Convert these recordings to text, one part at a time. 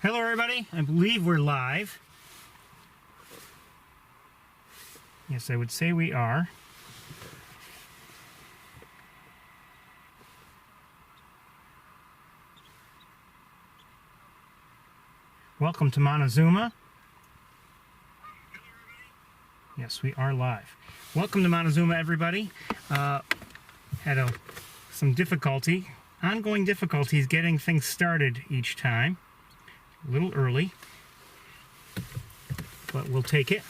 Hello everybody, I believe we're live. Yes, I would say we are. Welcome to Montezuma. Yes, we are live. Welcome to Montezuma, everybody. Had some difficulty, ongoing difficulties getting things started each time. A little early, but we'll take it.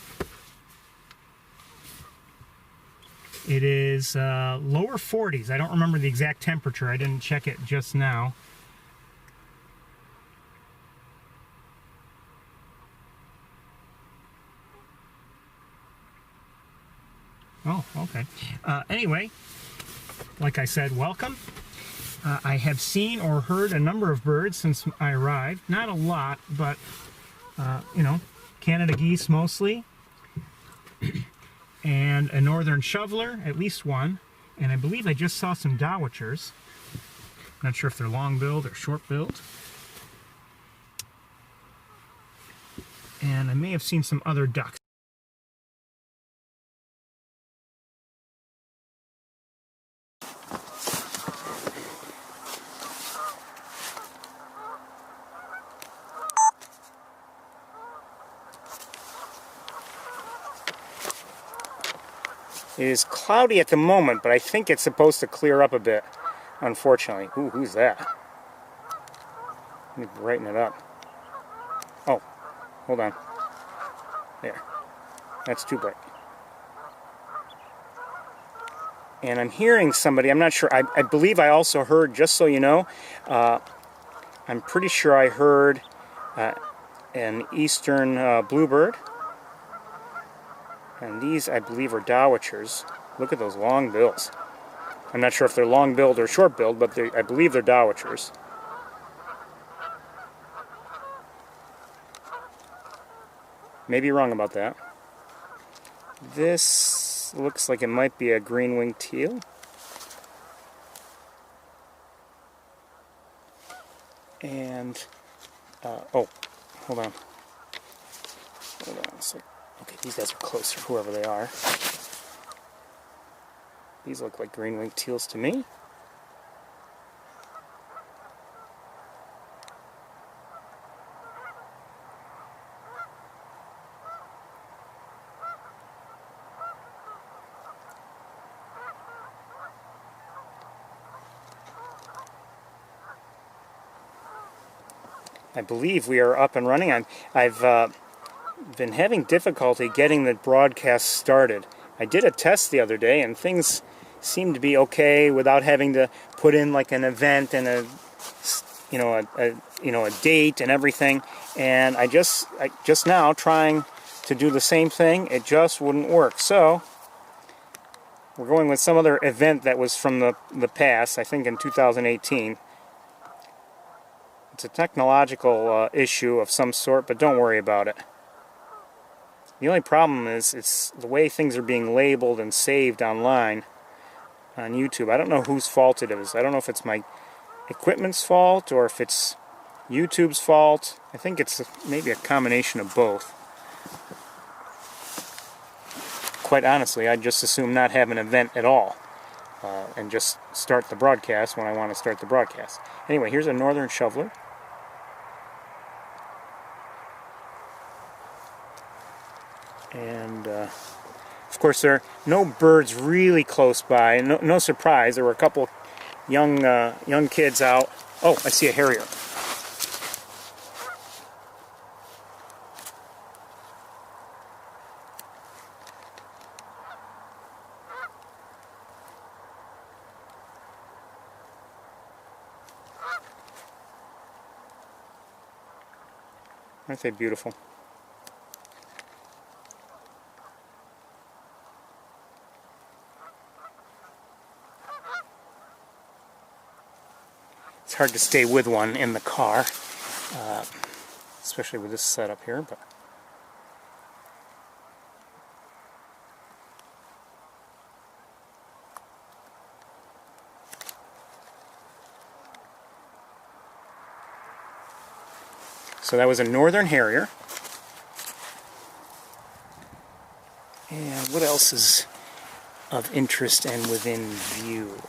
It is lower 40s. I don't remember the exact temperature. I didn't check it just now. Oh, okay. Anyway, like I said, welcome. I have seen or heard a number of birds since I arrived. Not a lot, but, you know, Canada geese mostly. And a northern shoveler, at least one. And I believe I just saw some dowitchers. Not sure if they're long-billed or short-billed. And I may have seen some other ducks. It is cloudy at the moment, but I think it's supposed to clear up a bit, unfortunately. Ooh, who's that? Let me brighten it up. Oh, hold on. There. That's too bright. And I'm hearing somebody, I'm not sure, I believe I also heard, just so you know, I'm pretty sure I heard an eastern bluebird. And these, I believe, are dowitchers. Look at those long bills. I'm not sure if they're long-billed or short-billed, but I believe they're dowitchers. Maybe wrong about that. This looks like it might be a green-winged teal. And, oh, hold on. Hold on a second. Okay, these guys are closer, whoever they are. These look like green-winged teals to me. I believe we are up and running. I've been having difficulty getting the broadcast started. I did a test the other day and things seemed to be okay without having to put in like an event and a date and everything. And I just now trying to do the same thing, it just wouldn't work. So we're going with some other event that was from the past, I think in 2018. It's a technological issue of some sort, but don't worry about it. The only problem is it's the way things are being labeled and saved online on YouTube. I don't know whose fault it is. I don't know if it's my equipment's fault or if it's YouTube's fault. I think it's maybe a combination of both. Quite honestly, I'd just assume not have an event at all and just start the broadcast when I want to start the broadcast. Anyway, here's a northern shoveler. And of course there are no birds really close by. No surprise, there were a couple young kids out. Oh, I see a harrier. Aren't they beautiful? It's hard to stay with one in the car, especially with this setup here, but So that was a northern harrier. And what else is of interest and within view?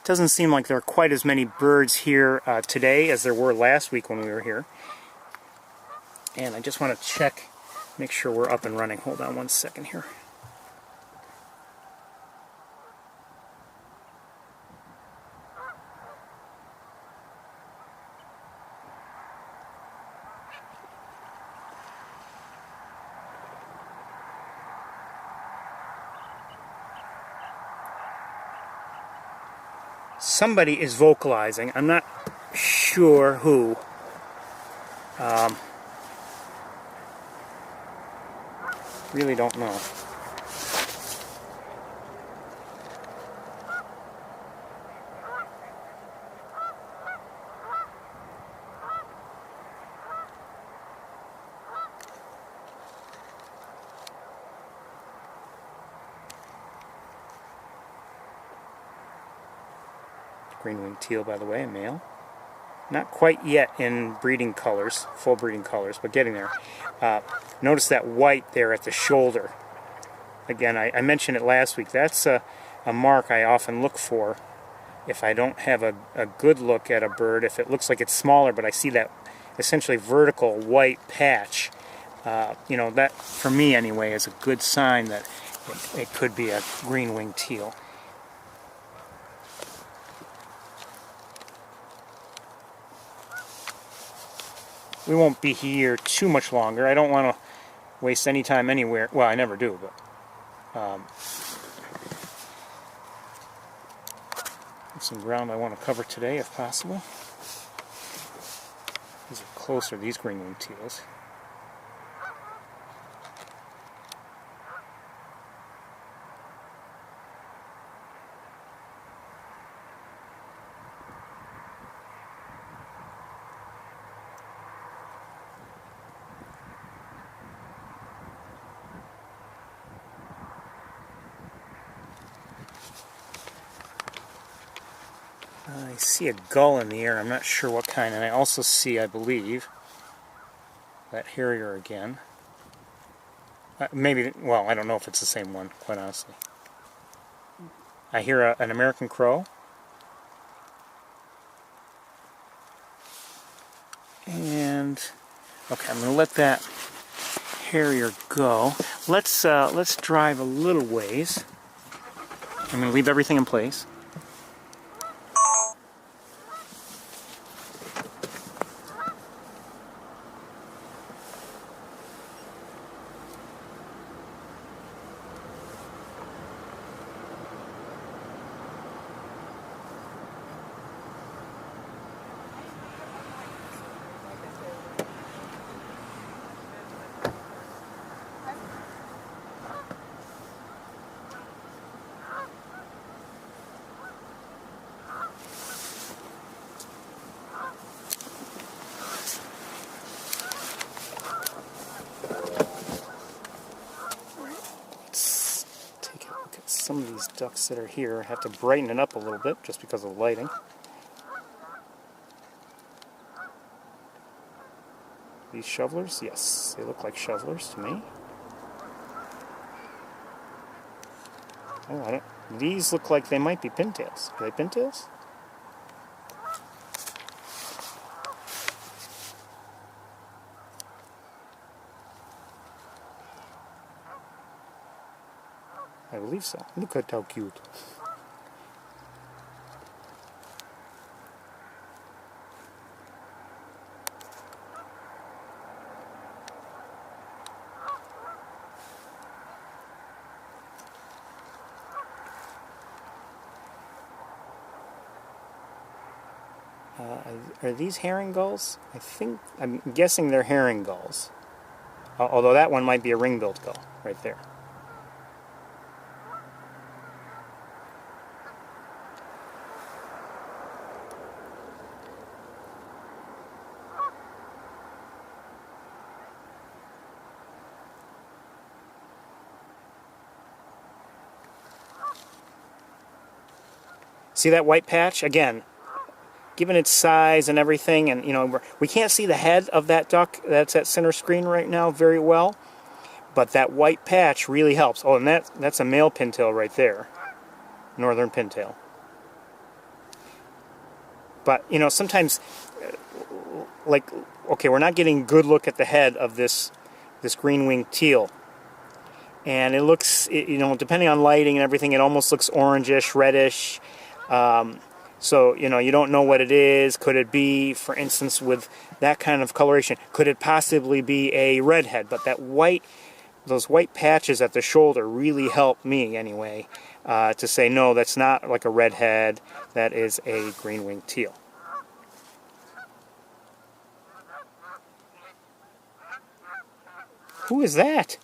Doesn't seem like there are quite as many birds here today as there were last week when we were here. And I just want to check, make sure we're up and running. Hold on one second here. Somebody is vocalizing. I'm not sure who. Really don't know. Green-winged teal, by the way, a male. Not quite yet in breeding colors, full breeding colors, but getting there. Notice that white there at the shoulder. Again, I mentioned it last week. That's a mark I often look for if I don't have a good look at a bird. If it looks like it's smaller, but I see that essentially vertical white patch, you know, that, for me anyway, is a good sign that it could be a green-winged teal. We won't be here too much longer. I don't want to waste any time anywhere. Well, I never do, but there's some ground I want to cover today if possible. These are closer, these green-winged teals. I see a gull in the air. I'm not sure what kind. And I also see, I believe, that harrier again. Maybe, well, I don't know if it's the same one, quite honestly. I hear an American crow. And, okay, I'm going to let that harrier go. Let's drive a little ways. I'm going to leave everything in place. Some of these ducks that are here have to brighten it up a little bit just because of lighting. These shovelers, yes, they look like shovelers to me. Oh, I don't. These look like they might be pintails. Are they pintails? I believe so. Look at how cute. Are these herring gulls? I'm guessing they're herring gulls. Although that one might be a ring-billed gull right there. See that white patch? Again, given its size and everything, and you know, we can't see the head of that duck that's at center screen right now very well, but that white patch really helps. Oh, and that's a male pintail right there, northern pintail. But you know, sometimes, like, okay, we're not getting a good look at the head of this green-winged teal, and it looks, you know, depending on lighting and everything, it almost looks orangish, reddish. So, you know, you don't know what it is. Could it be, for instance, with that kind of coloration, could it possibly be a redhead? But that white, those white patches at the shoulder really help me, anyway, to say, no, that's not like a redhead. That is a green-winged teal. Who is that?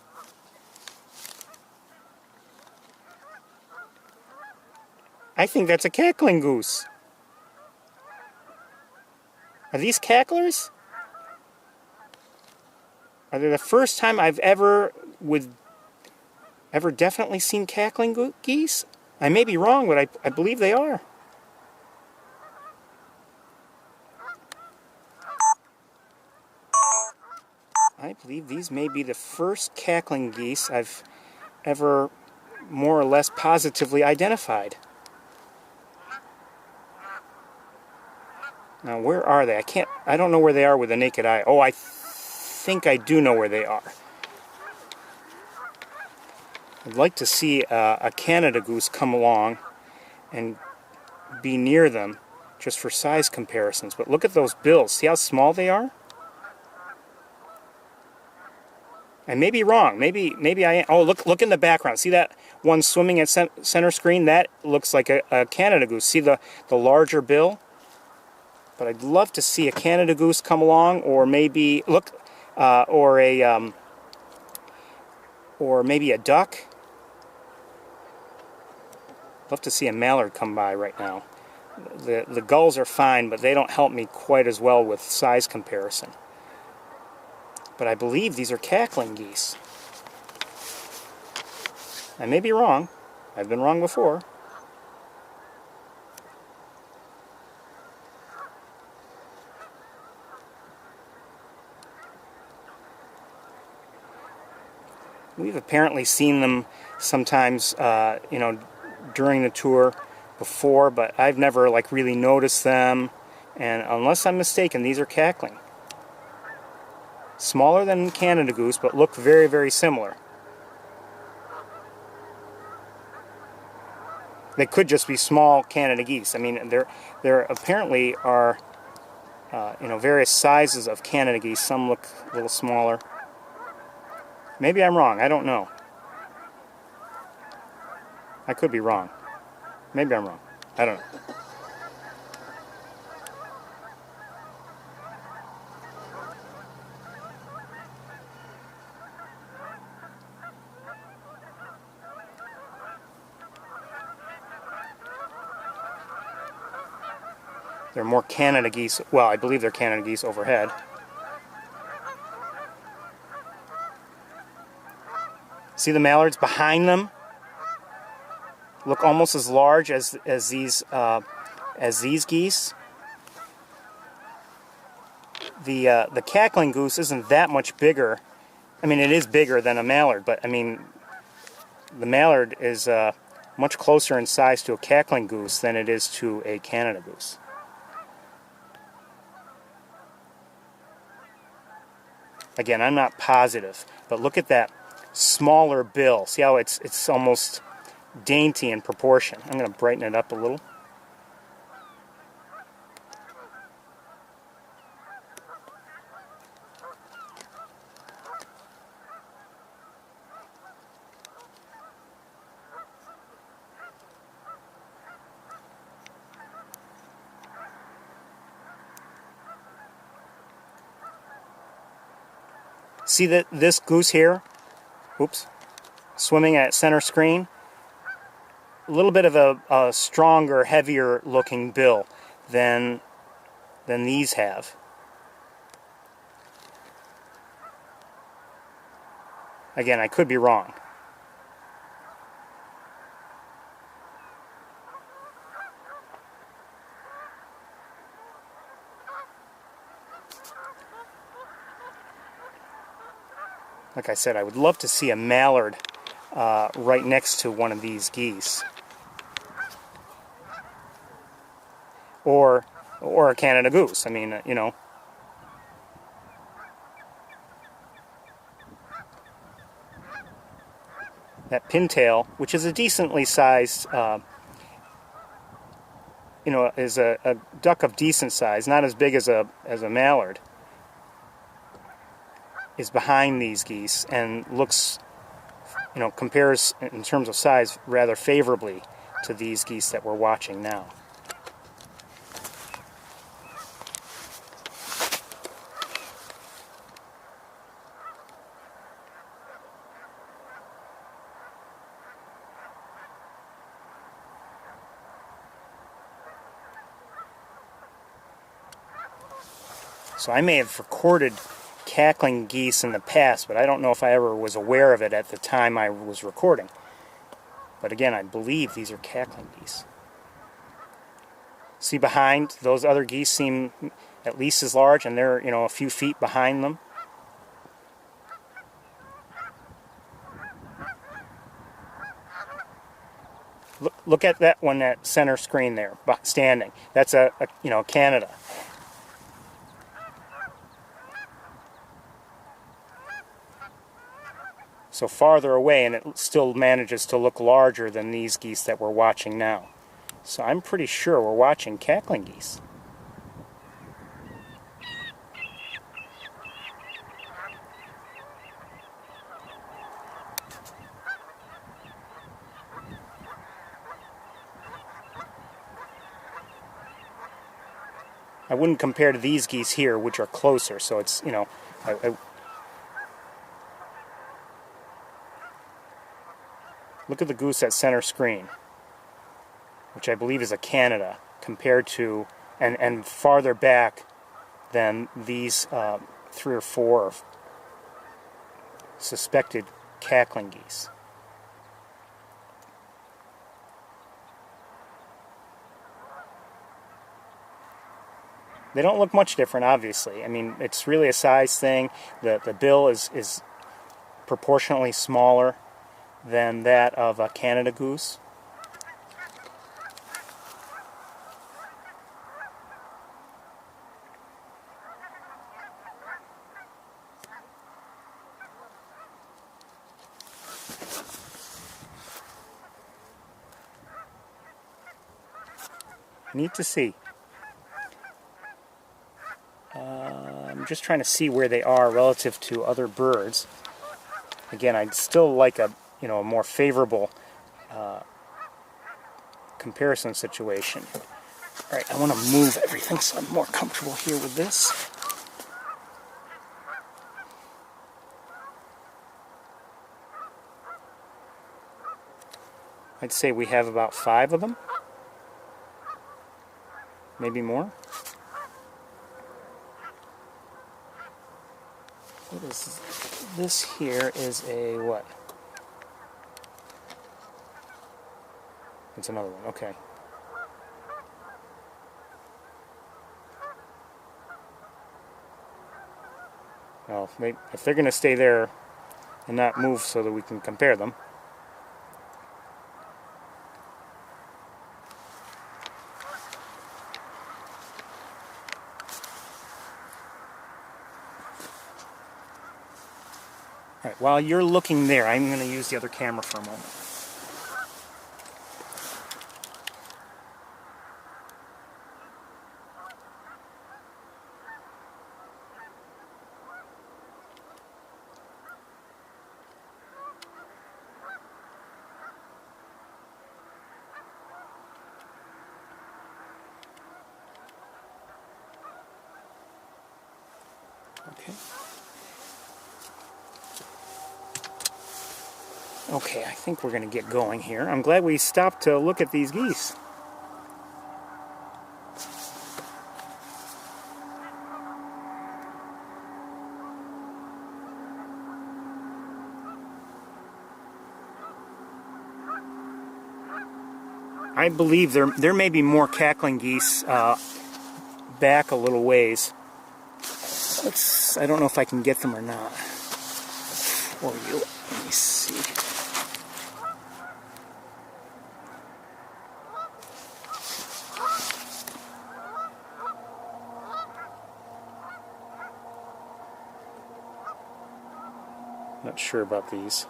I think that's a cackling goose. Are these cacklers? Are they the first time I've ever definitely seen cackling geese? I may be wrong, but I believe they are. I believe these may be the first cackling geese I've ever more or less positively identified. Now, where are they? I don't know where they are with the naked eye. Oh, I think I do know where they are. I'd like to see a Canada goose come along and be near them just for size comparisons. But look at those bills. See how small they are? I may be wrong. Maybe I am. Oh, look in the background. See that one swimming at center screen? That looks like a Canada goose. See the larger bill? But I'd love to see a Canada goose come along, or maybe or maybe a duck. Love to see a mallard come by right now. The gulls are fine, but they don't help me quite as well with size comparison. But I believe these are cackling geese. I may be wrong. I've been wrong before. We've apparently seen them sometimes, you know, during the tour before, but I've never like really noticed them. And unless I'm mistaken, these are cackling. Smaller than Canada goose, but look very, very similar. They could just be small Canada geese. I mean, there apparently are, you know, various sizes of Canada geese. Some look a little smaller. Maybe I'm wrong. I don't know. I could be wrong. Maybe I'm wrong. I don't know. There are more Canada geese. Well, I believe they're Canada geese overhead. See the mallards behind them? Look almost as large as these geese. The cackling goose isn't that much bigger. I mean, it is bigger than a mallard, but I mean, the mallard is much closer in size to a cackling goose than it is to a Canada goose. Again, I'm not positive, but look at that smaller bill. See how it's almost dainty in proportion. I'm going to brighten it up a little. See this goose here? Oops. Swimming at center screen? A little bit of a stronger, heavier looking bill than these have. Again, I could be wrong. Like I said, I would love to see a mallard right next to one of these geese. Or a Canada goose. I mean, you know. That pintail, which is a decently sized, you know, is a duck of decent size, not as big as a mallard, is behind these geese and looks, you know, compares in terms of size rather favorably to these geese that we're watching now. So I may have recorded cackling geese in the past, but I don't know if I ever was aware of it at the time I was recording. But again, I believe these are cackling geese. See behind, those other geese seem at least as large, and they're, you know, a few feet behind them. Look at that one at center screen there, standing. That's a you know, Canada. So farther away, and it still manages to look larger than these geese that we're watching now. So I'm pretty sure we're watching cackling geese. I wouldn't compare to these geese here, which are closer, so it's, you know, look at the goose at center screen, which I believe is a Canada, compared to, and farther back than these 3 or 4 suspected cackling geese. They don't look much different, obviously. I mean, it's really a size thing. The bill is proportionately smaller than that of a Canada goose. Neat to see. I'm just trying to see where they are relative to other birds. Again, I'd still like a, you know, a more favorable comparison situation. All right, I want to move everything so I'm more comfortable here with this. I'd say we have about 5 of them, maybe more. What is this here? Is a what? It's another one, okay. Well, if they're going to stay there and not move so that we can compare them. All right, while you're looking there, I'm going to use the other camera for a moment. Okay. Okay, I think we're going to get going here. I'm glad we stopped to look at these geese. I believe there may be more cackling geese back a little ways. I don't know if I can get them or not. for you. Let me see. Not sure about these.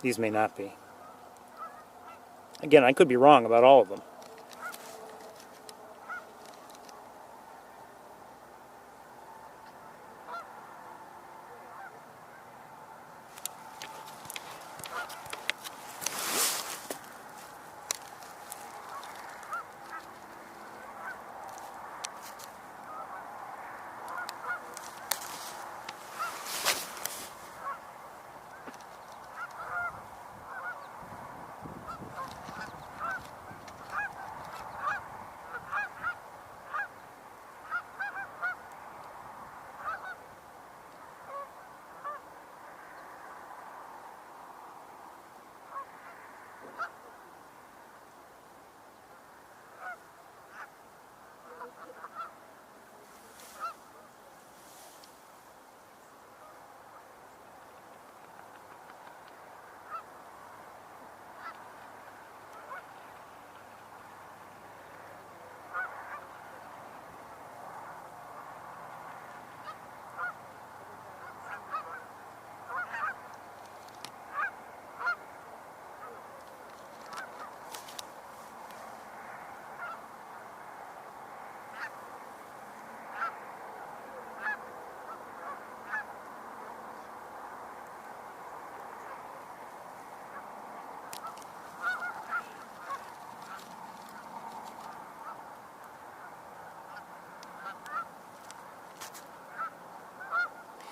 These may not be. Again, I could be wrong about all of them.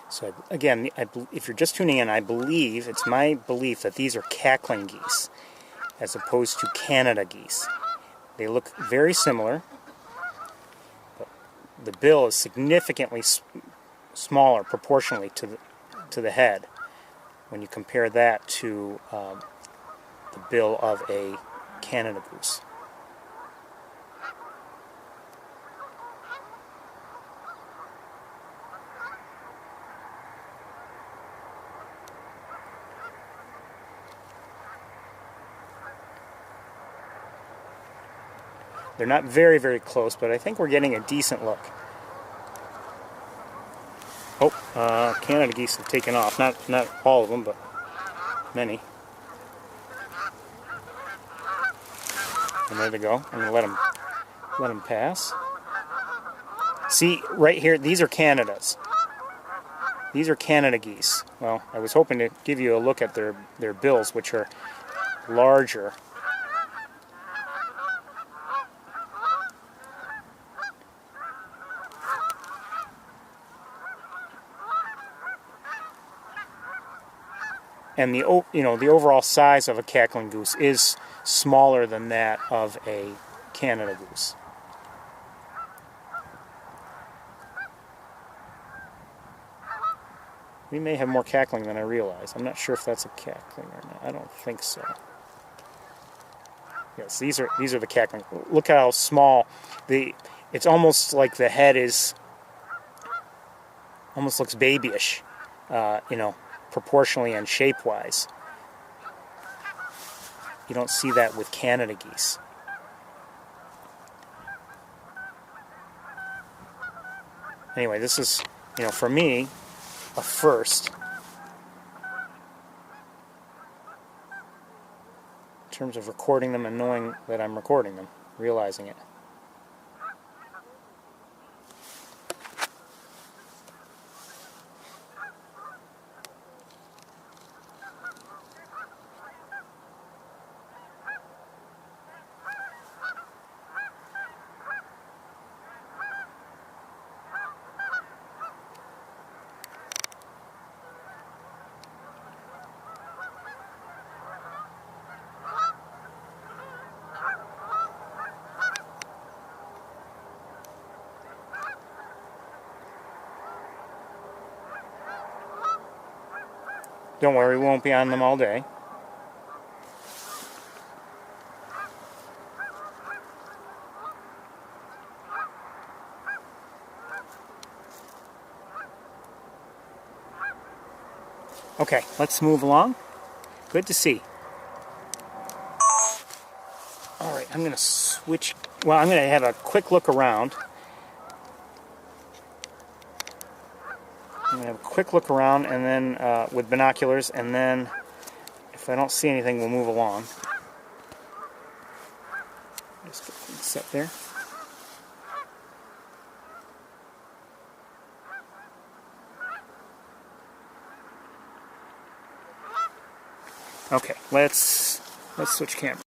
So again, if you're just tuning in, it's my belief that these are cackling geese as opposed to Canada geese. They look very similar, but the bill is significantly smaller proportionally to the head when you compare that to the bill of a Canada goose. They're not very, very close, but I think we're getting a decent look. Oh, Canada geese have taken off. Not all of them, but many. And there they go. I'm going to let them pass. See, right here, these are Canadas. These are Canada geese. Well, I was hoping to give you a look at their bills, which are larger. And the overall size of a cackling goose is smaller than that of a Canada goose. We may have more cackling than I realize. I'm not sure if that's a cackling or not. I don't think so. Yes, these are the cackling. Look how small it's almost like the head is almost looks babyish, proportionally and shape-wise. You don't see that with Canada geese. Anyway, this is, for me, a first in terms of recording them and knowing that I'm recording them, realizing it. Don't worry, we won't be on them all day. Okay, let's move along. Good to see. Alright, I'm going to switch. Well, I'm going to have a quick look around. I'm going to have a quick look around and then with binoculars, and then if I don't see anything, we'll move along. Just get things set there. Okay, let's switch camera.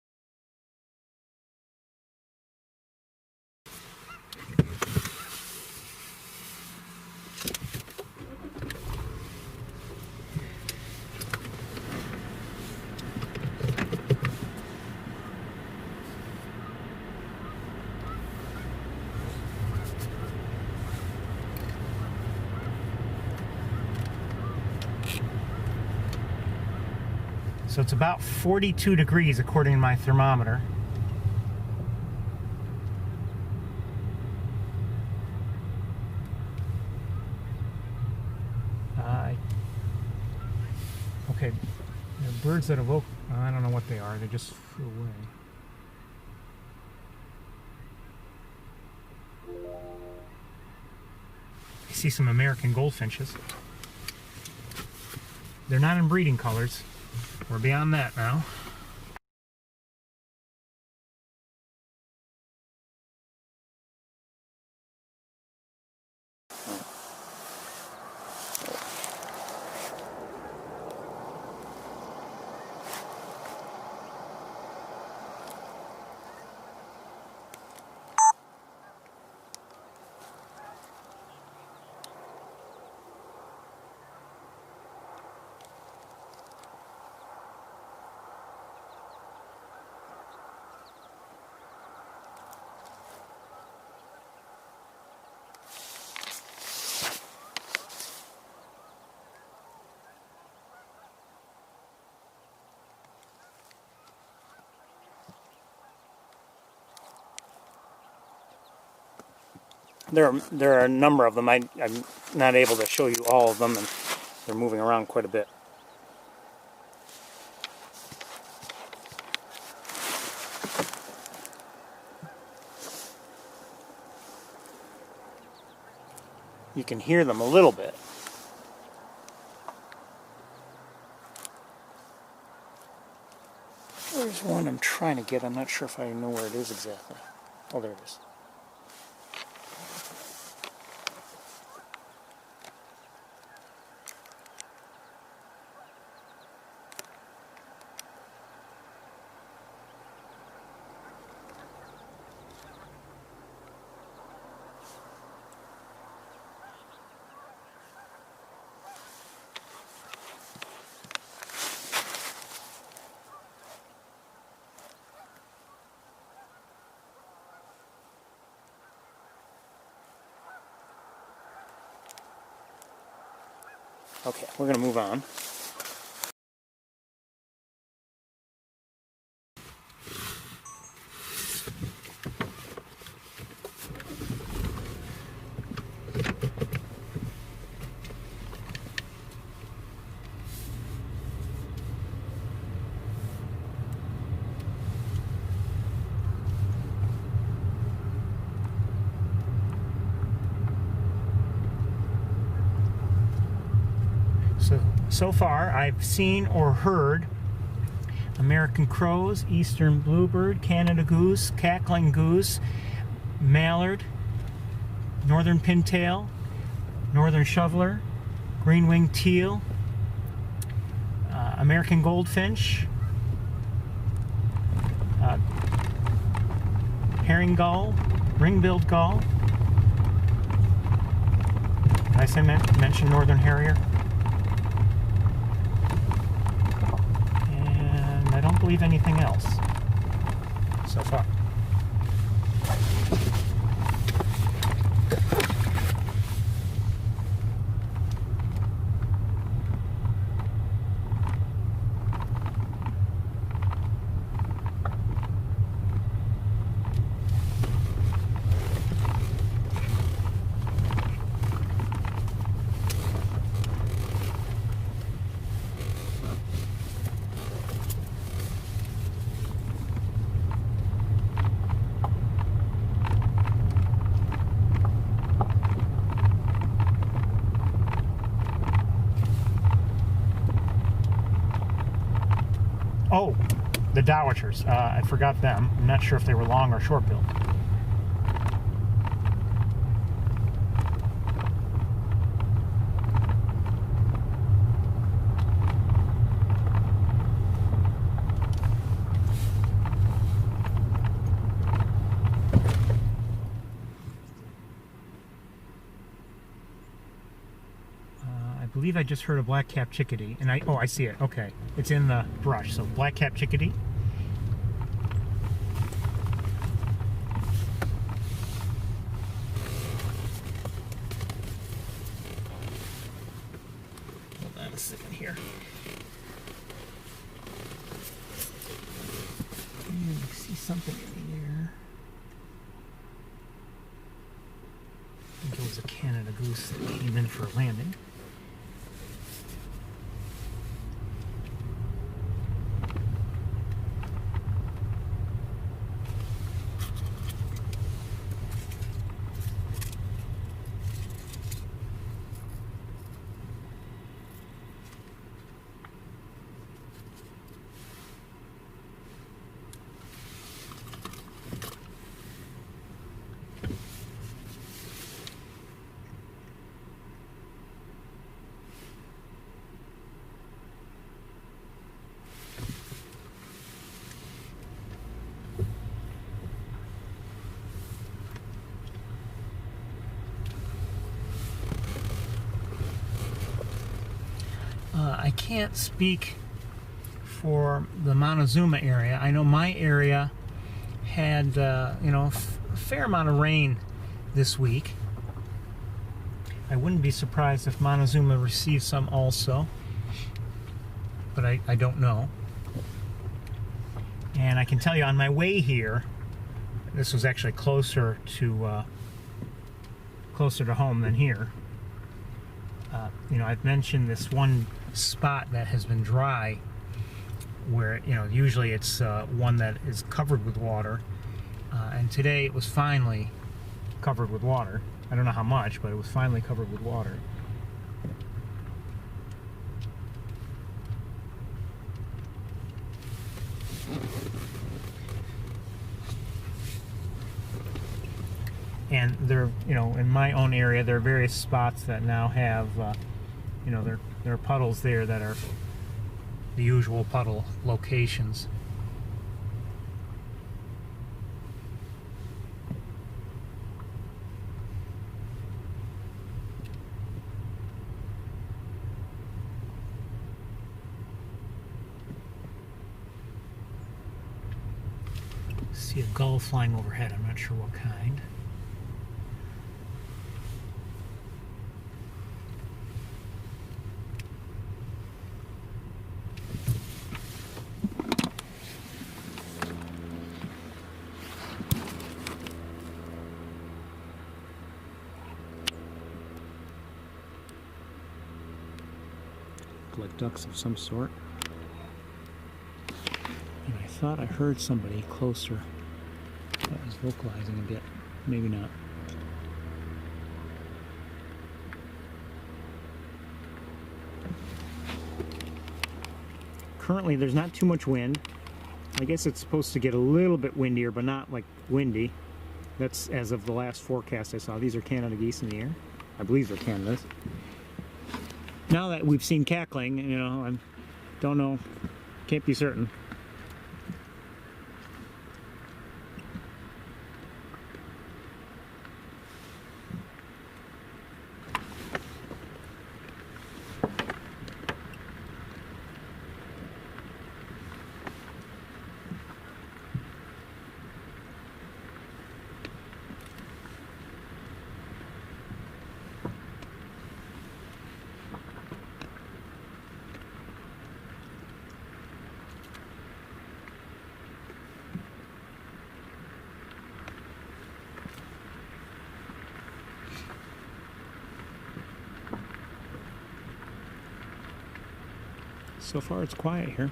So it's about 42 degrees according to my thermometer. Okay, the birds that awoke, I don't know what they are, they just flew away. I see some American goldfinches. They're not in breeding colors. We're beyond that now. There are a number of them. I'm not able to show you all of them, and they're moving around quite a bit. You can hear them a little bit. There's one I'm trying to get. I'm not sure if I know where it is exactly. Oh, there it is. Okay, we're going to move on. So far, I've seen or heard American crows, eastern bluebird, Canada goose, cackling goose, mallard, northern pintail, northern shoveler, green-winged teal, American goldfinch, herring gull, ring-billed gull. Did I mention northern harrier? I don't believe anything else so far. dowitchers. I forgot them. I'm not sure if they were long or short-billed. I believe I just heard a black-capped chickadee, and I see it. Okay, it's in the brush. So black-capped chickadee. Hold on a second here. I see something in the air. I think it was a Canada goose that came in for a landing. I can't speak for the Montezuma area. I know my area had, a fair amount of rain this week. I wouldn't be surprised if Montezuma received some also, but I don't know. And I can tell you on my way here, this was actually closer to home than here. I've mentioned this one spot that has been dry where, usually it's one that is covered with water. And today it was finally covered with water. I don't know how much, but it was finally covered with water. And there, in my own area, there are various spots that now have, there are puddles there that are the usual puddle locations. See a gull flying overhead. I'm not sure what kind. Like ducks of some sort. And I thought I heard somebody closer that was vocalizing a bit. Maybe not. Currently there's not too much wind. I guess it's supposed to get a little bit windier, but not like windy. That's as of the last forecast I saw. These are Canada geese in the air. I believe they're Canadas. Now that we've seen cackling, I don't know, can't be certain. So far it's quiet here.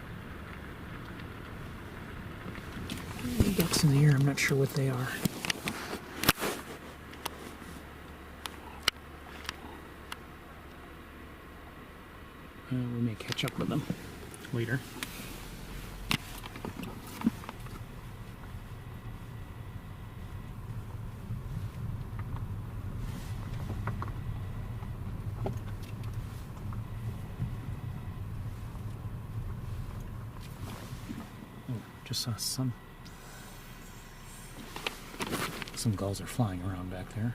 Ducks in the air, I'm not sure what they are. We may catch up with them later. just saw some gulls are flying around back there.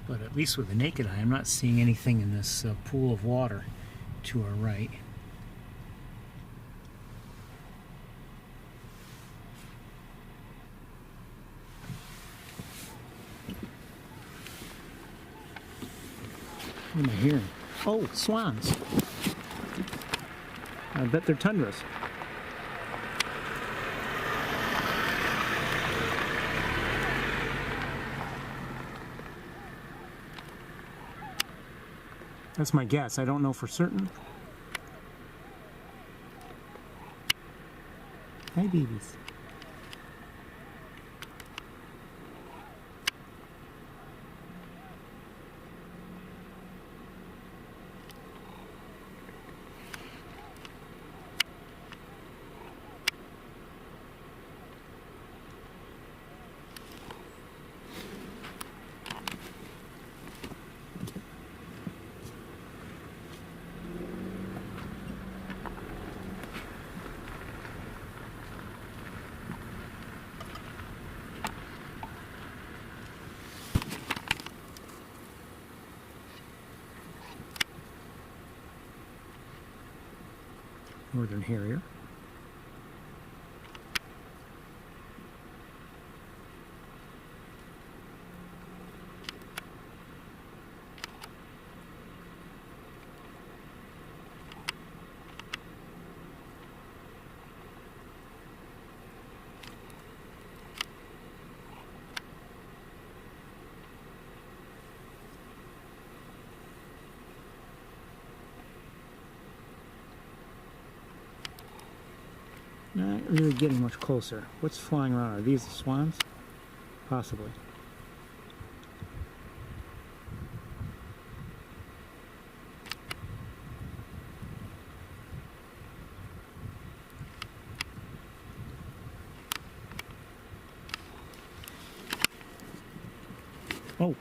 But at least with the naked eye, I'm not seeing anything in this pool of water to our right. What am I hearing? Oh, swans. I bet they're tundras. That's my guess. I don't know for certain. Hi, babies. Northern harrier. Not really getting much closer. What's flying around? Are these the swans? Possibly. Oh,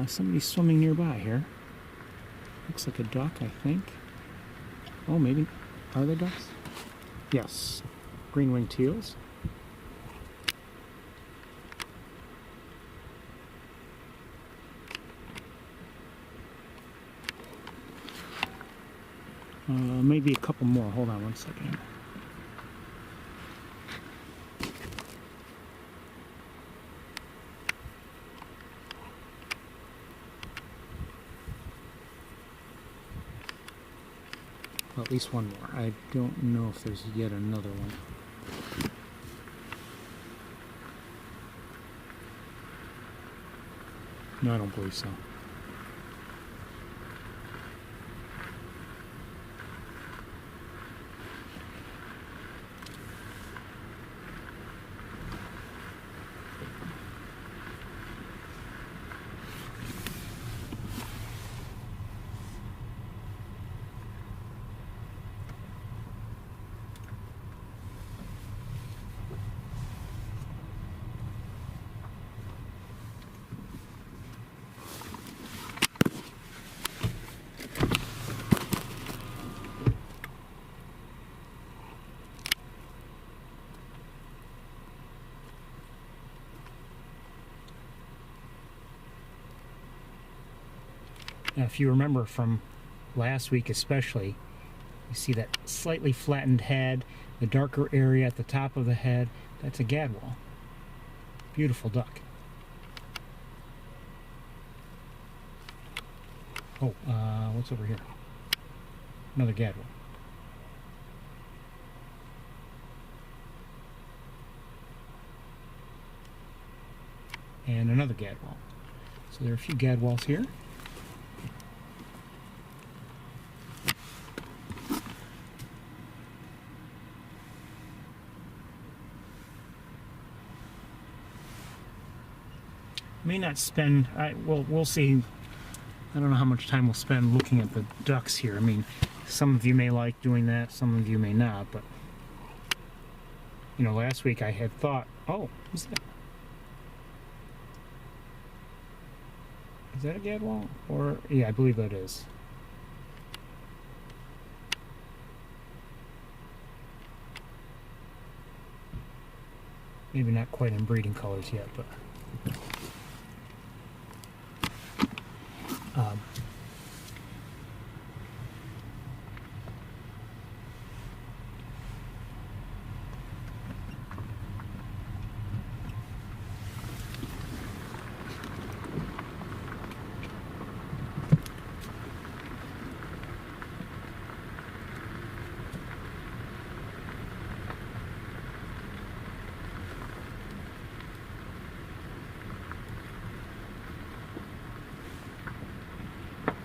somebody's swimming nearby here. Looks like a duck, I think. Oh, maybe. Are they ducks? Yes. Green-winged teals. Maybe a couple more. Hold on one second. Well, at least one more. I don't know if there's yet another one. No, I don't believe so. Now, if you remember from last week especially, you see that slightly flattened head, the darker area at the top of the head, that's a gadwall. Beautiful duck. Oh, what's over here? Another gadwall. And another gadwall. So there are a few gadwalls here. May not spend, we'll see. I don't know how much time we'll spend looking at the ducks here. I mean, some of you may like doing that, some of you may not, but You know, last week I had thought, oh, is that a gadwall? Or, yeah, I believe that is. Maybe not quite in breeding colors yet, but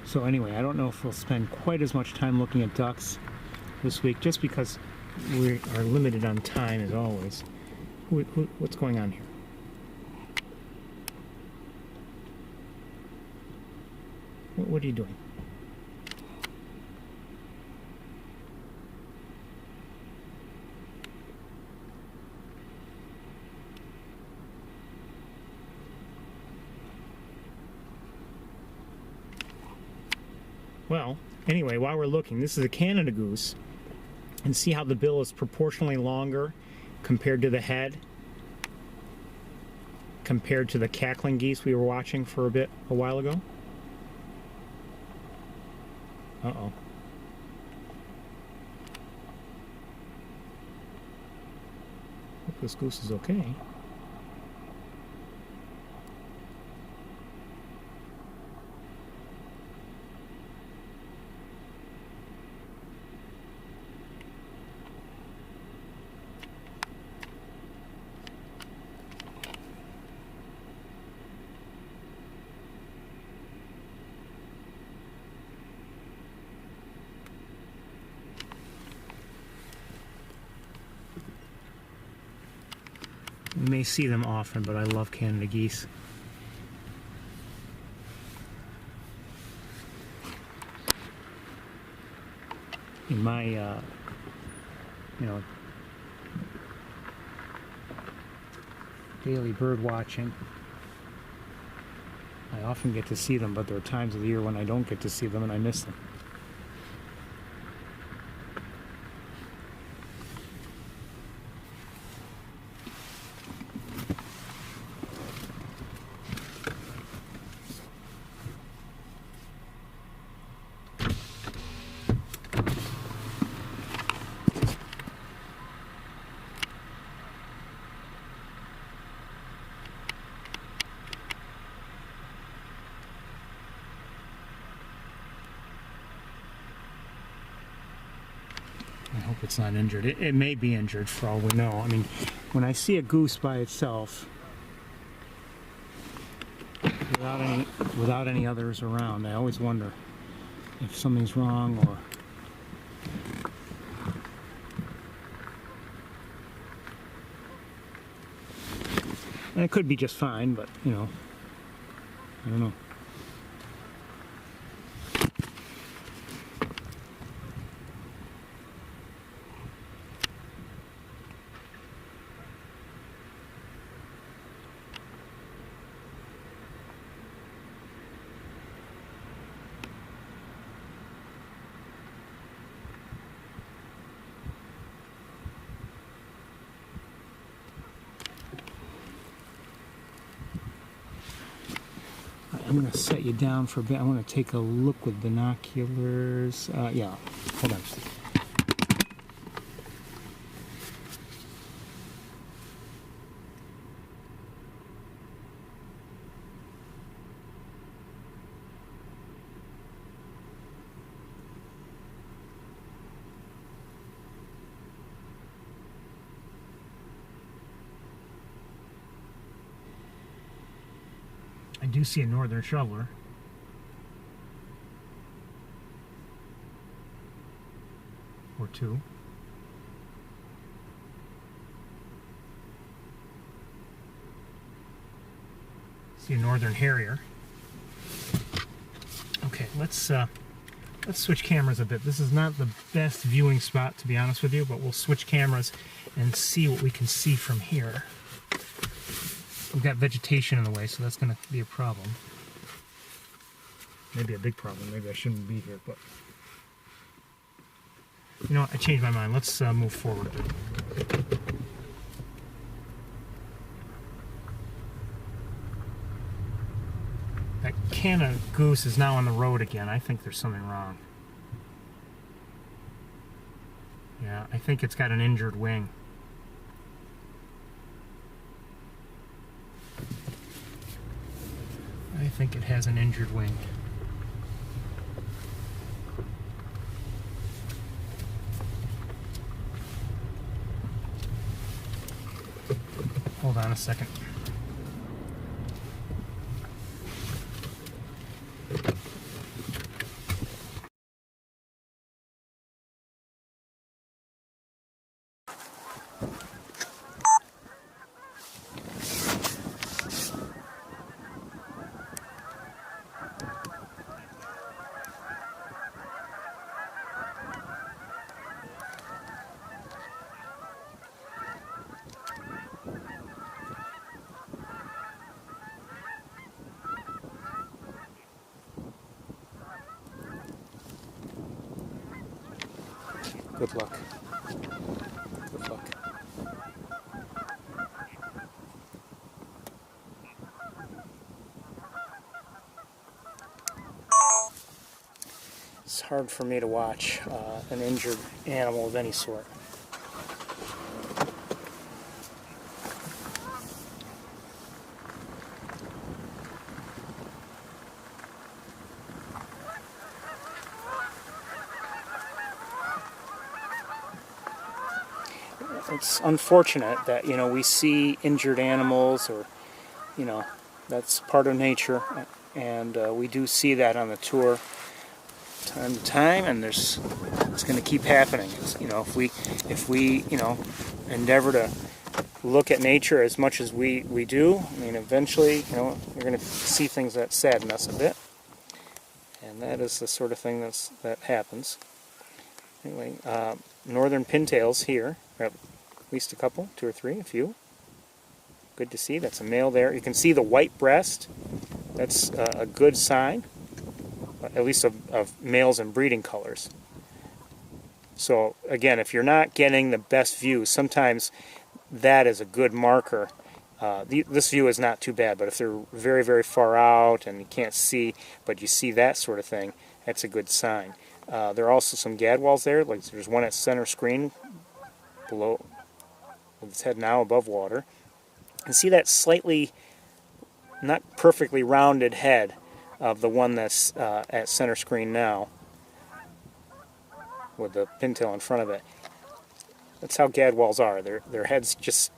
so anyway, I don't know if we'll spend quite as much time looking at ducks this week, just because we are limited on time as always. What's going on here? What are you doing? Well, anyway, while we're looking, this is a Canada goose, and see how the bill is proportionally longer compared to the head, compared to the cackling geese we were watching for a while ago. Uh-oh. Hope this goose is okay. You may see them often, but I love Canada geese. In my, you know, daily bird watching, I often get to see them, but there are times of the year when I don't get to see them and I miss them. I hope it's not injured. It may be injured for all we know. I mean, when I see a goose by itself, without any others around, I always wonder if something's wrong, or and it could be just fine, but you know, I don't know. I'm going to set you down for a bit. I want to take a look with binoculars. Yeah, hold on. I do see a northern shoveler. Or two. See a northern harrier. Okay, let's Let's switch cameras a bit. This is not the best viewing spot, to be honest with you, but we'll switch cameras and see what we can see from here. We've got vegetation in the way, so that's going to be a problem. Maybe a big problem. Maybe I shouldn't be here, but... You know what? I changed my mind. Let's move forward a bit. That can of goose is now on the road again. I think there's something wrong. Yeah, I think it's got an injured wing. I think it has an injured wing. Hold on a second. Good luck. Good luck. It's hard for me to watch an injured animal of any sort. It's unfortunate that, you know, we see injured animals, or, you know, that's part of nature, and we do see that on the tour time to time, and it's going to keep happening. It's, you know, if we you know, endeavor to look at nature as much as we do, I mean, eventually, you know, we're going to see things that sadden us a bit, and that is the sort of thing that happens. Anyway, northern pintails here. At least a couple, 2 or 3, a few. Good to see. That's a male there. You can see the white breast. That's a good sign, at least of males and breeding colors. So again, if you're not getting the best view, sometimes that is a good marker. This view is not too bad, but if they're very, very far out and you can't see, but you see that sort of thing, that's a good sign. There are also some gadwalls there. Like there's one at center screen below, with its head now above water. And see that slightly, not perfectly rounded head of the one that's at center screen now, with the pintail in front of it. That's how gadwalls are. Their heads just,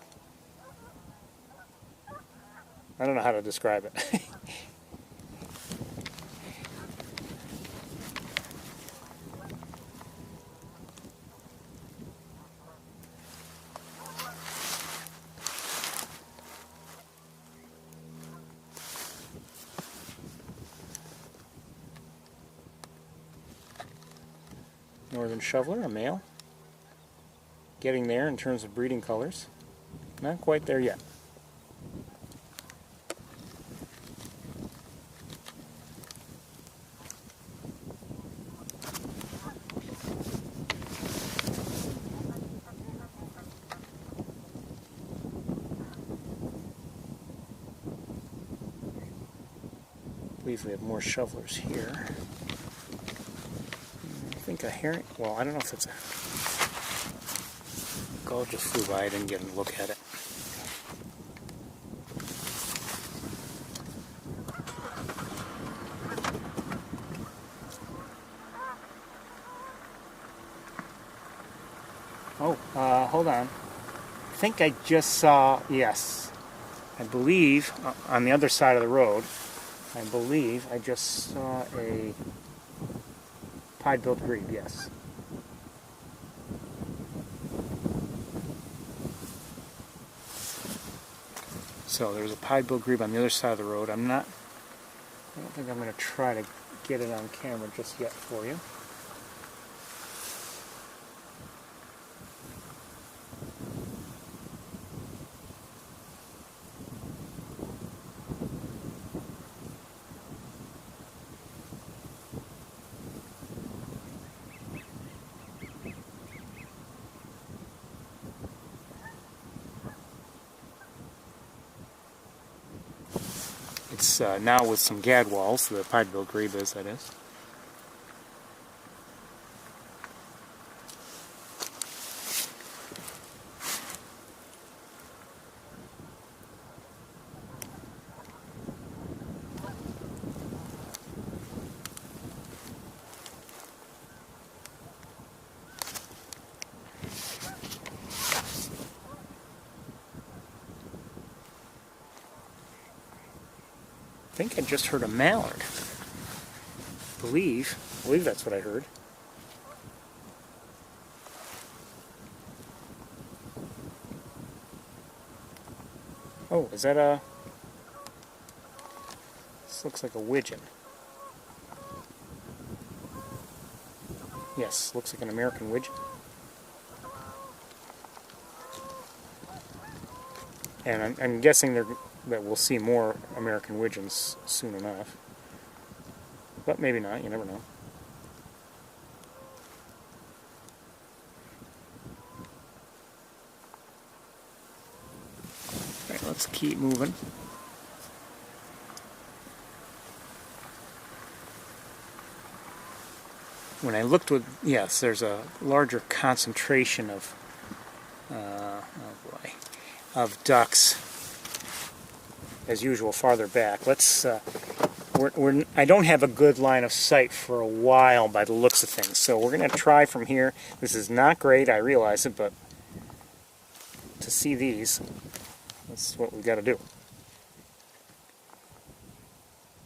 I don't know how to describe it. Northern shoveler, a male. Getting there in terms of breeding colors. Not quite there yet. I believe we have more shovelers here. I think a heron, well, I don't know if it's a gull just flew by. I didn't get a look at it. Oh, hold on. I think I just saw, yes, I believe on the other side of the road, I believe I just saw a pied-billed grebe, yes. So there's a pied-billed grebe on the other side of the road. I don't think I'm going to try to get it on camera just yet for you. It's now with some gadwalls, the pied-billed grebes, that is. I think I just heard a mallard. I believe that's what I heard. Oh, is that a... This looks like a widgeon. Yes, looks like an American widgeon. And I'm guessing that we'll see more American widgeons soon enough. But maybe not, you never know. Alright, let's keep moving. When I looked with, yes, there's a larger concentration of, oh boy, of ducks, as usual, farther back. Let's, I don't have a good line of sight for a while by the looks of things, so we're going to try from here. This is not great, I realize it, but to see these, that's what we've got to do.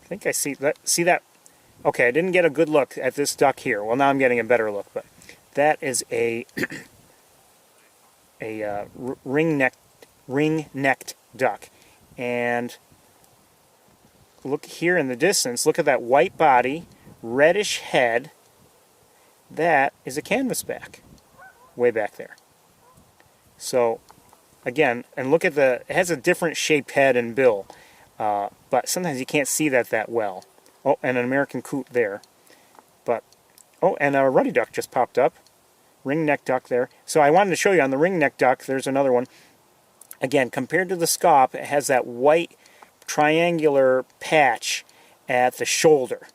I think I see that. Okay, I didn't get a good look at this duck here. Well, now I'm getting a better look, but that is a ring-necked duck. And look here in the distance, look at that white body, reddish head. That is a canvasback, way back there. So, again, and look at it has a different shaped head and bill, but sometimes you can't see that well. Oh, and an American coot there. But, oh, and a ruddy duck just popped up. Ring-necked duck there. So I wanted to show you on the ring-necked duck, there's another one. Again, compared to the scaup, it has that white triangular patch at the shoulder.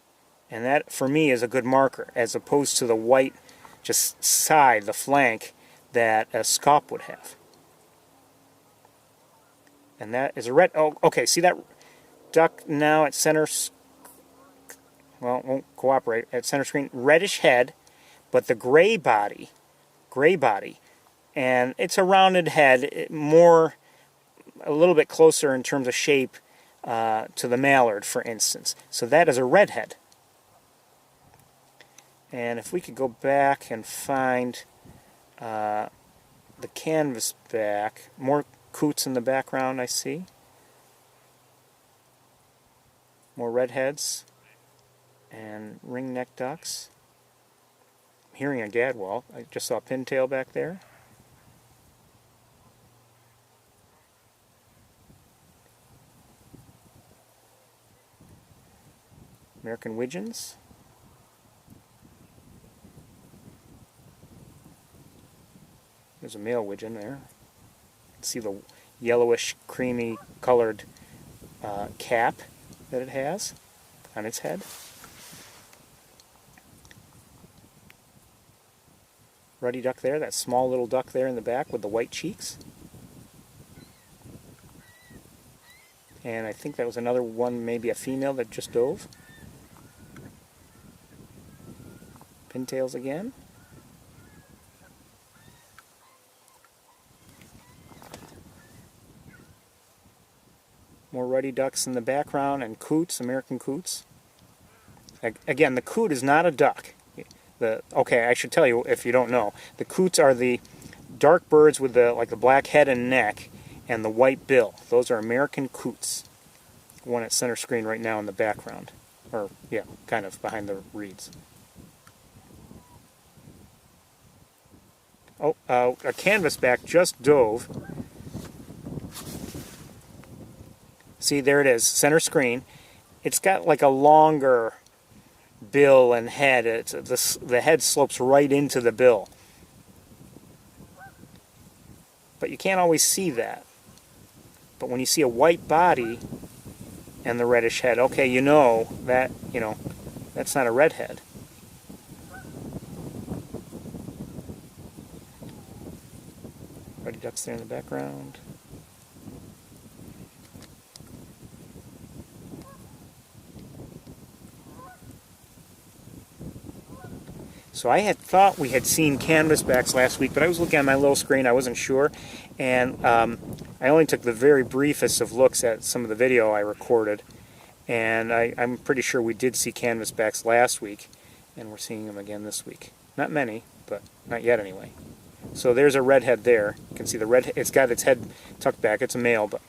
And that, for me, is a good marker, as opposed to the white just side, the flank, that a scaup would have. And that is a red... Oh, okay, see that duck now at center... Well, it won't cooperate. At center screen, reddish head, but the gray body, and it's a rounded head, a little bit closer in terms of shape to the mallard, for instance. So that is a red head. And if we could go back and find the canvasback, more coots in the background, I see. More redheads. And ring-necked ducks. I'm hearing a gadwall. I just saw a pintail back there. American widgeons. There's a male widgeon there. See the yellowish, creamy colored cap that it has on its head. Ruddy duck there, that small little duck there in the back with the white cheeks. And I think that was another one, maybe a female that just dove. Pintails again. More ruddy ducks in the background, and coots, American coots. Again, the coot is not a duck. Okay, I should tell you if you don't know. The coots are the dark birds with the black head and neck and the white bill. Those are American coots. One at center screen right now in the background. Or, yeah, kind of behind the reeds. Oh, a canvasback just dove. See, there it is, center screen. It's got like a longer bill and head. The head slopes right into the bill. But you can't always see that. But when you see a white body and the reddish head. Okay, you know that, that's not a redhead. Ruddy ducks there in the background. So I had thought we had seen canvasbacks last week, but I was looking at my little screen, I wasn't sure, and I only took the very briefest of looks at some of the video I recorded, and I'm pretty sure we did see canvasbacks last week, and we're seeing them again this week. Not many, but not yet anyway. So there's a redhead there. You can see the red. It's got its head tucked back. It's a male, but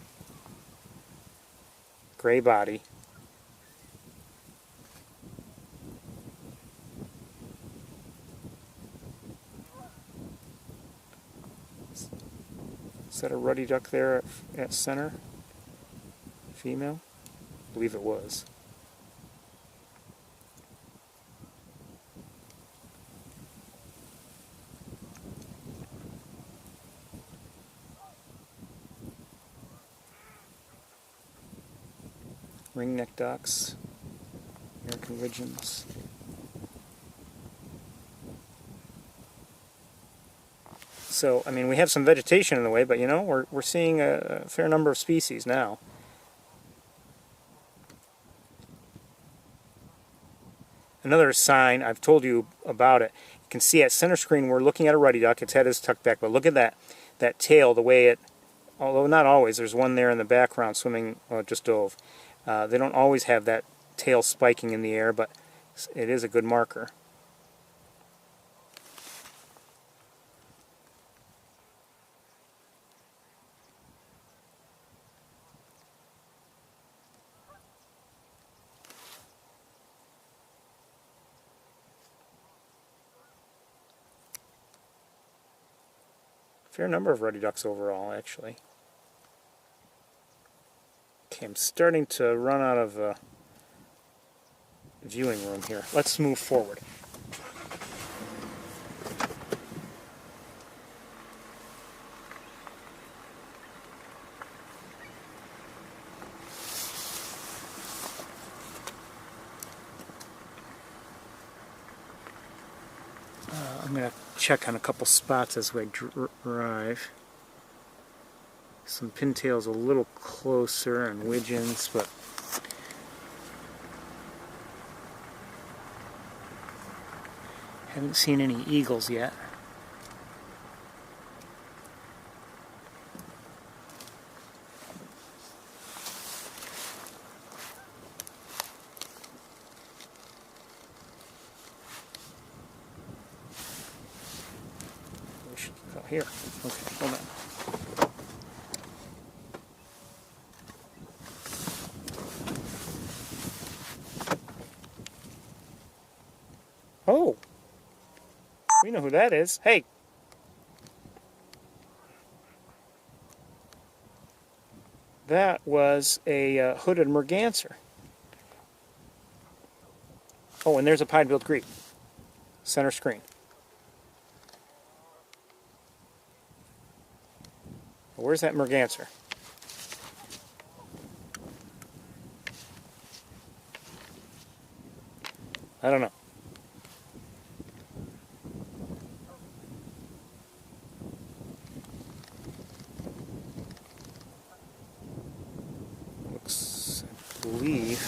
gray body. Is that a ruddy duck there at center? Female? I believe it was. Ringneck ducks, American widgeons. So, I mean, we have some vegetation in the way, but we're seeing a fair number of species now. Another sign, I've told you about it. You can see at center screen we're looking at a ruddy duck. Its head is tucked back, but look at that tail, the way it, although not always, there's one there in the background swimming, well, it just dove. They don't always have that tail spiking in the air, but it is a good marker. Fair number of ruddy ducks overall, actually. Okay, I'm starting to run out of viewing room here. Let's move forward. I'm going to check on a couple spots as we drive. Some pintails a little closer and widgeons, but haven't seen any eagles yet. Oh, here. Okay, hold on. Oh! We know who that is. Hey! That was a hooded merganser. Oh, and there's a pine-billed grebe. Center screen. Where's that merganser? I don't know. Looks, I believe...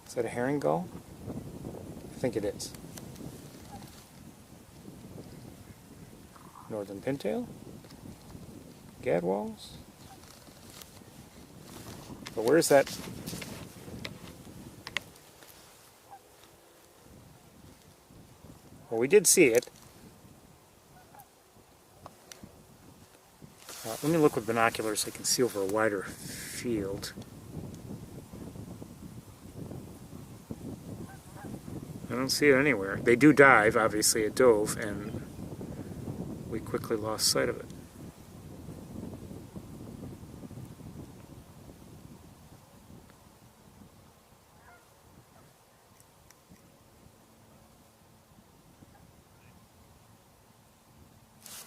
Is that a herring gull? I think it is. Northern pintail, gadwalls. But where's that? Well, we did see it. Let me look with binoculars so I can see over a wider field. I don't see it anywhere. They do dive, obviously it dove, and we quickly lost sight of it.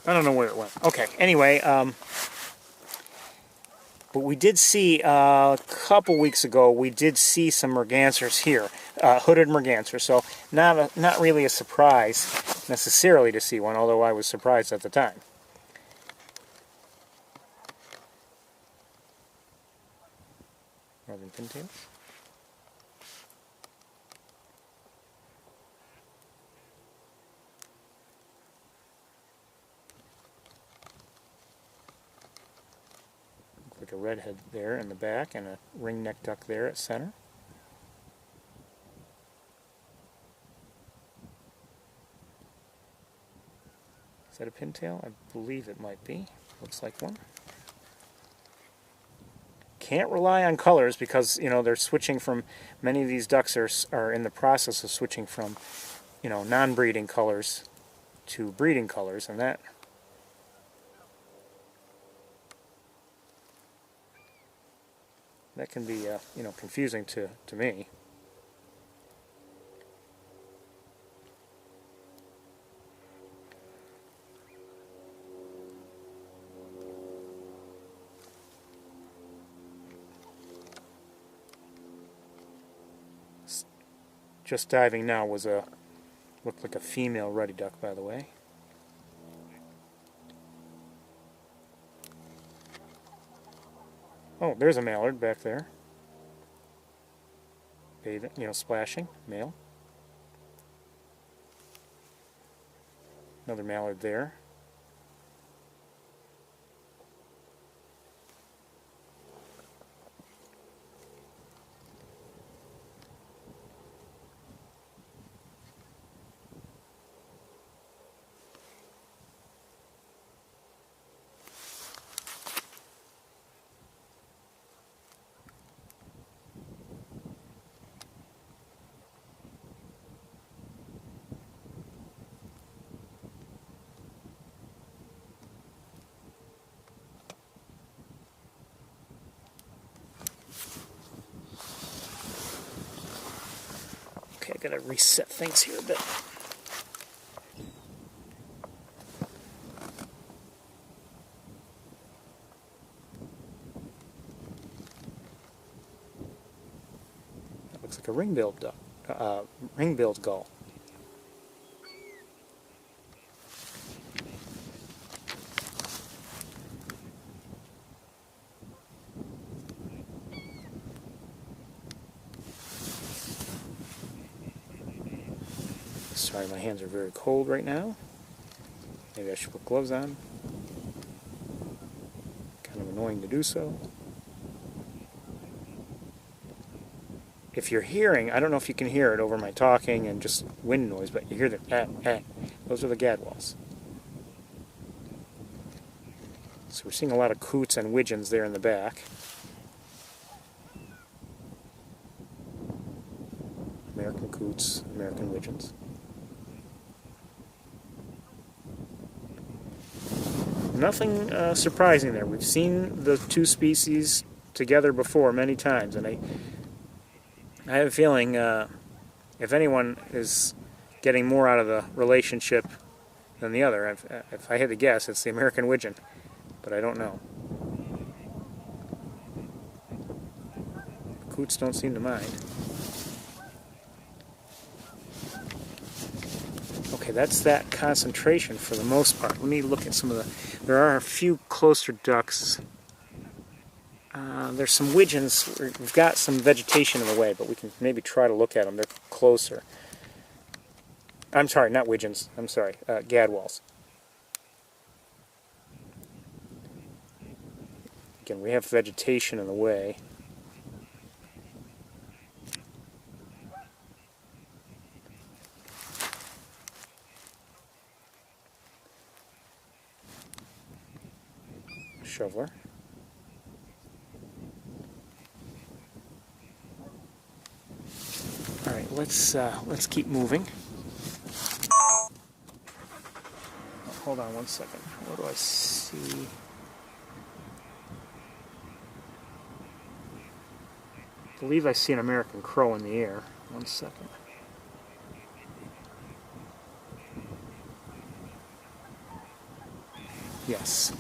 I don't know where it went. Okay, anyway, But we did see, a couple weeks ago, we did see some mergansers here, hooded mergansers. So not really a surprise necessarily to see one, although I was surprised at the time. Northern pintails. Like a redhead there in the back and a ring-necked duck there at center. Is that a pintail? I believe it might be. Looks like one. Can't rely on colors because, you know, they're switching from, many of these ducks are in the process of switching from, you know, non-breeding colors to breeding colors, and that can be, you know, confusing to me. Just diving now was looked like a female ruddy duck, by the way. Oh, there's a mallard back there. Bathing, you know, splashing, male. Another mallard there. Okay, I gotta reset things here a bit. That looks like a ring-billed duck, ring-billed gull. Sorry, my hands are very cold right now. Maybe I should put gloves on. Kind of annoying to do so. If you're hearing, I don't know if you can hear it over my talking and just wind noise, but you hear the those are the gadwalls. So we're seeing a lot of coots and widgeons there in the back. American coots, American widgeons. Nothing surprising there. We've seen the two species together before many times, and I have a feeling if anyone is getting more out of the relationship than the other, if I had to guess, it's the American widgeon, but I don't know. The coots don't seem to mind. Okay, that's that concentration for the most part. Let me look at some of the... There are a few closer ducks. There's some widgeons. We've got some vegetation in the way, but we can maybe try to look at them. They're closer. I'm sorry, not widgeons. I'm sorry, gadwalls. Again, we have vegetation in the way. Shoveler. All right, let's keep moving. Oh, hold on one second. What do I see? I believe I see an American crow in the air. One second. Yes.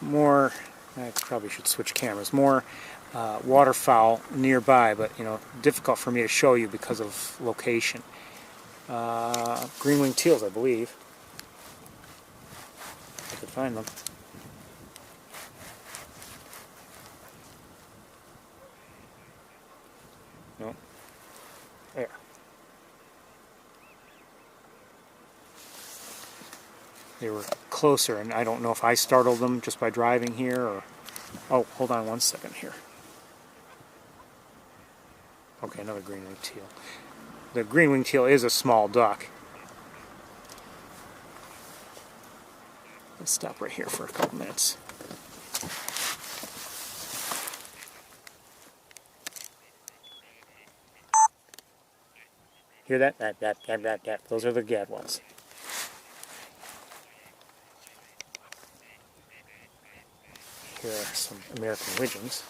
more, I probably should switch cameras, more waterfowl nearby, but you know, difficult for me to show you because of location. Green-winged teals, I believe. I could find them. No. There. They were closer, and I don't know if I startled them just by driving here, or... Oh, hold on one second here. Okay, another green-winged teal. The green-winged teal is a small duck. Let's stop right here for a couple minutes. Hear that? That. Those are the gadwalls. Here are some American widgeons.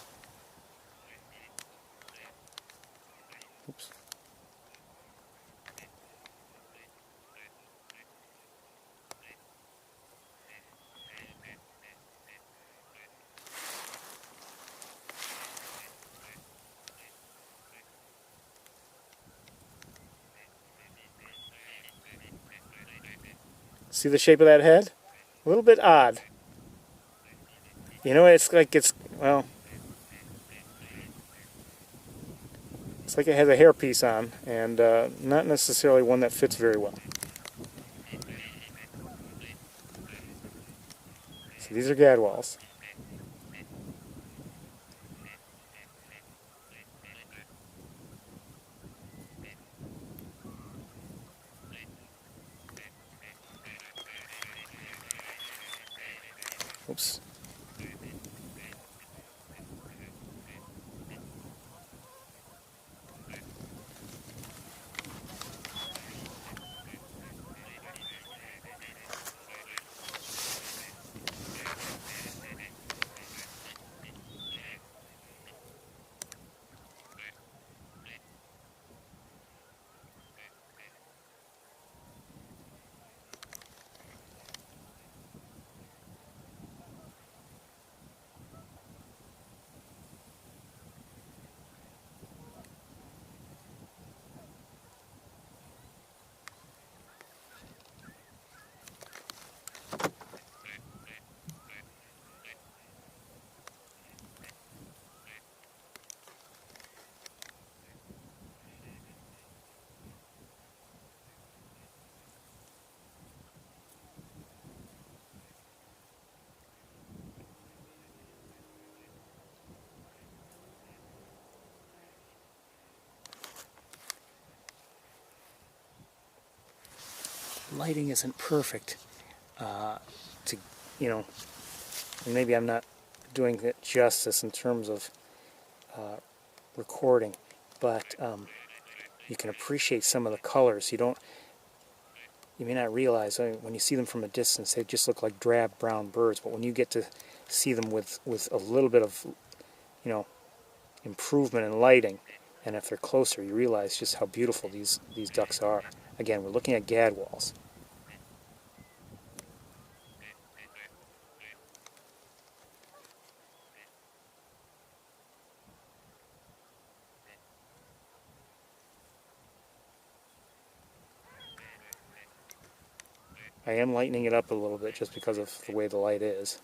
Oops. See the shape of that head? A little bit odd. You know, it's like well, it's like it has a hairpiece on, and not necessarily one that fits very well. So these are gadwalls. Oops. Lighting isn't perfect to, you know, and maybe I'm not doing it justice in terms of recording, but you can appreciate some of the colors. You may not realize, when you see them from a distance, they just look like drab brown birds, but when you get to see them with a little bit of, you know, improvement in lighting, and if they're closer, you realize just how beautiful these ducks are. Again, we're looking at gadwalls. I am lightening it up a little bit just because of the way the light is.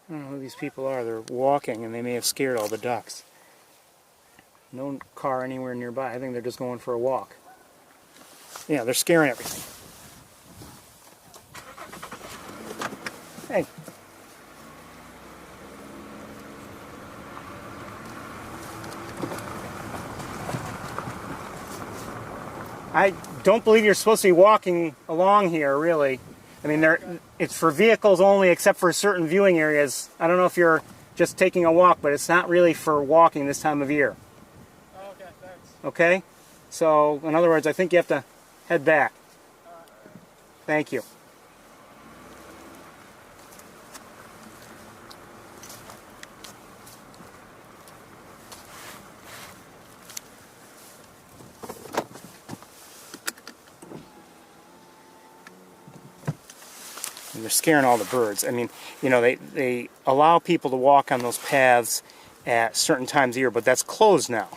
I don't know who these people are. They're walking and they may have scared all the ducks. No car anywhere nearby. I think they're just going for a walk. Yeah, they're scaring everything. Hey. I don't believe you're supposed to be walking along here, really. I mean, it's for vehicles only, except for certain viewing areas. I don't know if you're just taking a walk, but it's not really for walking this time of year. Oh, okay, thanks. Okay? So, in other words, I think you have to head back. Thank you. And they're scaring all the birds. I mean, you know, they allow people to walk on those paths at certain times of year, but that's closed now.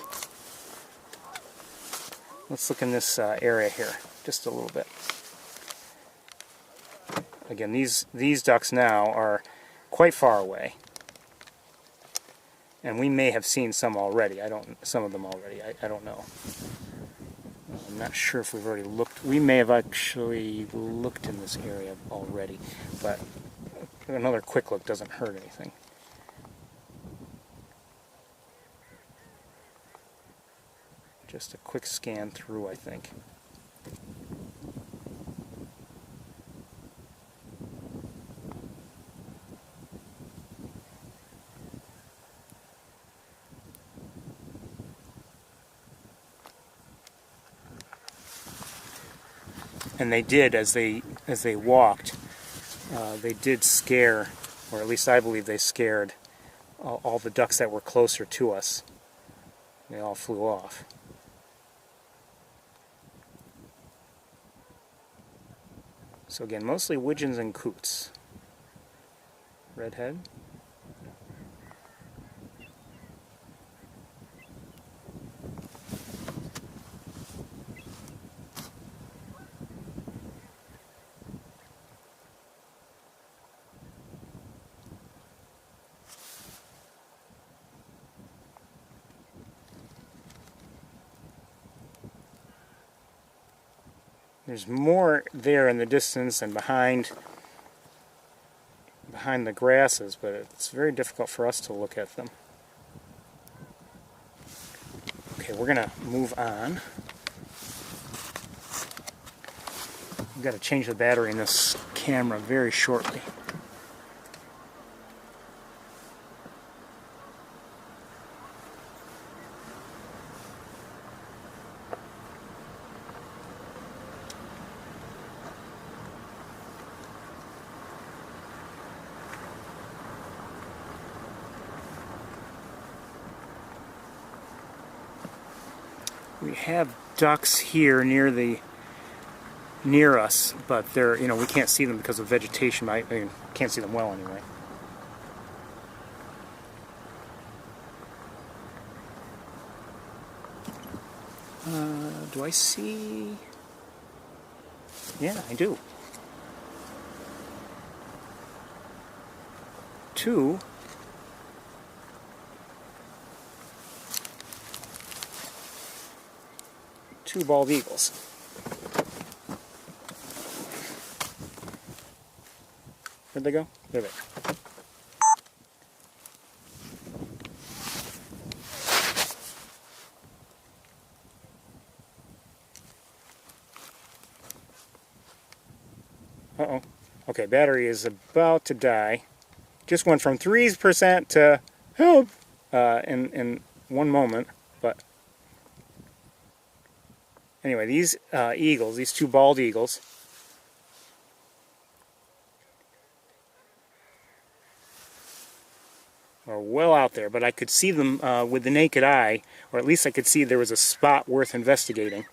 Let's look in this area here just a little bit. Again, these ducks now are quite far away, and we may have seen some already. Some of them already. I don't know. I'm not sure if we've already looked. We may have actually looked in this area already, but another quick look doesn't hurt anything. Just a quick scan through, I think. And they did, as they walked, they did scare, or at least I believe they scared, all the ducks that were closer to us. They all flew off. So again, mostly widgeons and coots. Redhead. There's more there in the distance and behind the grasses, but it's very difficult for us to look at them. Okay, we're going to move on. We've got to change the battery in this camera very shortly. We have ducks here near us, but they're, you know, we can't see them because of vegetation. I mean, can't see them well anyway. Do I see? Yeah, I do. Two bald eagles. Where'd they go? There they are. Uh-oh. Okay, battery is about to die. Just went from 3% to help in one moment, but anyway, these eagles, these two bald eagles, are well out there, but I could see them with the naked eye, or at least I could see there was a spot worth investigating.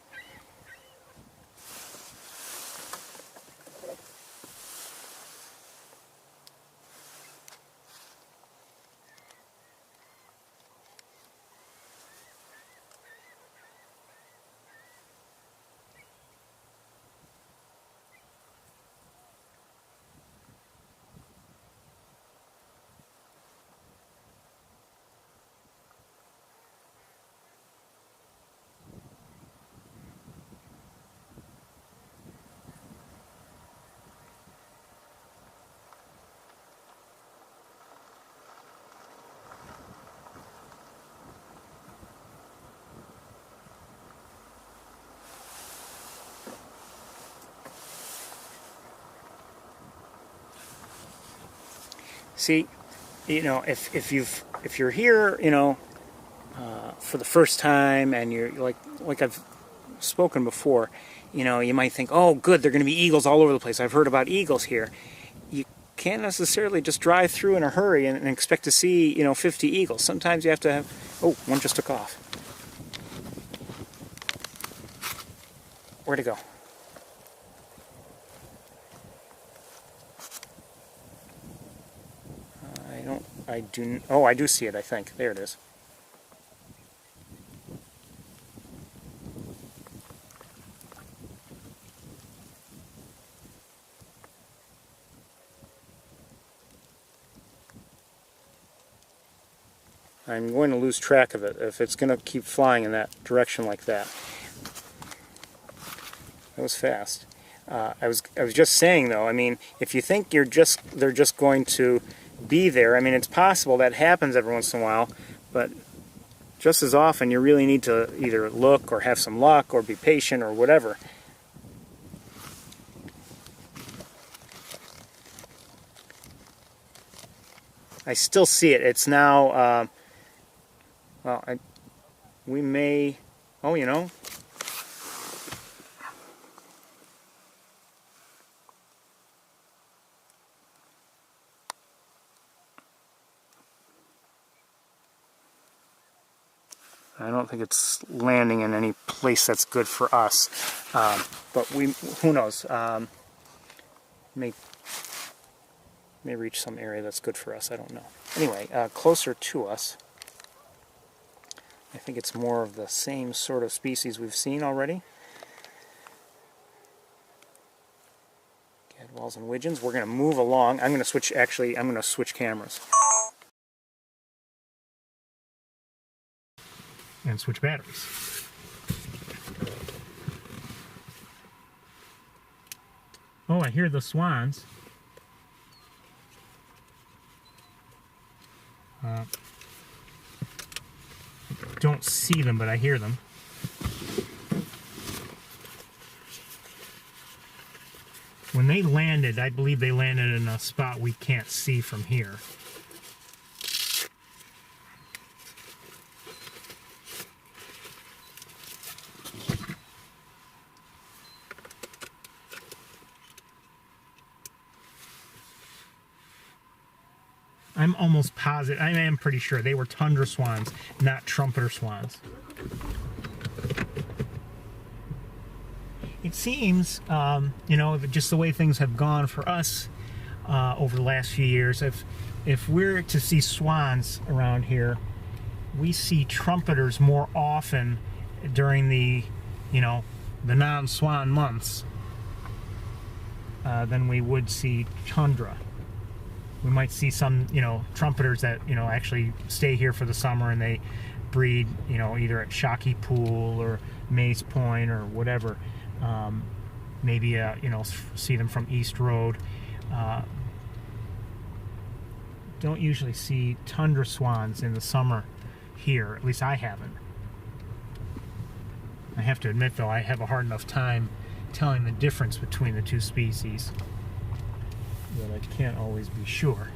See, you know, if you're here, you know, for the first time, and you're like I've spoken before, you know, you might think, oh, good, they're going to be eagles all over the place. I've heard about eagles here. You can't necessarily just drive through in a hurry and expect to see, you know, 50 eagles. Sometimes you have to have. Oh, one just took off. Where'd it go? Oh, I do see it, I think. There it is. I'm going to lose track of it if it's going to keep flying in that direction like that. That was fast. I was just saying though. I mean, if you think they're just going to be there, I mean, it's possible that happens every once in a while, but just as often you really need to either look or have some luck or be patient or whatever. I still see it. It's now. Well, we may. Oh, you know. I don't think it's landing in any place that's good for us, but who knows? May reach some area that's good for us. I don't know. Anyway, closer to us, I think it's more of the same sort of species we've seen already. Gadwalls and widgeons. We're going to move along. I'm going to switch. Actually, I'm going to switch cameras. And switch batteries. Oh, I hear the swans. Don't see them, but I hear them. When they landed, I believe they landed in a spot we can't see from here. I'm almost positive, I am pretty sure they were tundra swans, not trumpeter swans. It seems, you know, just the way things have gone for us over the last few years, if we're to see swans around here, we see trumpeters more often during the, you know, the non-swan months than we would see tundra. We might see some, you know, trumpeters that, you know, actually stay here for the summer and they breed, you know, either at Shockey Pool or Maze Point or whatever. Maybe, you know, see them from East Road. Don't usually see tundra swans in the summer here. At least I haven't. I have to admit, though, I have a hard enough time telling the difference between the two species that I can't always be sure.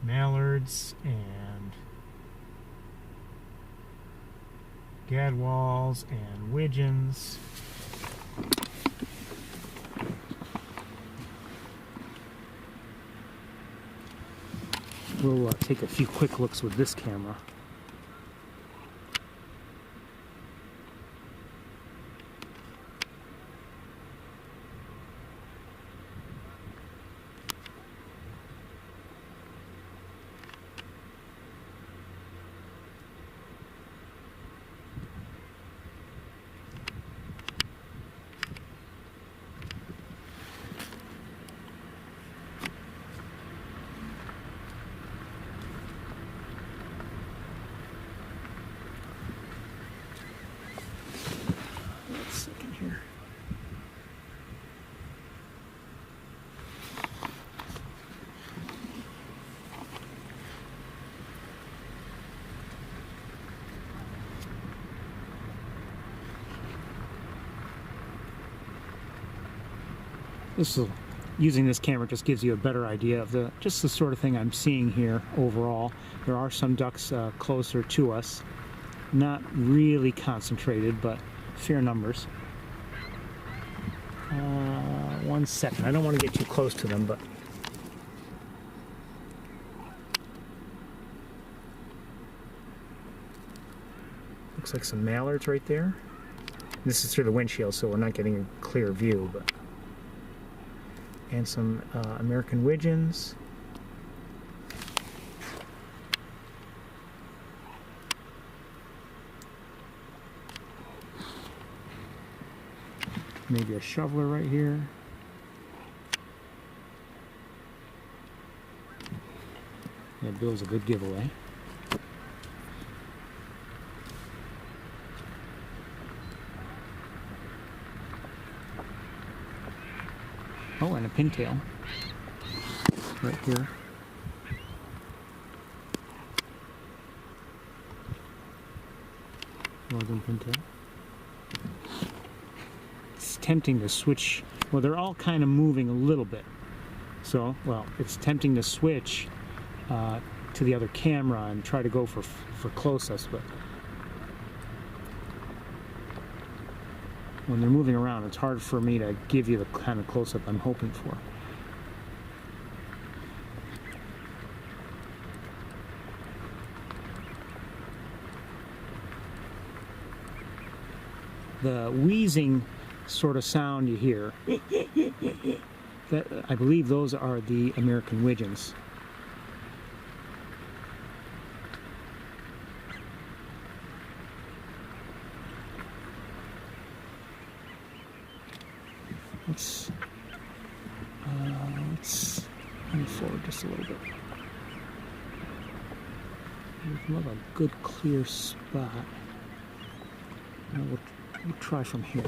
Mallards and gadwalls and widgeons. We'll take a few quick looks with this camera. using this camera just gives you a better idea of just the sort of thing I'm seeing here overall. There are some ducks closer to us, not really concentrated, but fair numbers. 1 second. I don't want to get too close to them, but looks like some mallards right there. This is through the windshield, so we're not getting a clear view, but and some American widgeons. Maybe a shoveler right here. Yeah, Bill's a good giveaway. Oh, and a pintail right here. Northern pintail. It's tempting to switch. Well, they're all kind of moving a little bit. So, well, it's tempting to switch to the other camera and try to go for close-ups, but when they're moving around, it's hard for me to give you the kind of close-up I'm hoping for. The wheezing sort of sound you hear, that, I believe those are the American widgeons. Let's move forward just a little bit. We love a good clear spot. We'll try from here.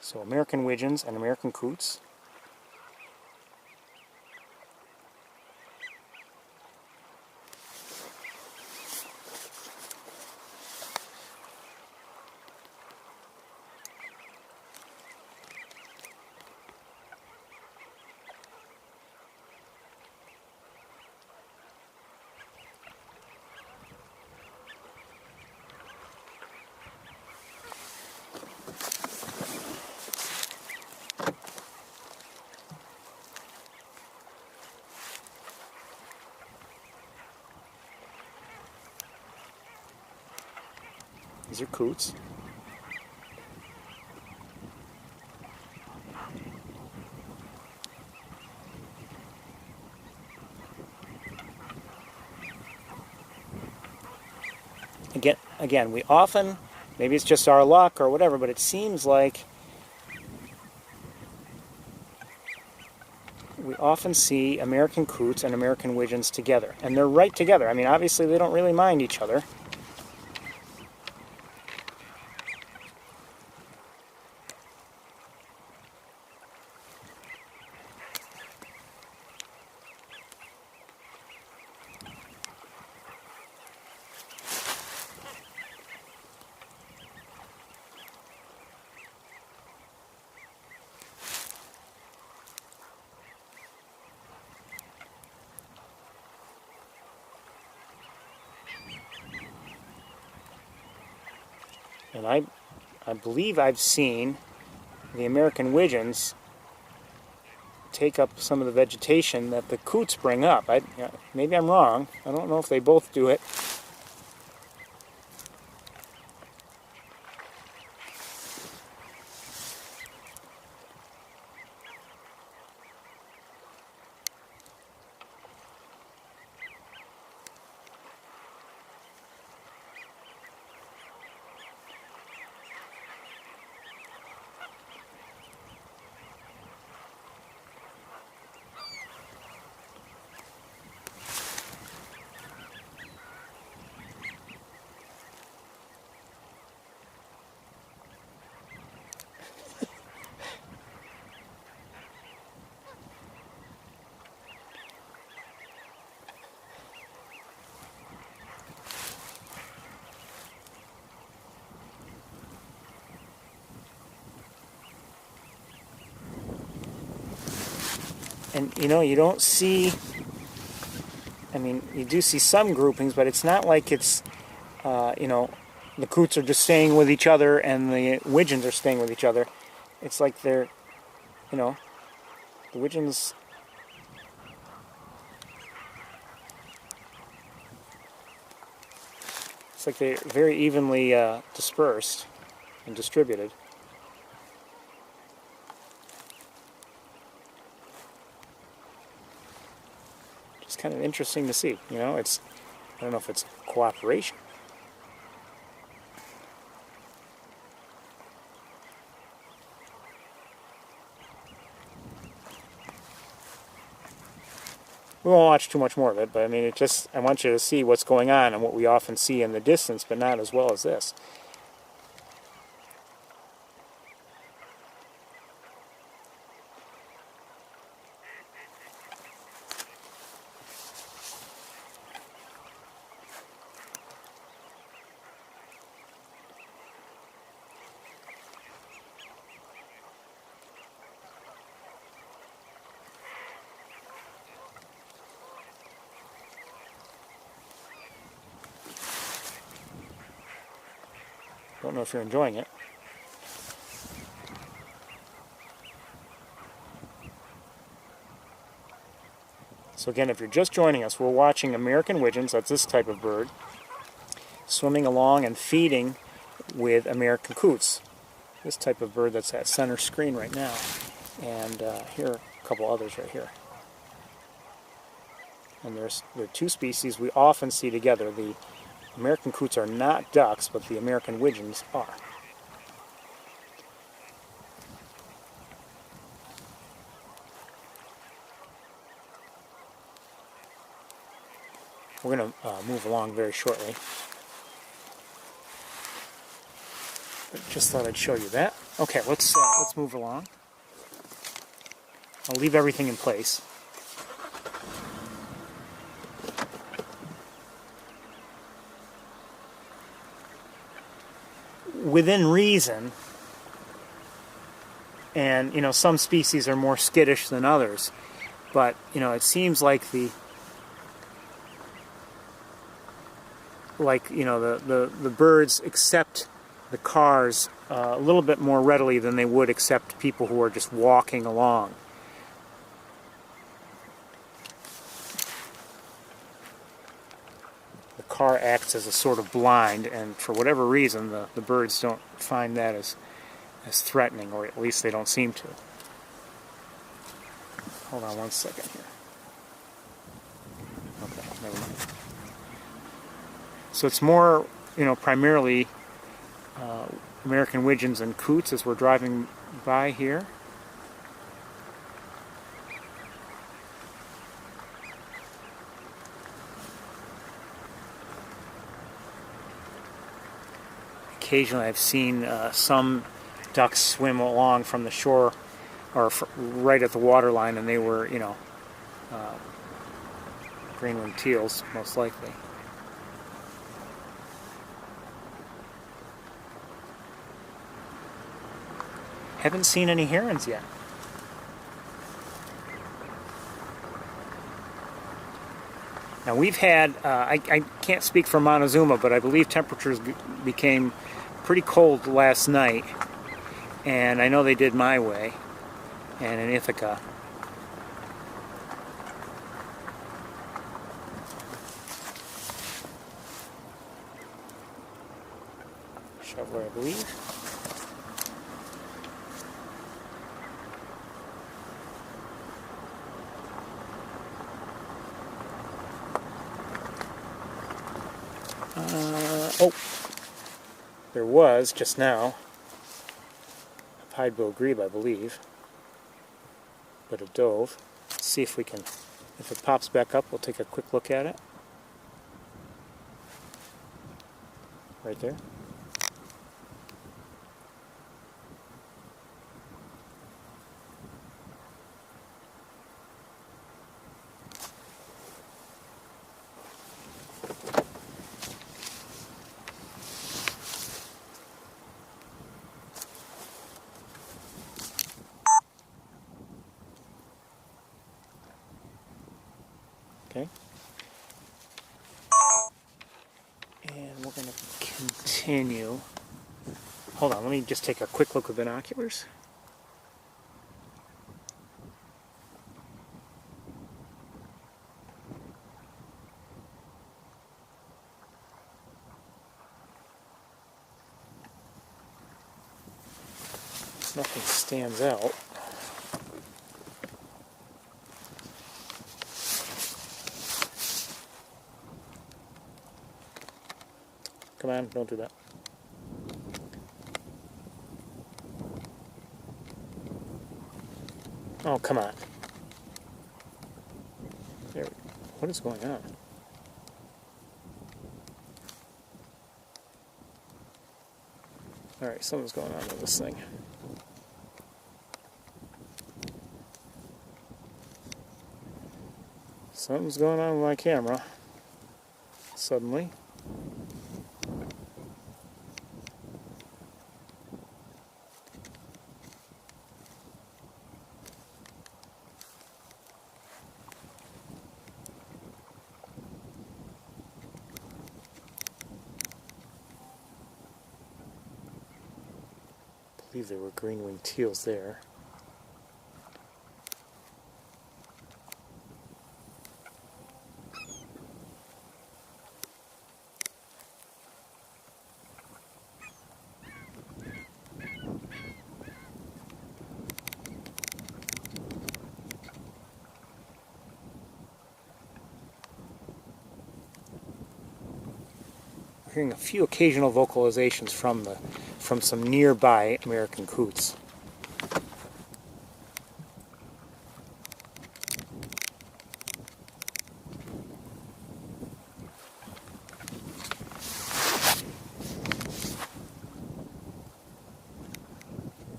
So American widgeons and American coots. These are coots. Again, we often, maybe it's just our luck or whatever, but it seems like we often see American coots and American widgeons together. And they're right together. I mean, obviously they don't really mind each other. And I believe I've seen the American widgeons take up some of the vegetation that the coots bring up. Maybe I'm wrong. I don't know if they both do it. And you know, you don't see, I mean, you do see some groupings, but it's not like it's, you know, the coots are just staying with each other and the widgeons are staying with each other. It's like they're, you know, the widgeons, it's like they're very evenly dispersed and distributed. It's kind of interesting to see, you know, it's, I don't know if it's cooperation. We won't watch too much more of it, but I mean, it just, I want you to see what's going on and what we often see in the distance, but not as well as this. Don't know if you're enjoying it. So again, if you're just joining us, we're watching American widgeons, that's this type of bird, swimming along and feeding with American coots. This type of bird that's at center screen right now. And here are a couple others right here. And there are two species we often see together. The American coots are not ducks, but the American widgeons are. We're going to move along very shortly. But just thought I'd show you that. Okay, let's move along. I'll leave everything in place. Within reason, and you know, some species are more skittish than others, but you know, it seems like the birds accept the cars a little bit more readily than they would accept people who are just walking along. The car acts as a sort of blind, and for whatever reason, the birds don't find that as threatening, or at least they don't seem to. Hold on one second here. Okay, never mind. So it's more, you know, primarily American widgeons and coots as we're driving by here. Occasionally I've seen some ducks swim along from the shore or right at the water line, and they were, you know, green-winged teals, most likely. Haven't seen any herons yet. Now we've had, I can't speak for Montezuma, but I believe temperatures became pretty cold last night, and I know they did my way, and in Ithaca. Shoveler, I believe. Oh, there was just now a pied-billed grebe, I believe, but a dove. Let's see if we can, if it pops back up, we'll take a quick look at it. Right there. continue. Hold on, let me just take a quick look with binoculars. Nothing stands out. Come on, don't do that. Oh, come on. There, what is going on? Alright, something's going on with this thing. Something's going on with my camera. Suddenly. I believe there were green-winged teals there. Hearing a few occasional vocalizations from some nearby American coots.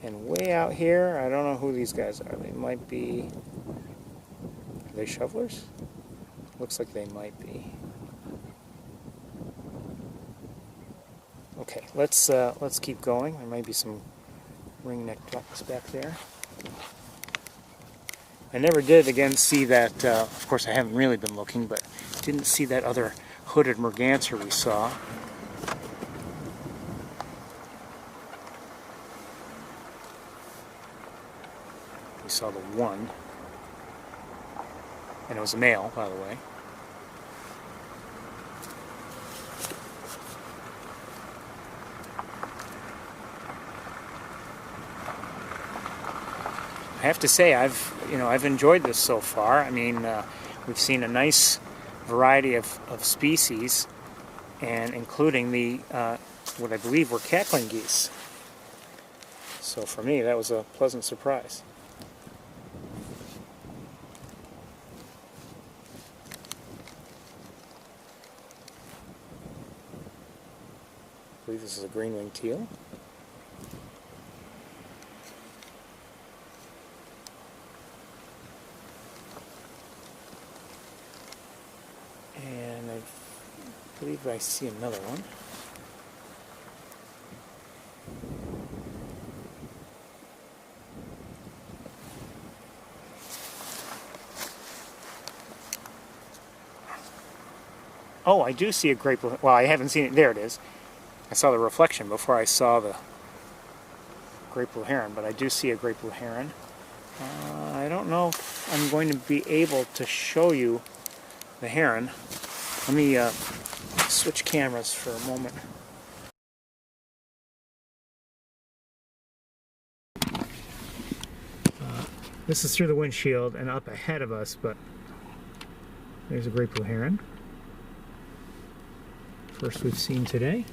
And way out here, I don't know who these guys are. They might be... Are they shovelers? Looks like they might be. Okay, let's keep going. There might be some ring-necked ducks back there. I never did again see that. Of course, I haven't really been looking, but didn't see that other hooded merganser we saw. We saw the one, and it was a male, by the way. I have to say, I've enjoyed this so far. I mean, we've seen a nice variety of species, and including the what I believe were cackling geese. So for me, that was a pleasant surprise. I believe this is a green-winged teal. And I believe I see another one. Oh, I do see a great blue... Well, I haven't seen it. There it is. I saw the reflection before I saw the great blue heron, but I do see a great blue heron. I don't know if I'm going to be able to show you the heron. Let me switch cameras for a moment. This is through the windshield and up ahead of us, but there's a great blue heron. First we've seen today.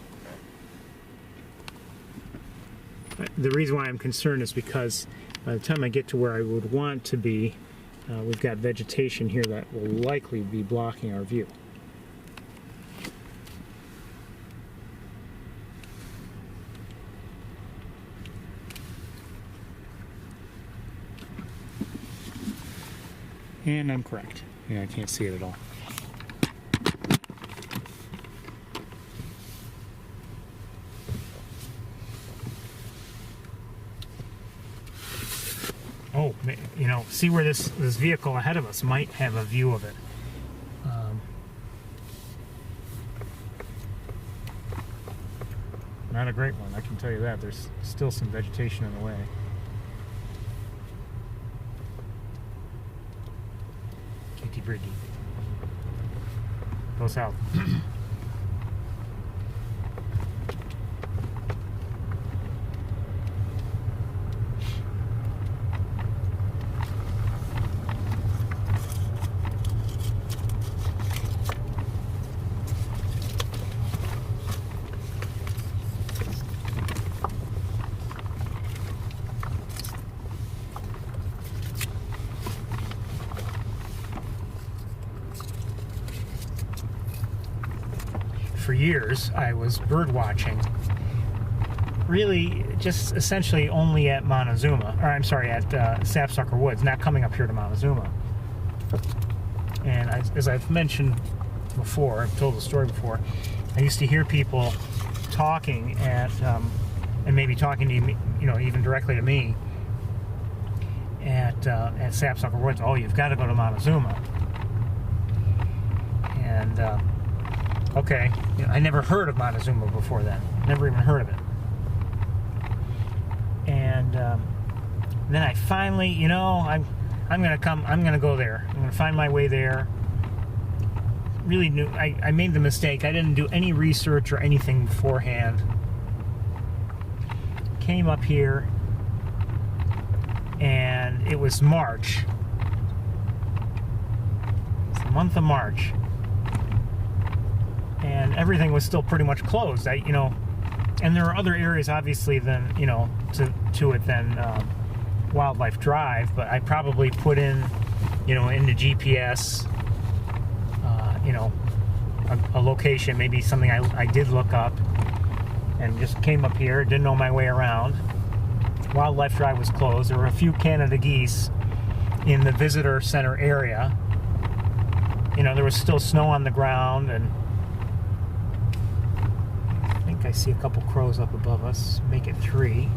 The reason why I'm concerned is because by the time I get to where I would want to be, we've got vegetation here that will likely be blocking our view. And I'm correct. Yeah, I can't see it at all. Oh, you know, see where this vehicle ahead of us might have a view of it. Not a great one, I can tell you that. There's still some vegetation in the way. Kitty Briddy. Go south. For years, I was bird watching. Really, just essentially only at Montezuma, or I'm sorry, at Sapsucker Woods, not coming up here to Montezuma. And as I've mentioned before, I've told the story before, I used to hear people talking at, and maybe talking to me, you know, even directly to me at Sapsucker Woods. Oh, you've got to go to Montezuma. And okay, you know, I never heard of Montezuma before then. Never even heard of it. And then I finally, you know, I'm gonna go there. I'm gonna find my way there. Really knew, I made the mistake. I didn't do any research or anything beforehand. Came up here, and it was March. It's the month of March. And everything was still pretty much closed. You know, and there are other areas, obviously, than, you know, to it than Wildlife Drive. But I probably put in, you know, into GPS, you know, a location, maybe something I did look up, and just came up here. Didn't know my way around. Wildlife Drive was closed. There were a few Canada geese in the visitor center area. You know, there was still snow on the ground, and I see a couple crows up above us. Make it 3.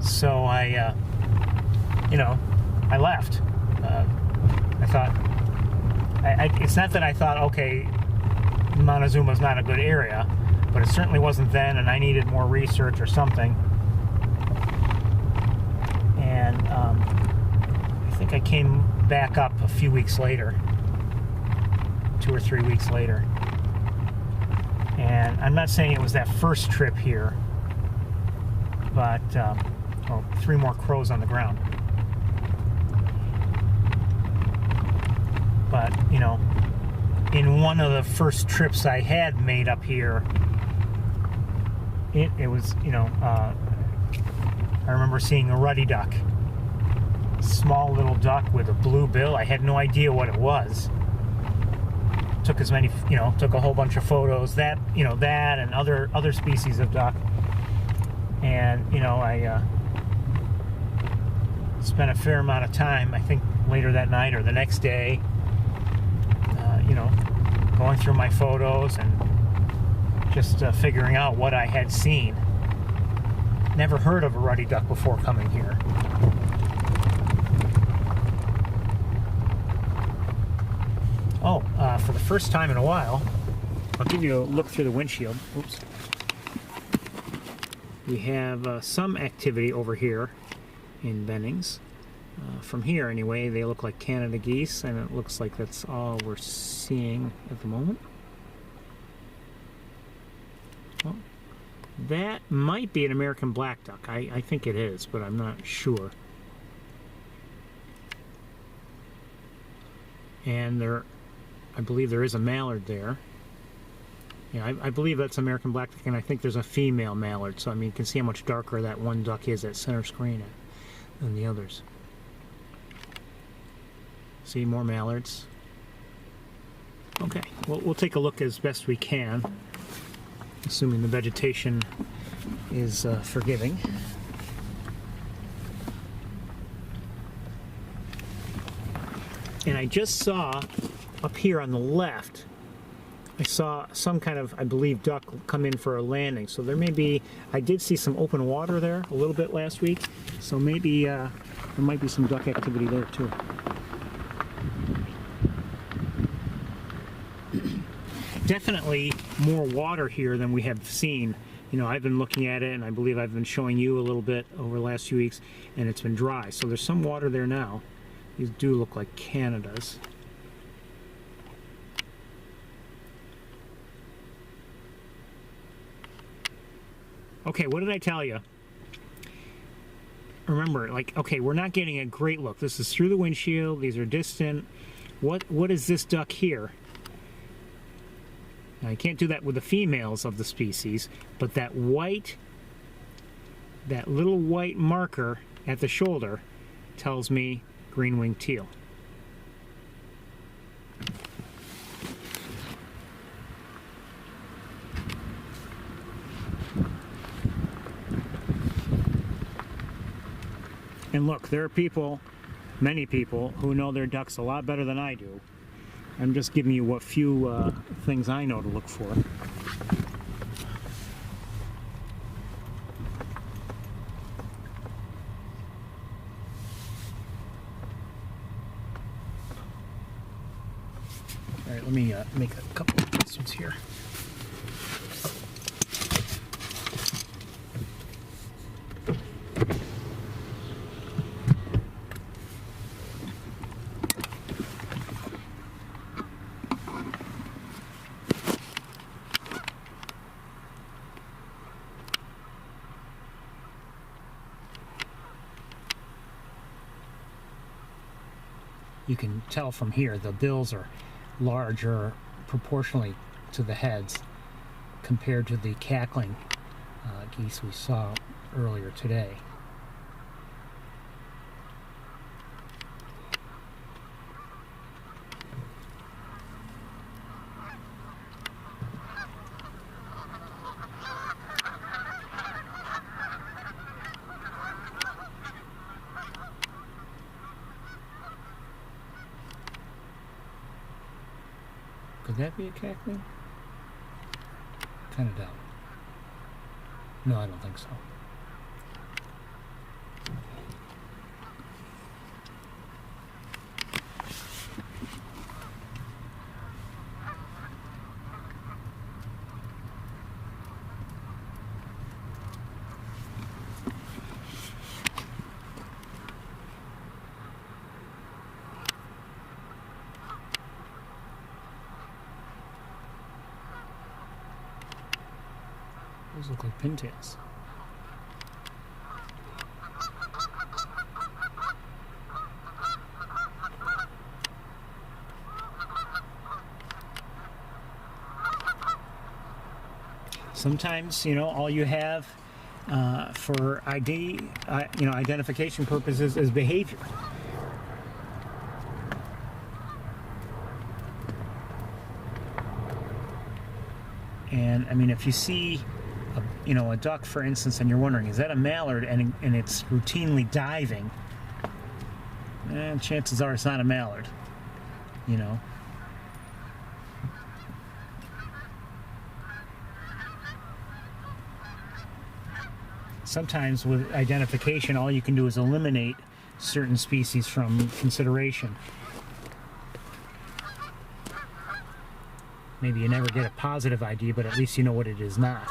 So I, you know, I left. I thought, it's not that I thought, okay, Montezuma's not a good area, but it certainly wasn't then, and I needed more research or something. And I think I came back up a few weeks later, 2 or 3 weeks later. And I'm not saying it was that first trip here, but, well, 3 more crows on the ground. But, you know, in one of the first trips I had made up here, it was, you know, I remember seeing a ruddy duck. Small little duck with a blue bill. I had no idea what it was. Took as many, you know, took a whole bunch of photos, that, you know, that and other species of duck. And, you know, I spent a fair amount of time, I think later that night or the next day, you know, going through my photos and just figuring out what I had seen. Never heard of a ruddy duck before coming here. Oh, for the first time in a while, I'll give you a look through the windshield. Oops. We have some activity over here in Bennings. From here, anyway, they look like Canada geese, and it looks like that's all we're seeing at the moment. Well, that might be an American black duck. I think it is, but I'm not sure. And I believe there is a mallard there. Yeah, I believe that's American black duck, and I think there's a female mallard. So, I mean, you can see how much darker that one duck is at center screen than the others. See, more mallards. Okay, well, we'll take a look as best we can, assuming the vegetation is forgiving. And I just saw up here on the left, I saw some kind of, I believe, duck come in for a landing. So there may be, I did see some open water there a little bit last week. So maybe there might be some duck activity there too. definitely more water here than we have seen. You know, I've been looking at it, and I believe I've been showing you a little bit over the last few weeks, and it's been dry. So there's some water there now. These do look like Canadas. Okay, what did I tell you? Remember, like, okay, we're not getting a great look. This is through the windshield. These are distant. What is this duck here? Now, you can't do that with the females of the species, but that little white marker at the shoulder tells me green-winged teal. And look, there are people, many people, who know their ducks a lot better than I do. I'm just giving you what few things I know to look for. All right, let me make a couple of adjustments here. You can tell from here the bills are larger proportionally to the heads compared to the cackling geese we saw earlier today. Could that be a cackling? Kind of doubt. No, I don't think so. Those look like pintails. Sometimes, you know, all you have for identification purposes is behavior. And I mean, if you see a duck, for instance, and you're wondering, is that a mallard, and it's routinely diving, chances are it's not a mallard, you know. Sometimes with identification, all you can do is eliminate certain species from consideration. Maybe you never get a positive ID, but at least you know what it is not.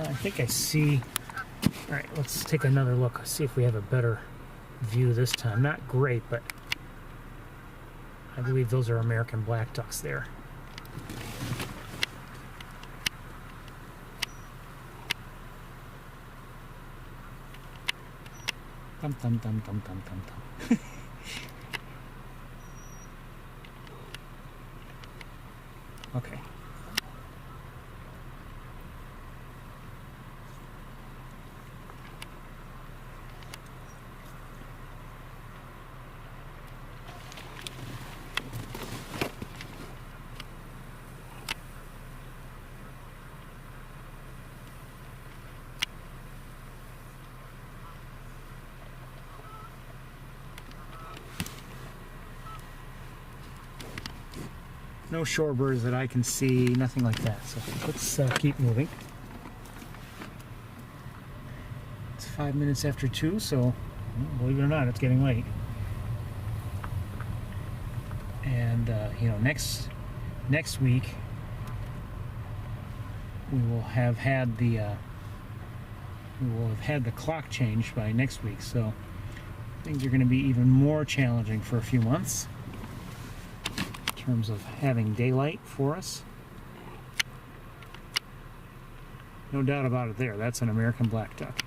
I think I see. All right, let's take another look. See if we have a better view this time. Not great, but I believe those are American black ducks there. Dum dum dum dum dum dum dum. Okay. No shorebirds that I can see, nothing like that. So let's keep moving. It's 5 minutes after 2, so believe it or not, it's getting late. And you know, next week we will have had the clock changed by next week. So things are going to be even more challenging for a few months in terms of having daylight for us. No doubt about it there. That's an American black duck.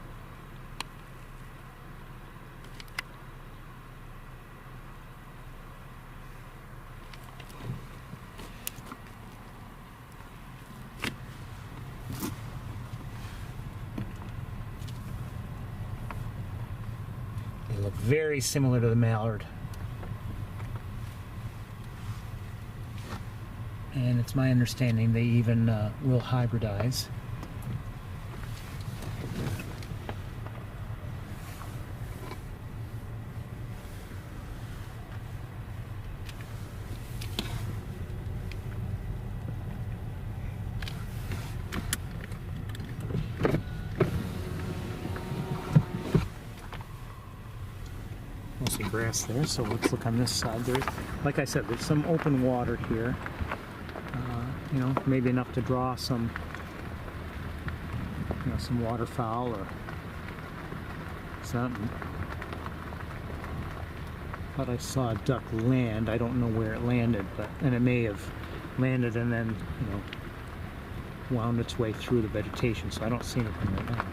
They look very similar to the mallard. And it's my understanding they even will hybridize. Mostly grass there, so let's look on this side. There's, like I said, there's some open water here. You know, maybe enough to draw some, you know, some waterfowl or something. Thought I saw a duck land. I don't know where it landed, and it may have landed and then, you know, wound its way through the vegetation. So I don't see anything right now.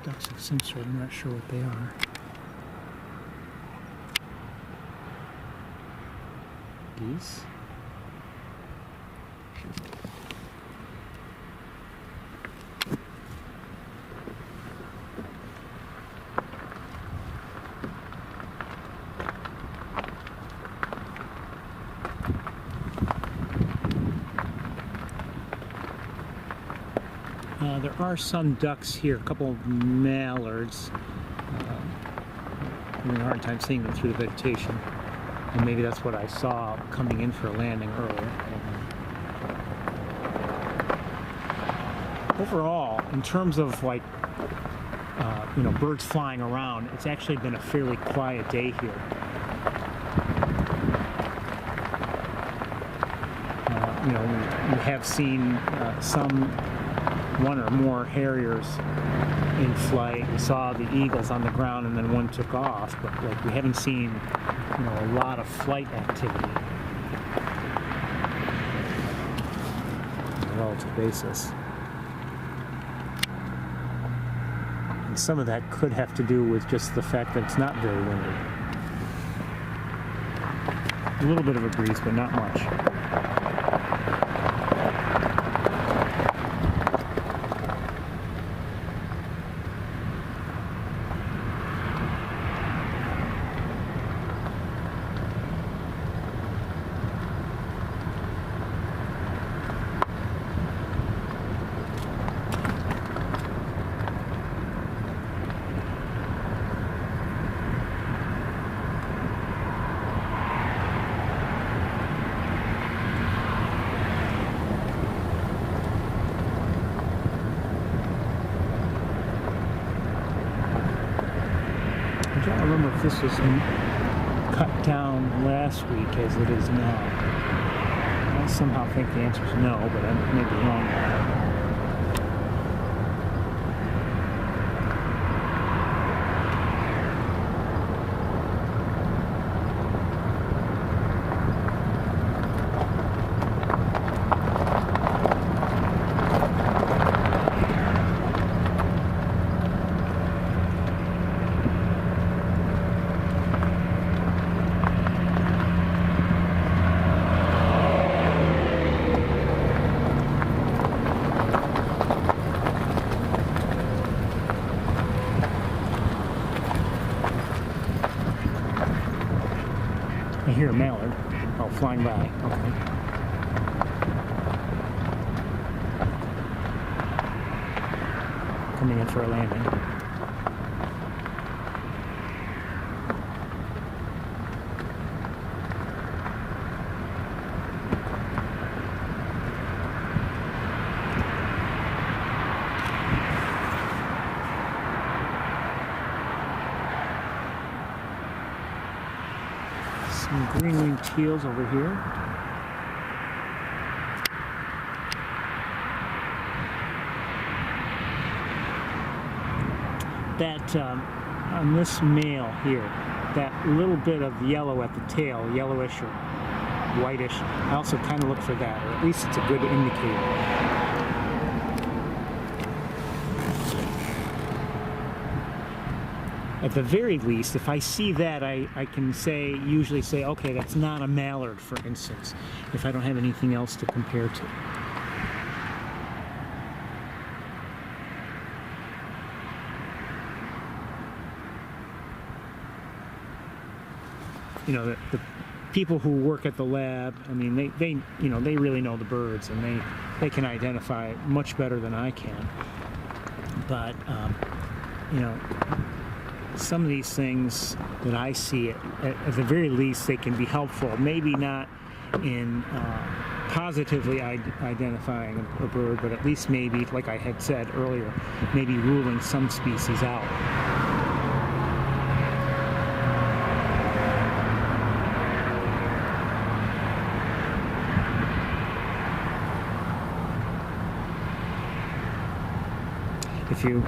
Ducks of some sort, I'm not sure what they are. Geese? There are some ducks here, a couple of mallards. I'm having a hard time seeing them through the vegetation. And maybe that's what I saw coming in for a landing earlier. Overall, in terms of like, you know, birds flying around, it's actually been a fairly quiet day here. You know, we have seen one or more harriers in flight. We saw the eagles on the ground and then one took off, but like we haven't seen, you know, a lot of flight activity on a relative basis. And some of that could have to do with just the fact that it's not very windy. A little bit of a breeze, but not much. if this was cut down last week as it is now. I somehow think the answer is no, but I may be wrong. I hear a mallard. Oh, flying by. Okay. Coming in for a landing. Some green-winged teals over here. That, on this male here, that little bit of yellow at the tail, yellowish or whitish, I also kind of look for that, or at least it's a good indicator. At the very least, if I see that, I can usually say, okay, that's not a mallard, for instance, if I don't have anything else to compare to. You know, the people who work at the lab, I mean, they really know the birds, and they can identify much better than I can. But, you know, some of these things that I see, at the very least, they can be helpful. Maybe not in positively identifying a bird, but at least maybe, like I had said earlier, maybe ruling some species out. If you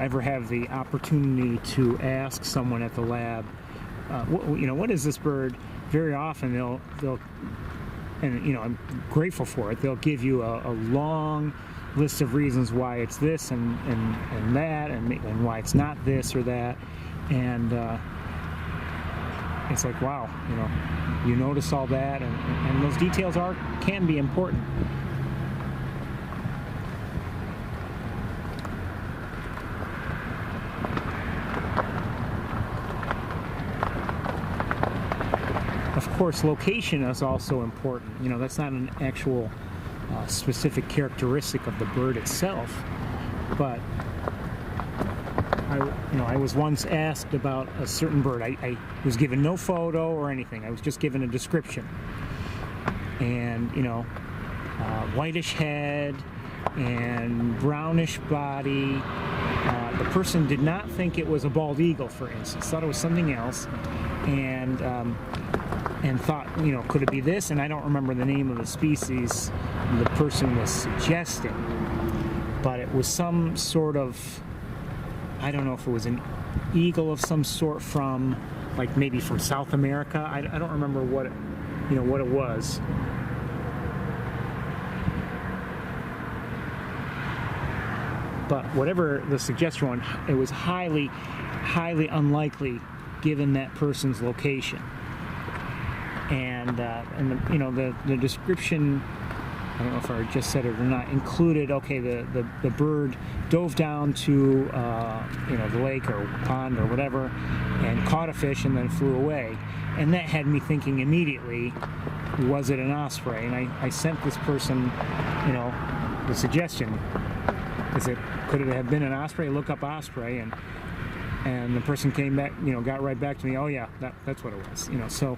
ever have the opportunity to ask someone at the lab, what is this bird? Very often they'll, and I'm grateful for it. They'll give you a long list of reasons why it's this and that, and why it's not this or that, and it's like, wow, you notice all that, and those details can be important. Of course, location is also important. That's not an actual specific characteristic of the bird itself, but I was once asked about a certain bird. I was given no photo or anything. I was just given a description, and whitish head and brownish body. The person did not think it was a bald eagle, for instance. Thought it was something else, and thought, could it be this? And I don't remember the name of the species the person was suggesting, but it was some sort of, I don't know if it was an eagle of some sort from, like, maybe from South America. I don't remember what it was. But whatever the suggestion was, it was highly, highly unlikely given that person's location. And the description, I don't know if I just said it or not, included, okay, the bird dove down to the lake or pond or whatever and caught a fish and then flew away. And that had me thinking immediately, was it an osprey? And I sent this person, the suggestion, could it have been an osprey? Look up osprey, and the person came back, got right back to me, oh yeah, that's what it was, so.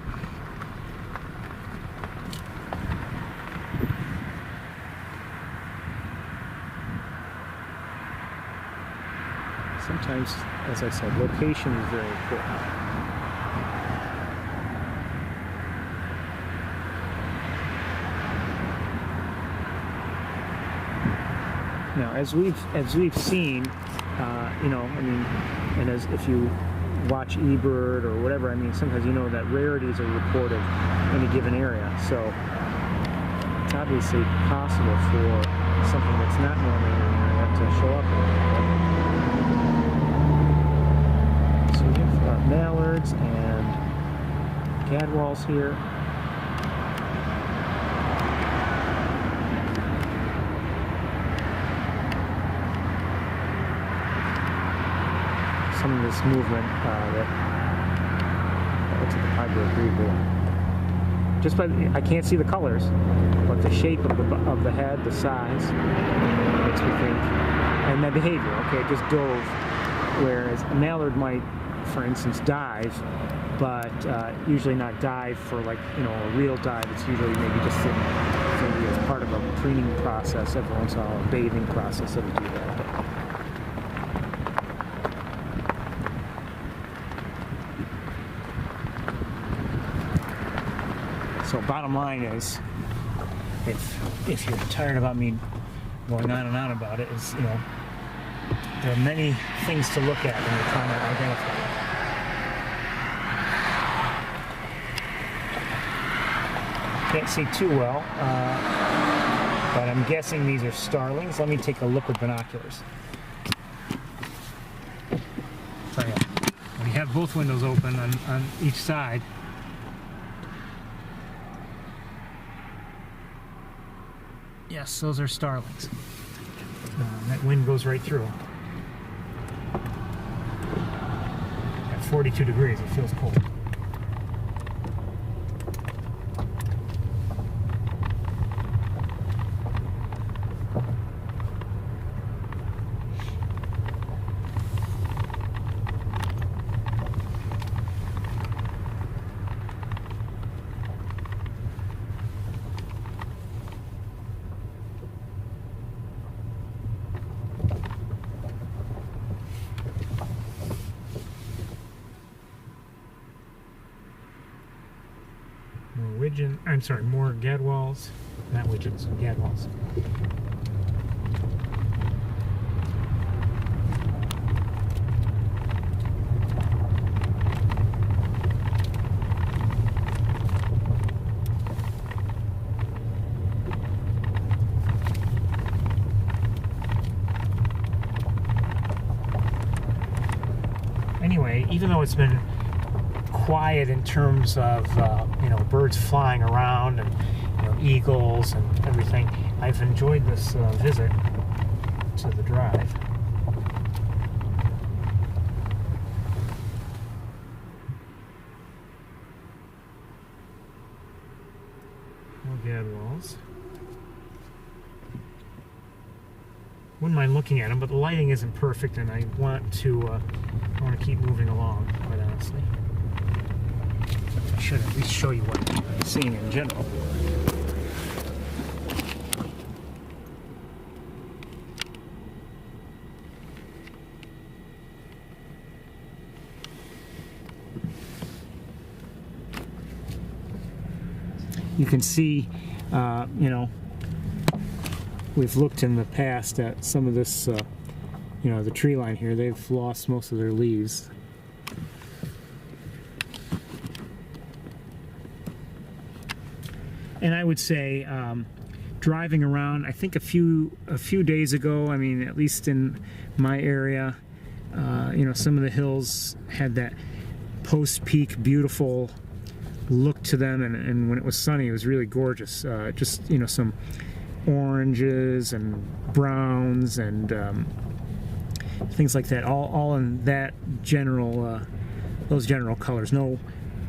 sometimes, as I said, location is very important. Now, as we've seen, you know, I mean, and as if you watch eBird or whatever, I mean, sometimes you know that rarities are reported in a given area. So it's obviously possible for something that's not normally in an area to show up in an area. So we have mallards and gadwalls here. Some of this movement that looks like a hybrid breeder. Just by I can't see the colors, but the shape of the head, the size makes me think, and the behavior. Okay, it just dove, whereas a mallard might, for instance, dive, but usually not dive for, like, you know, a real dive. It's usually maybe just maybe as part of a preening process. Every once in a while, a bathing process that would do that. So bottom line is, if you're tired about me going on and on about it, is, you know, there are many things to look at when you're trying to identify. Can't see too well, but I'm guessing these are starlings. Let me take a look with binoculars. So yeah, we have both windows open on each side. Yes, those are starlings. That wind goes right through. At 42 degrees, it feels cold. More gadwalls, not widgeons, gadwalls. Anyway, even though it's been quiet in terms of you know, birds flying around and, you know, eagles and everything, I've enjoyed this visit to the drive. More gadwalls. Wouldn't mind looking at them, but the lighting isn't perfect, and I want to keep moving along, quite honestly. I should at least show you what I'm seeing in general. You can see, you know, we've looked in the past at some of this, you know, the tree line here. They've lost most of their leaves. And I would say, driving around, I think a few days ago, I mean, at least in my area, you know, some of the hills had that post-peak beautiful look to them, and when it was sunny, it was really gorgeous. Just, you know, some oranges and browns and things like that, all in that general, those general colors. No,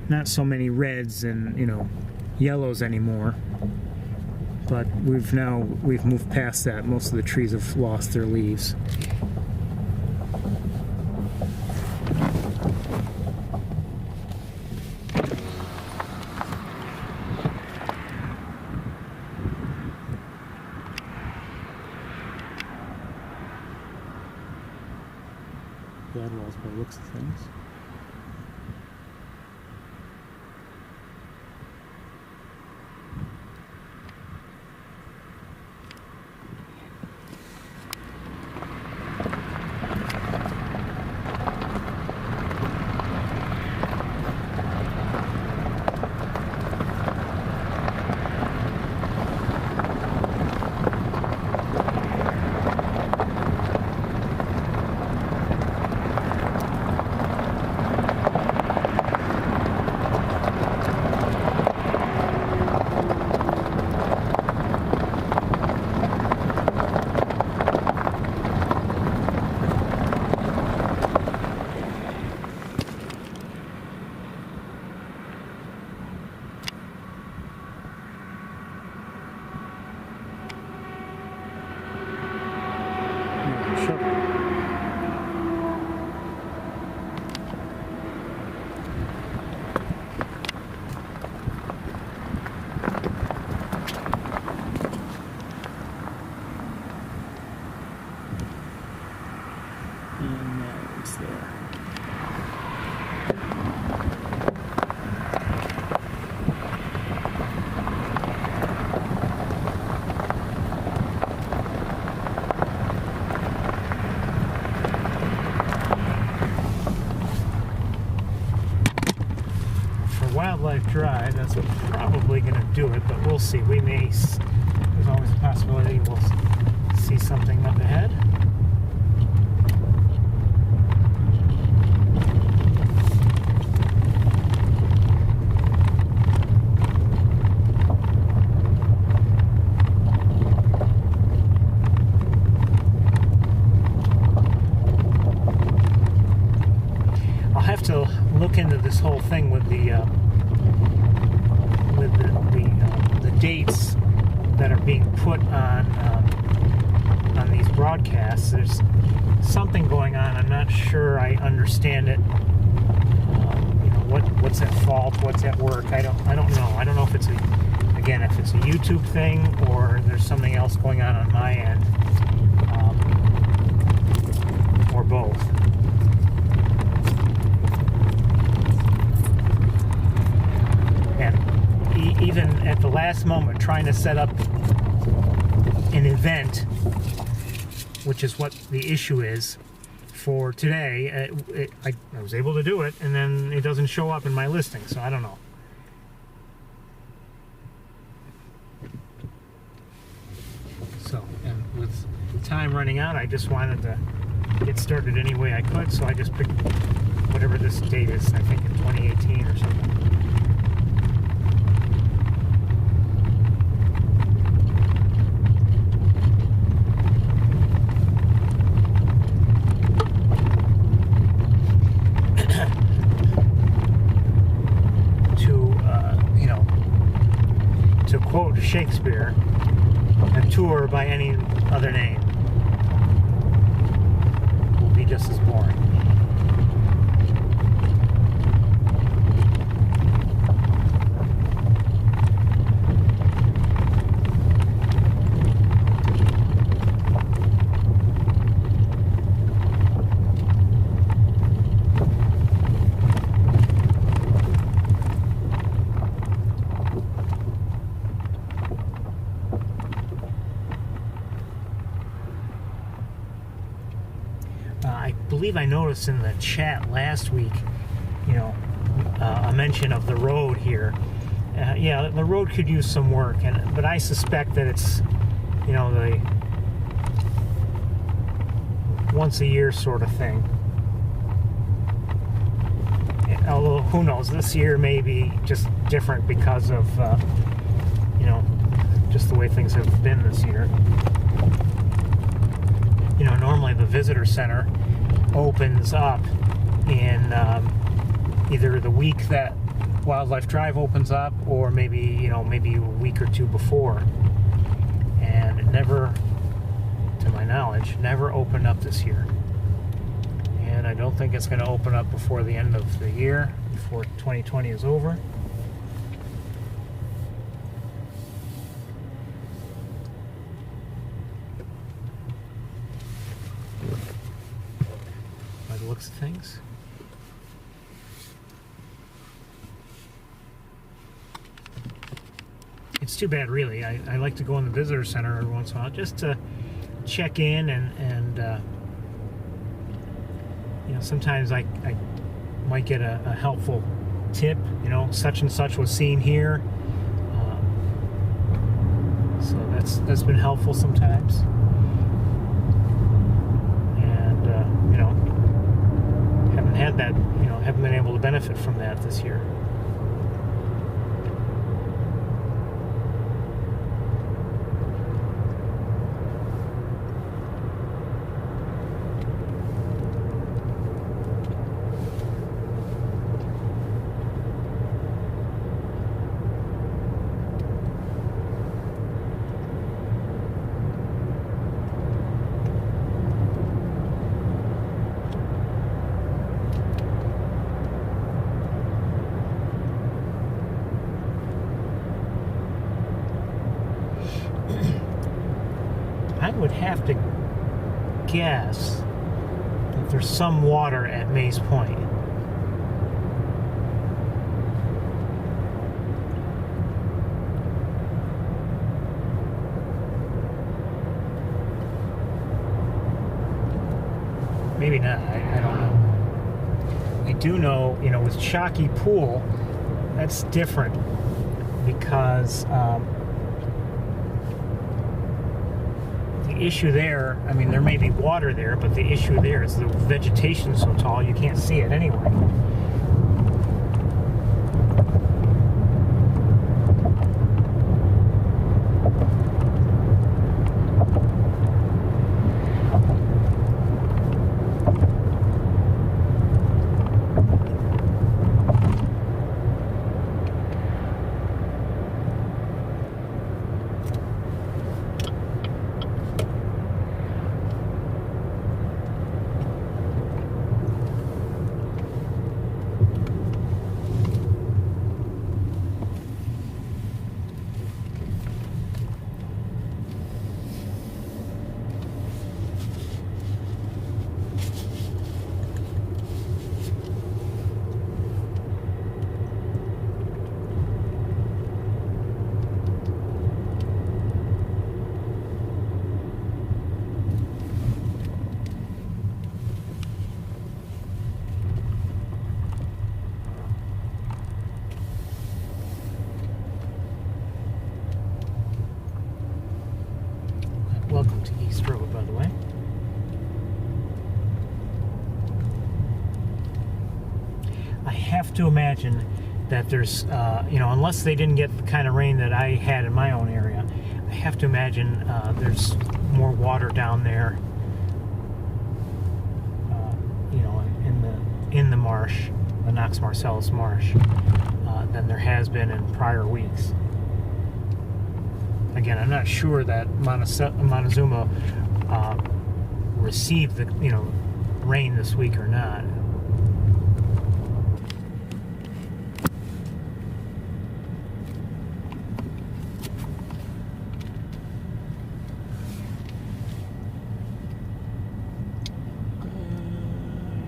not so many reds and, you know, yellows anymore, but we've moved past that. Most of the trees have lost their leaves. bad walls by the looks of things. Wildlife Drive, that's probably going to do it, but we'll see. We may, there's always a possibility we'll see something up ahead. I'll have to look into this whole thing with the dates that are being put on these broadcasts. There's something going on. I'm not sure I understand it. What's at fault? What's at work? I don't know. I don't know if it's if it's a YouTube thing or there's something else going on my end, or both. Even at the last moment, trying to set up an event, which is what the issue is for today, I was able to do it, and then it doesn't show up in my listing, so I don't know. So, and with time running out, I just wanted to get started any way I could, so I just picked whatever this date is, I think in 2018 or something. Quote Shakespeare, a tour by any other name will be just as boring. I believe I noticed in the chat last week, a mention of the road here. Yeah, the road could use some work, but I suspect that it's, the once a year sort of thing. Although, who knows, this year may be just different because of, just the way things have been this year. Normally the visitor center opens up in either the week that Wildlife Drive opens up, or maybe a week or two before. And it never, to my knowledge, never opened up this year. And I don't think it's going to open up before the end of the year, before 2020 is over. the looks of things. It's too bad, really. I like to go in the visitor center every once in a while just to check in and you know, sometimes I might get a helpful tip, you know, such and such was seen here. So that's been helpful sometimes. And you know, haven't had that, you know, haven't been able to benefit from that this year. I would have to guess that there's some water at Mays Point. Maybe not, I don't know. I do know, you know, with Chalky Pool, that's different because the issue there, I mean, there may be water there, but the issue there is the vegetation's so tall you can't see it anyway. Welcome to East Road, by the way. I have to imagine that there's, you know, unless they didn't get the kind of rain that I had in my own area, I have to imagine there's more water down there, you know, in the marsh, the Knox Marcellus marsh, than there has been in prior weeks. Again, I'm not sure that Montezuma received the, you know, rain this week or not.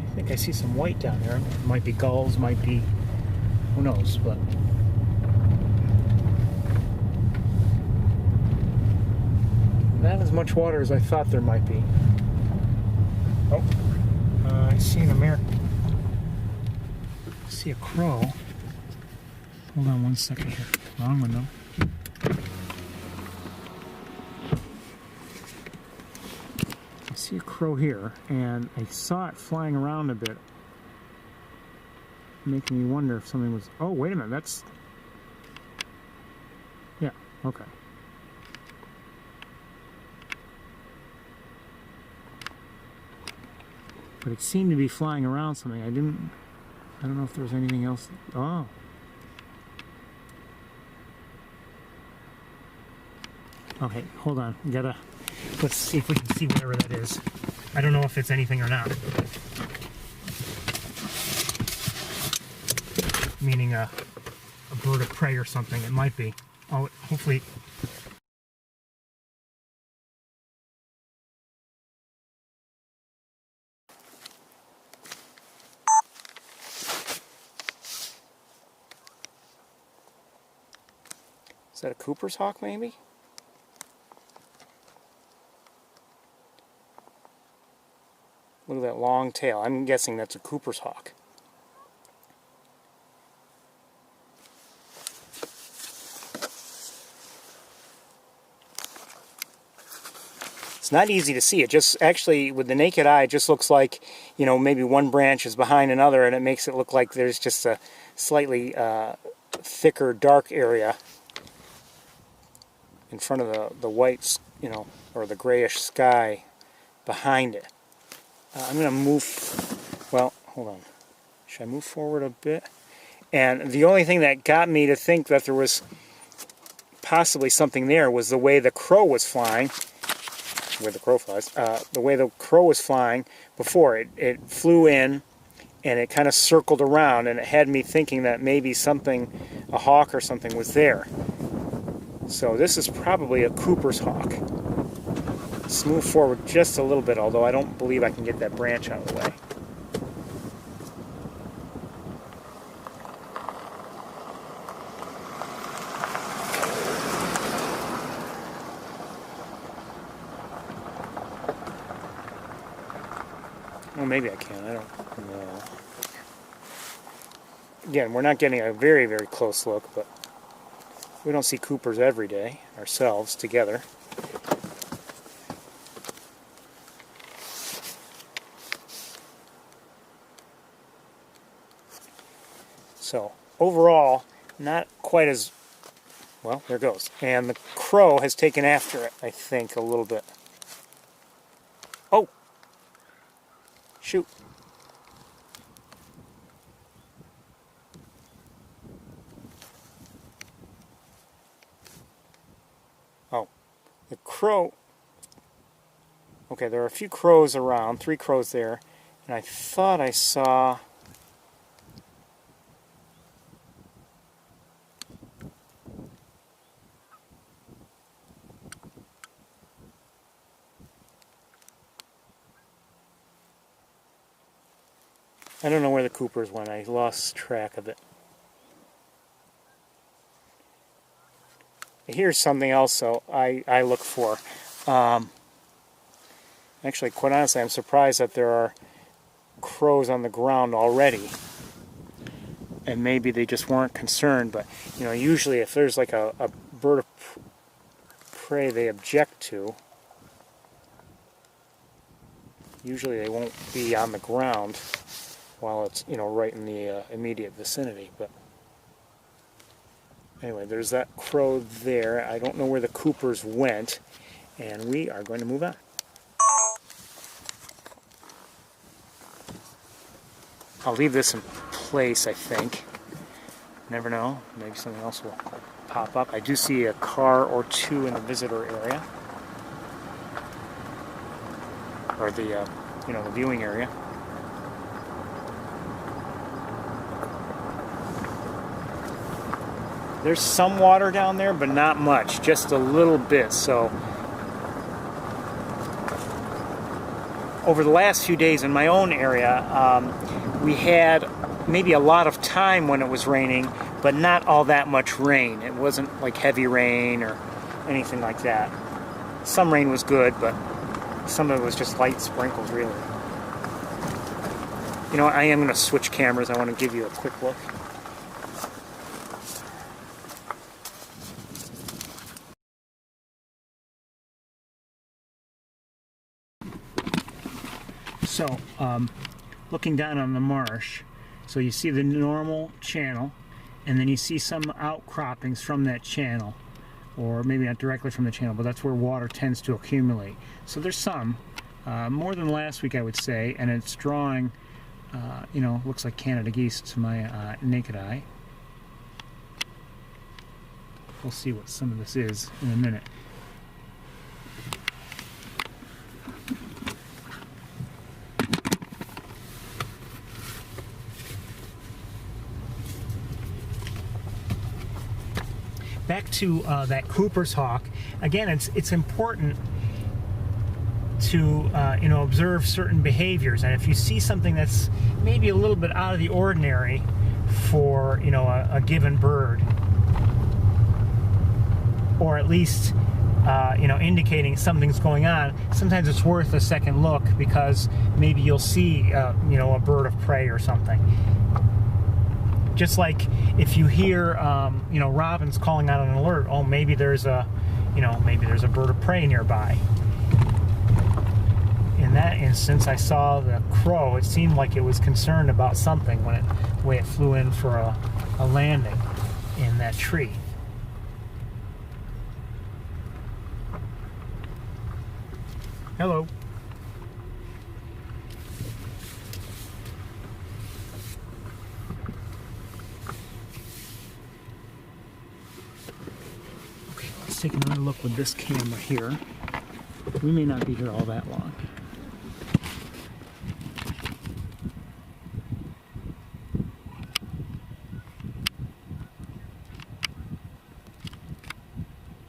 I think I see some white down there. It might be gulls, might be, who knows, but not as much water as I thought there might be. Oh, I see an I see a crow. Hold on one second here. Wrong window. I see a crow here, and I saw it flying around a bit, making me wonder if something was... Oh, wait a minute, that's... Yeah, okay. But it seemed to be flying around something. I don't know if there was anything else. Oh. Okay, hold on. Let's see if we can see whatever that is. I don't know if it's anything or not. Meaning a bird of prey or something. It might be. Oh, hopefully... Is that a Cooper's hawk, maybe? Look at that long tail. I'm guessing that's a Cooper's hawk. It's not easy to see. It just actually, with the naked eye, it just looks like, you know, maybe one branch is behind another, and it makes it look like there's just a slightly thicker, dark area in front of the white, you know, or the grayish sky behind it. I'm going to move, well, hold on. Should I move forward a bit? And the only thing that got me to think that there was possibly something there was the way the crow was flying. Where the crow flies, the way the crow was flying before. It flew in and it kind of circled around, and it had me thinking that maybe something, a hawk or something, was there. So this is probably a Cooper's hawk. Let's move forward just a little bit, although I don't believe I can get that branch out of the way. Well, maybe I can. I don't know. Again, we're not getting a very, very close look, but we don't see Coopers every day ourselves together. So, overall, not quite as... Well, there it goes. And the crow has taken after it, I think, a little bit. Oh! Shoot. Oh, the crow. Okay, there are a few crows around, 3 crows there, and I thought I saw... I don't know where the Coopers went. I lost track of it. Here's something else I look for. Actually, quite honestly, I'm surprised that there are crows on the ground already. And maybe they just weren't concerned. But, you know, usually if there's like a bird of prey they object to, usually they won't be on the ground while it's, you know, right in the immediate vicinity. But anyway, there's that crow there. I don't know where the Coopers went, and we are going to move on. I'll leave this in place, I think. Never know, maybe something else will pop up. I do see a car or two in the visitor area, or the you know, the viewing area. There's some water down there, but not much, just a little bit. So over the last few days in my own area, we had maybe a lot of time when it was raining, but not all that much rain. It wasn't like heavy rain or anything like that. Some rain was good, but some of it was just light sprinkles, really. You know what, I am going to switch cameras. I want to give you a quick look. So, looking down on the marsh, so you see the normal channel, and then you see some outcroppings from that channel, or maybe not directly from the channel, but that's where water tends to accumulate. So there's some, more than last week I would say, and it's drawing, you know, looks like Canada geese to my naked eye. We'll see what some of this is in a minute. Back to that Cooper's hawk. Again, it's important to you know, observe certain behaviors, and if you see something that's maybe a little bit out of the ordinary for, you know, a given bird, or at least indicating something's going on, sometimes it's worth a second look, because maybe you'll see a bird of prey or something. Just like if you hear robins calling out an alert, oh, maybe there's a bird of prey nearby. In that instance, I saw the crow. It seemed like it was concerned about something when it flew in for a landing in that tree. Hello. Okay, let's take another look with this camera here. We may not be here all that long.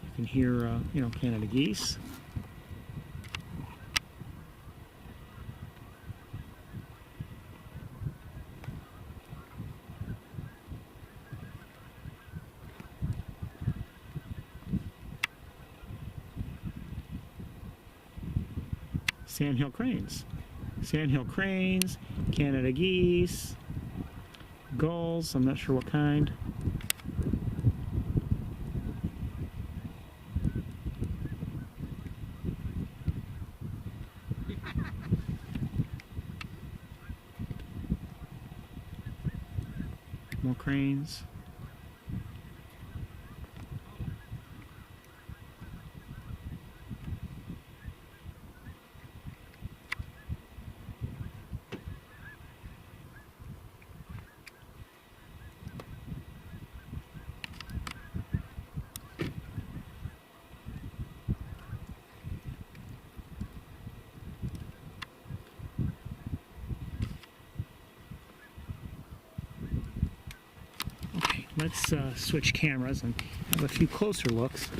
You can hear, Canada geese. Sandhill cranes. Sandhill cranes, Canada geese, gulls, I'm not sure what kind. More cranes. Let's switch cameras and have a few closer looks.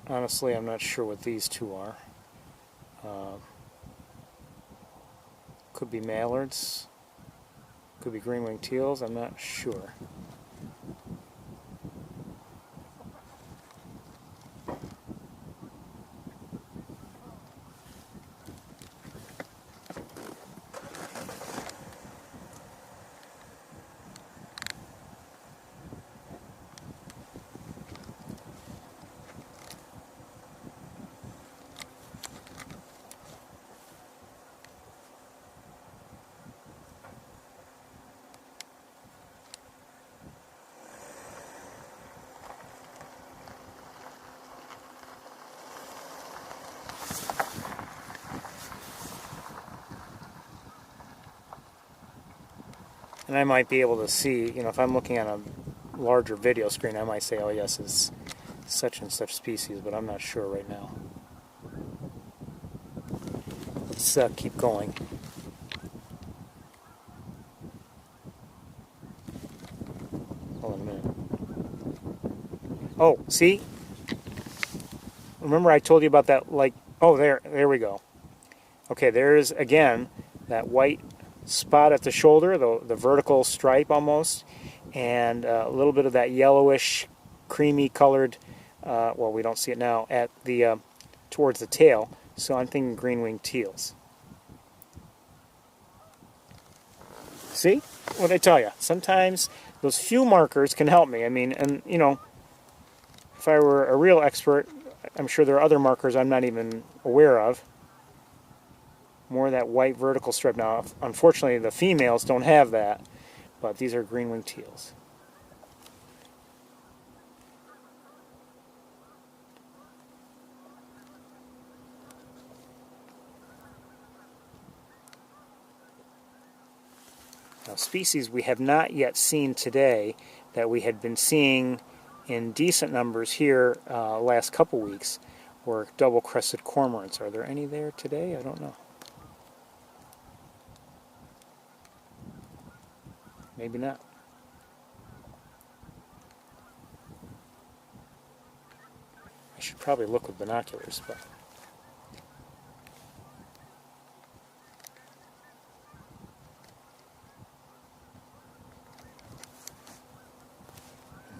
Honestly, I'm not sure what these two are. Could be mallards, could be green-winged teals, I'm not sure. And I might be able to see, if I'm looking at a larger video screen, I might say, oh yes, it's such and such species, but I'm not sure right now. Let's keep going. Hold on a minute. Oh, see? Remember I told you about that, oh, there we go. Okay, there's, again, that white spot at the shoulder, the vertical stripe almost, and a little bit of that yellowish, creamy colored, well, we don't see it now, at the towards the tail. So I'm thinking green-winged teals. See? What did I tell you? Sometimes those few markers can help me. I mean, and if I were a real expert, I'm sure there are other markers I'm not even aware of. More of that white vertical strip. Now, unfortunately, the females don't have that, but these are green-winged teals. Now, species we have not yet seen today that we had been seeing in decent numbers here last couple weeks were double-crested cormorants. Are there any there today? I don't know. Maybe not. I should probably look with binoculars, but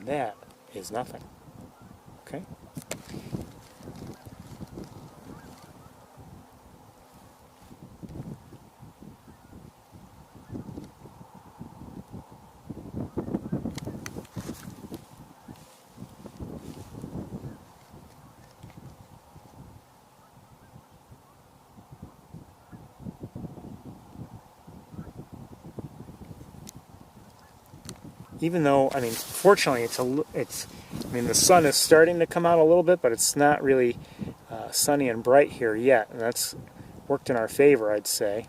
that is nothing. Okay? Even though, I mean, fortunately, I mean, the sun is starting to come out a little bit, but it's not really sunny and bright here yet, and that's worked in our favor, I'd say.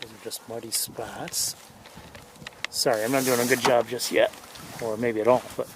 Those are just muddy spots. Sorry, I'm not doing a good job just yet, or maybe at all, but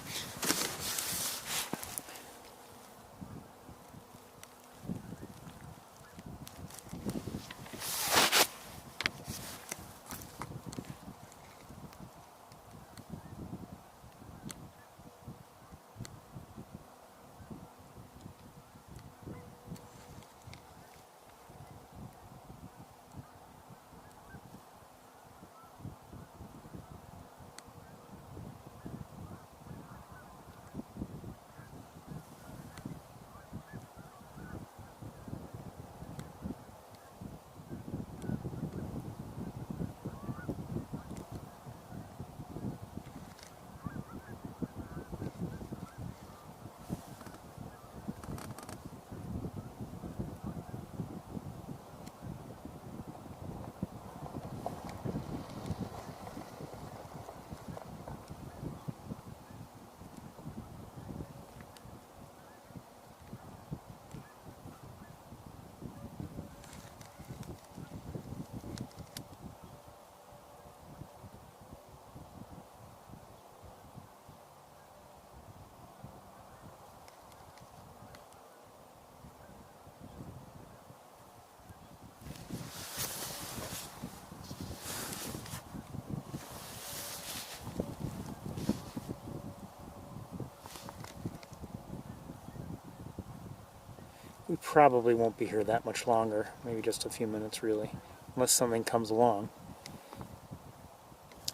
we probably won't be here that much longer. Maybe just a few minutes, really, unless something comes along.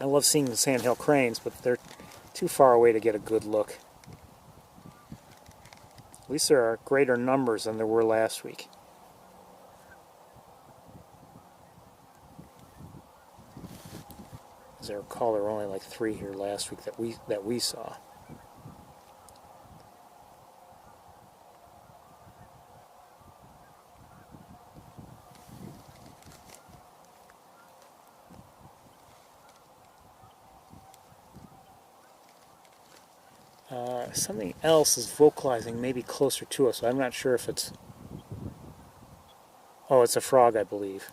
I love seeing the sandhill cranes, but they're too far away to get a good look. At least there are greater numbers than there were last week. As I recall, there were only like 3 here last week that we saw. Something else is vocalizing maybe closer to us. I'm not sure if it's... Oh, it's a frog, I believe.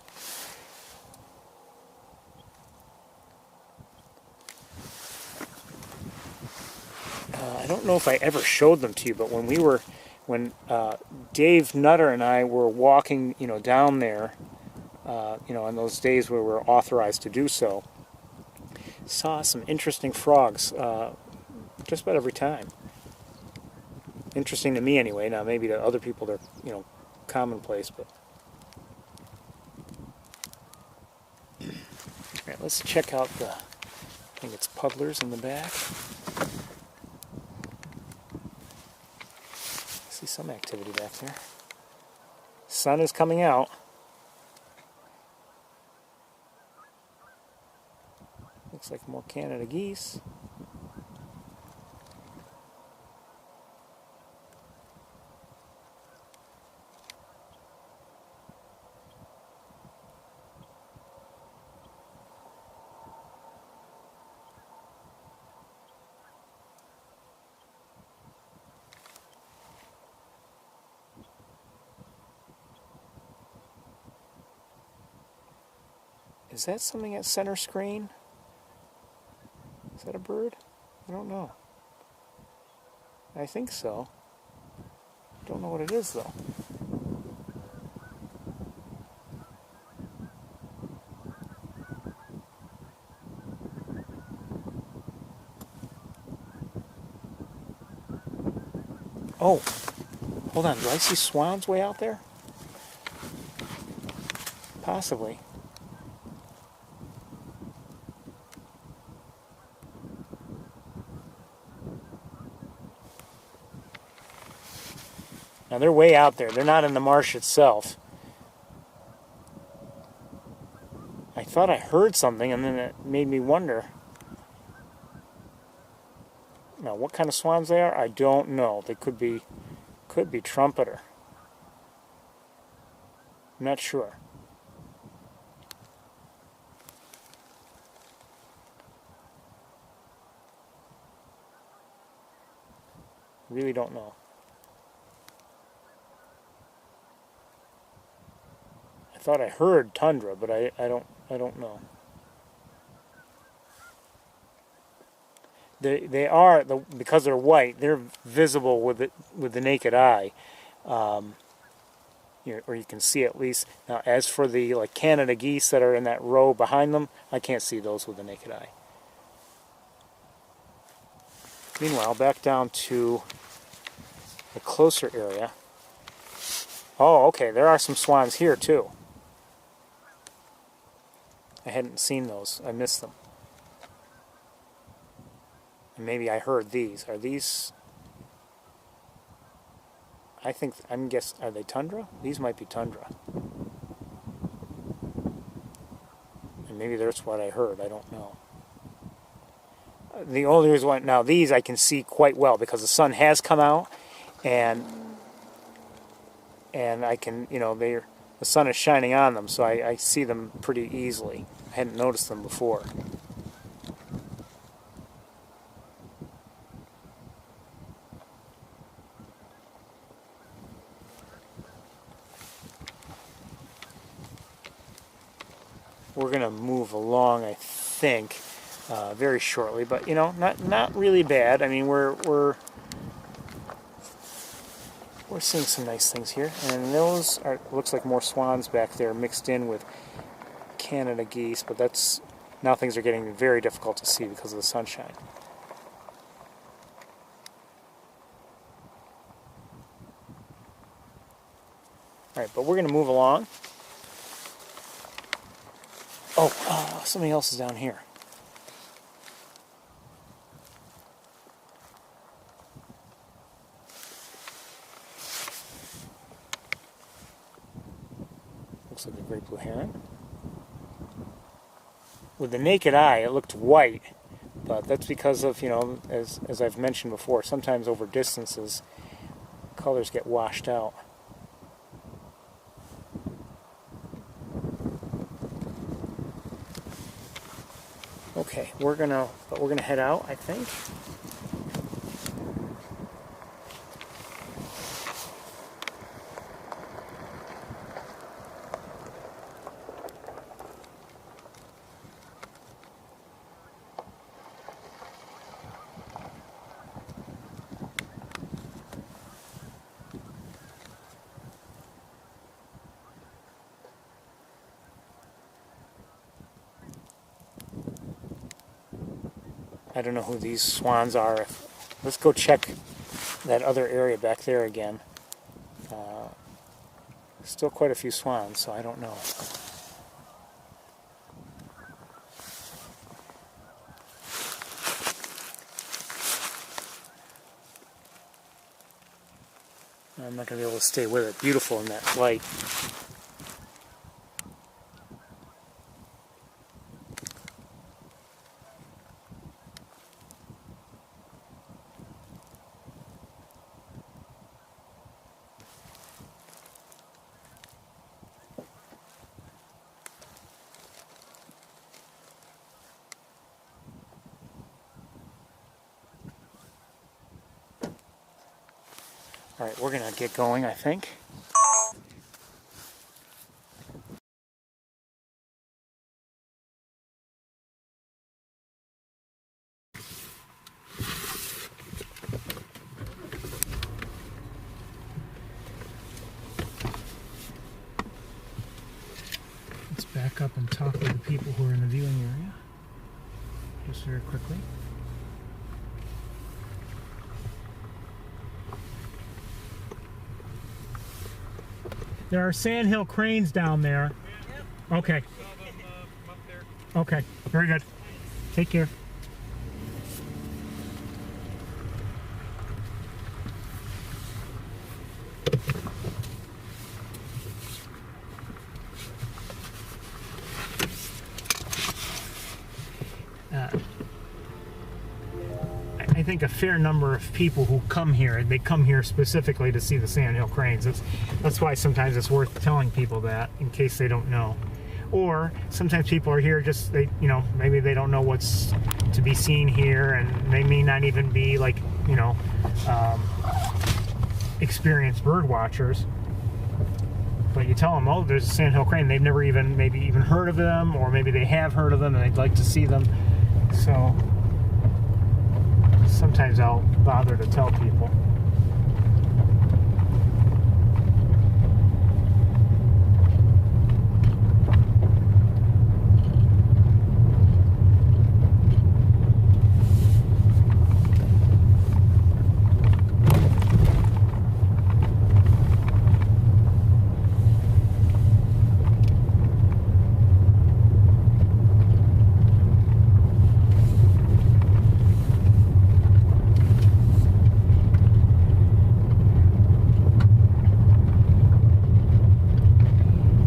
I don't know if I ever showed them to you, but when Dave Nutter and I were walking, down there, on those days where we were authorized to do so, saw some interesting frogs just about every time. Interesting to me anyway. Now maybe to other people they're, commonplace, but... Alright, let's check out I think it's puddlers in the back. I see some activity back there. Sun is coming out. Looks like more Canada geese. Is that something at center screen? Is that a bird? I don't know. I think so. Don't know what it is though. Oh, hold on. Do I see swans way out there? Possibly. Now they're way out there. They're not in the marsh itself. I thought I heard something and then it made me wonder. Now what kind of swans they are, I don't know. They could be trumpeter. I'm not sure. Really don't know. I thought I heard tundra, but I don't know. They are because they're white. They're visible with the naked eye, or you can see at least. Now, as for the Canada geese that are in that row behind them, I can't see those with the naked eye. Meanwhile, back down to the closer area. Oh, okay. There are some swans here too. I hadn't seen those. I missed them. And maybe I heard these. Are these... I'm guessing, are they tundra? These might be tundra. And maybe that's what I heard. I don't know. The only reason why... Now, these I can see quite well because the sun has come out and I can, the sun is shining on them, so I see them pretty easily. I hadn't noticed them before. We're going to move along, I think, very shortly, but not really bad. I mean, we're seeing some nice things here, and those looks like more swans back there mixed in with Canada geese, but now things are getting very difficult to see because of the sunshine. All right, but we're going to move along. Oh, something else is down here. Looks like a great blue heron. With the naked eye, it looked white, but that's because of, as I've mentioned before, sometimes over distances, colors get washed out. Okay, we're gonna head out, I think. I don't know who these swans are. Let's go check that other area back there again. Still quite a few swans, so I don't know. I'm not going to be able to stay with it. Beautiful in that light. All right, we're going to get going, I think. back up and talk with the people who are in the viewing area just very quickly. There are sandhill cranes down there. Yep. Okay. Saw them up there. Okay. Very good. Take care. I think a fair number of people who come here, they come here specifically to see the sandhill cranes. That's why sometimes it's worth telling people that in case they don't know. Or sometimes people are here just, maybe they don't know what's to be seen here, and they may not even be like, experienced bird watchers. But you tell them, oh, there's a sandhill crane. They've never even heard of them, or maybe they have heard of them and they'd like to see them. So sometimes I'll bother to tell people.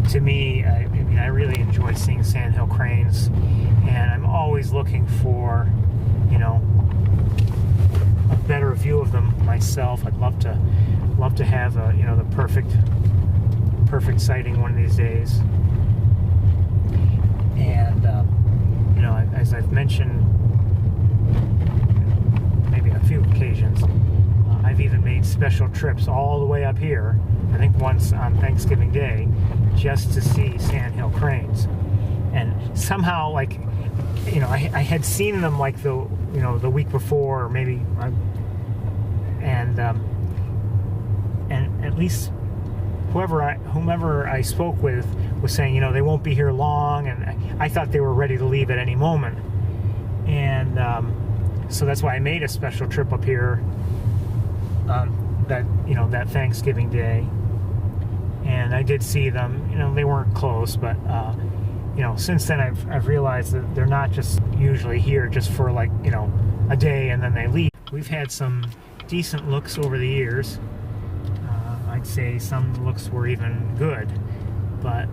To me, I really enjoy seeing sandhill cranes, and I'm always looking for, a better view of them myself. I'd love to have the perfect sighting one of these days. And as I've mentioned, maybe a few occasions, I've even made special trips all the way up here. I think once on Thanksgiving Day, just to see sandhill cranes. And somehow, I had seen them like the week before, or maybe, and at least whomever I spoke with was saying, they won't be here long, and I thought they were ready to leave at any moment. And so that's why I made a special trip up here that Thanksgiving Day. And I did see them. They weren't close, but since then I've realized that they're not just usually here just for a day and then they leave. We've had some decent looks over the years. I'd say some looks were even good, but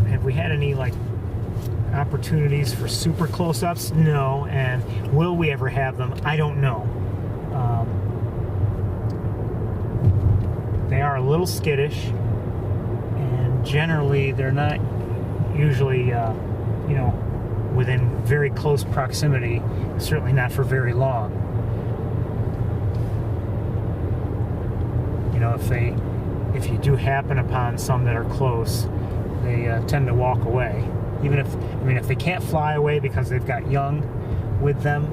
have we had any opportunities for super close-ups? No. And will we ever have them? I don't know. They are a little skittish, and generally they're not usually, within very close proximity, certainly not for very long. If you do happen upon some that are close, they tend to walk away. Even if they can't fly away because they've got young with them,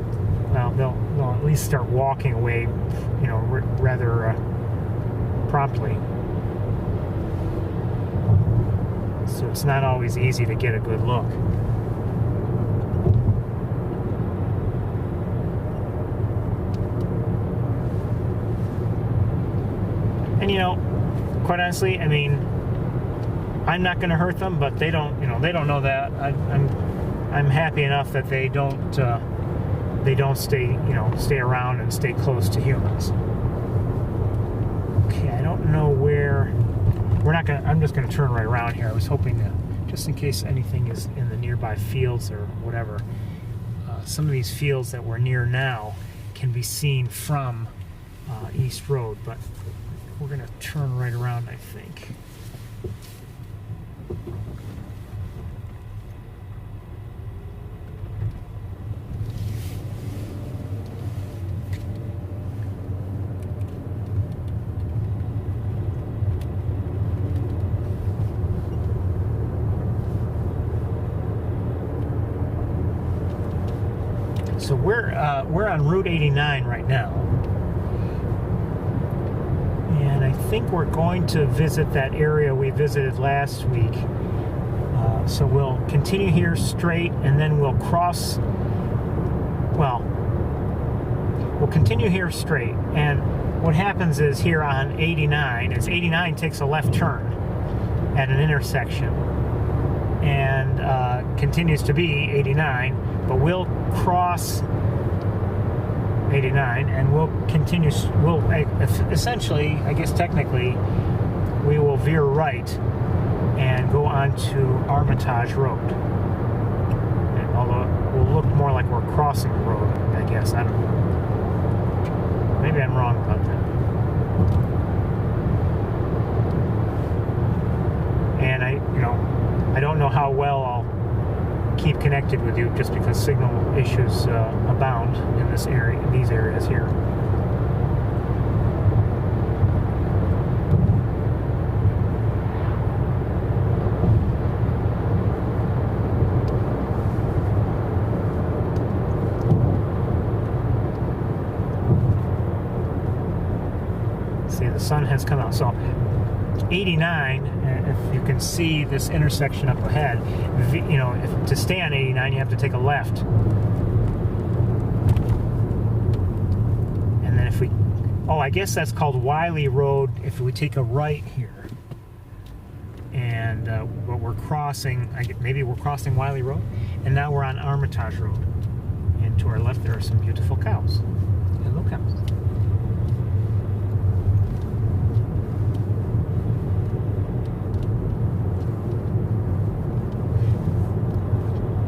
well, they'll at least start walking away, rather promptly. So it's not always easy to get a good look. And quite honestly, I'm not going to hurt them, but they don't know that. I'm happy enough that they don't stay around and stay close to humans. Okay, I don't know where. I'm just going to turn right around here. I was hoping to, just in case anything is in the nearby fields or whatever. Some of these fields that we're near now can be seen from East Road, but we're going to turn right around, I think. So we're on Route 89 right now, and I think we're going to visit that area we visited last week. So we'll continue here straight, and then we'll cross. Well, we'll continue here straight, and what happens is here on 89 is 89 takes a left turn at an intersection and continues to be 89, but we'll cross 89 and we'll continue. We'll essentially, I guess technically, we will veer right and go on to Armitage Road. And although it will look more like we're crossing the road, I guess. I don't know. Maybe I'm wrong about that. And I don't know how well I'll keep connected with you, just because signal issues abound in this area, in these areas here. See, the sun has come out. So 89, if you can see this intersection up ahead, if to stay on 89 you have to take a left. And then if we, I guess that's called Wiley Road if we take a right here. And but we're crossing, maybe we're crossing Wiley Road, and now we're on Armitage Road. And to our left there are some beautiful cows. Hello, cows.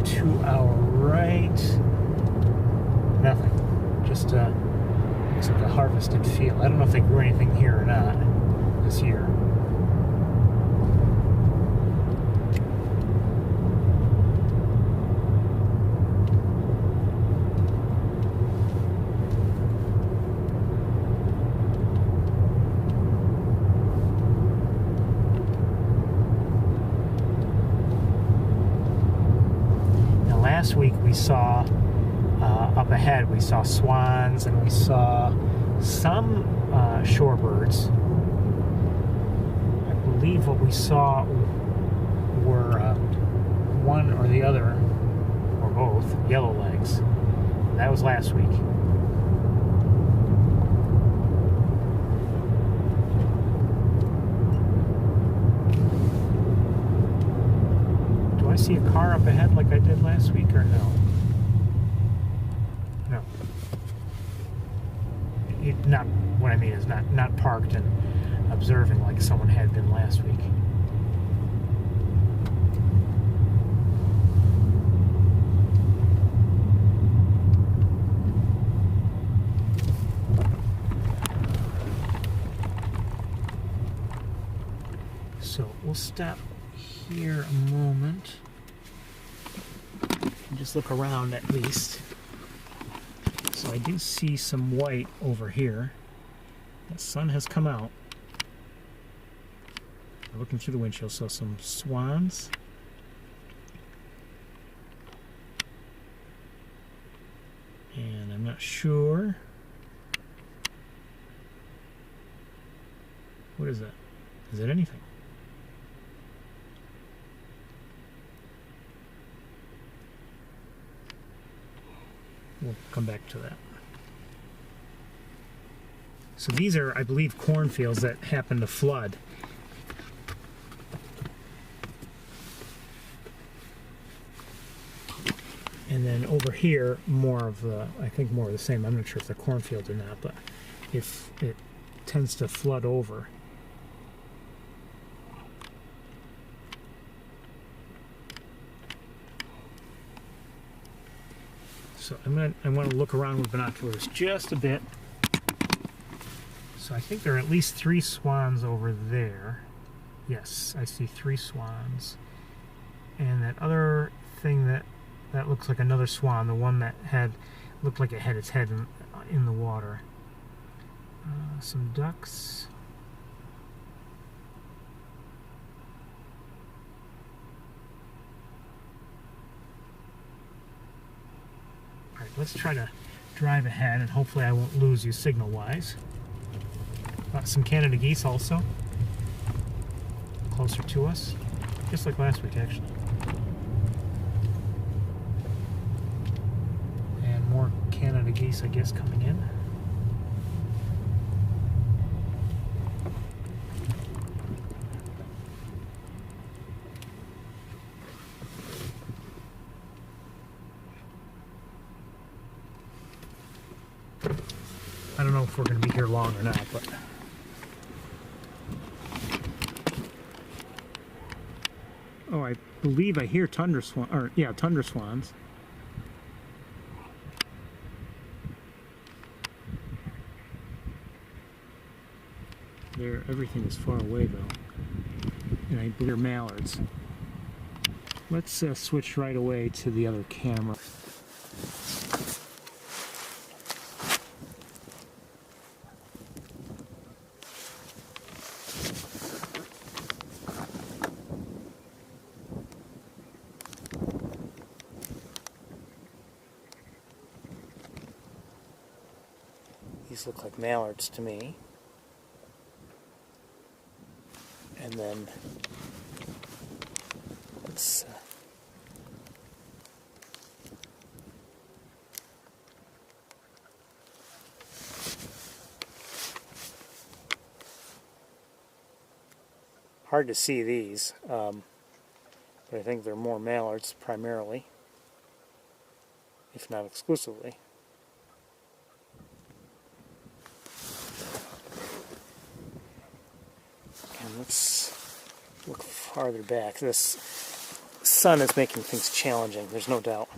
To our right, nothing. Just looks like a harvested field. I don't know if they grew anything here or not this year. Last week we saw, up ahead, we saw swans and we saw some shorebirds. I believe what we saw were one or the other, or both, yellowlegs. That was last week. I see a car up ahead like I did last week, or no? No. Not what I mean is not parked and observing like someone had been last week. So we'll stop here a moment. Just look around at least. So I do see some white over here. The sun has come out. I'm looking through the windshield, so some swans. And I'm not sure. What is that? Is it anything? We'll come back to that. So these are, I believe, cornfields that happen to flood. And then over here, more of the, I think more of the same. I'm not sure if they're cornfields or not, but if it tends to flood over. So I want to look around with binoculars just a bit. So I think there are at least 3 swans over there. Yes, I see 3 swans. And that other thing that looks like another swan, the one that looked like it had its head in the water. Some ducks. Alright, let's try to drive ahead, and hopefully I won't lose you signal-wise. Some Canada geese also. Closer to us. Just like last week, actually. geese, I guess, coming in. I don't know if we're going to be here long or not, but... Oh, I believe I hear tundra swans. Everything is far away though, and I believe they're mallards. Let's switch right away to the other camera. These look like mallards to me. And then let's hard to see these, but I think they're more mallards primarily, if not exclusively. And let's look farther back. This sun is making things challenging, there's no doubt.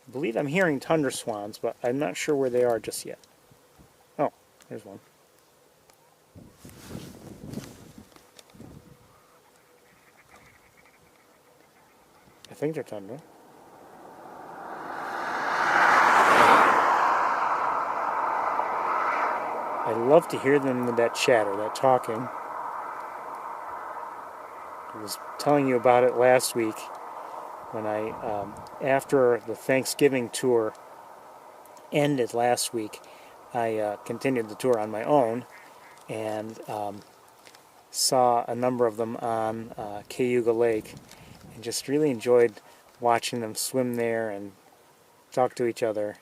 I believe I'm hearing tundra swans, but I'm not sure where they are just yet. Oh, there's one. I think they're tundra. I love to hear them with that chatter, that talking. I was telling you about it last week when I, after the Thanksgiving tour ended last week, I continued the tour on my own and saw a number of them on Cayuga Lake and just really enjoyed watching them swim there and talk to each other.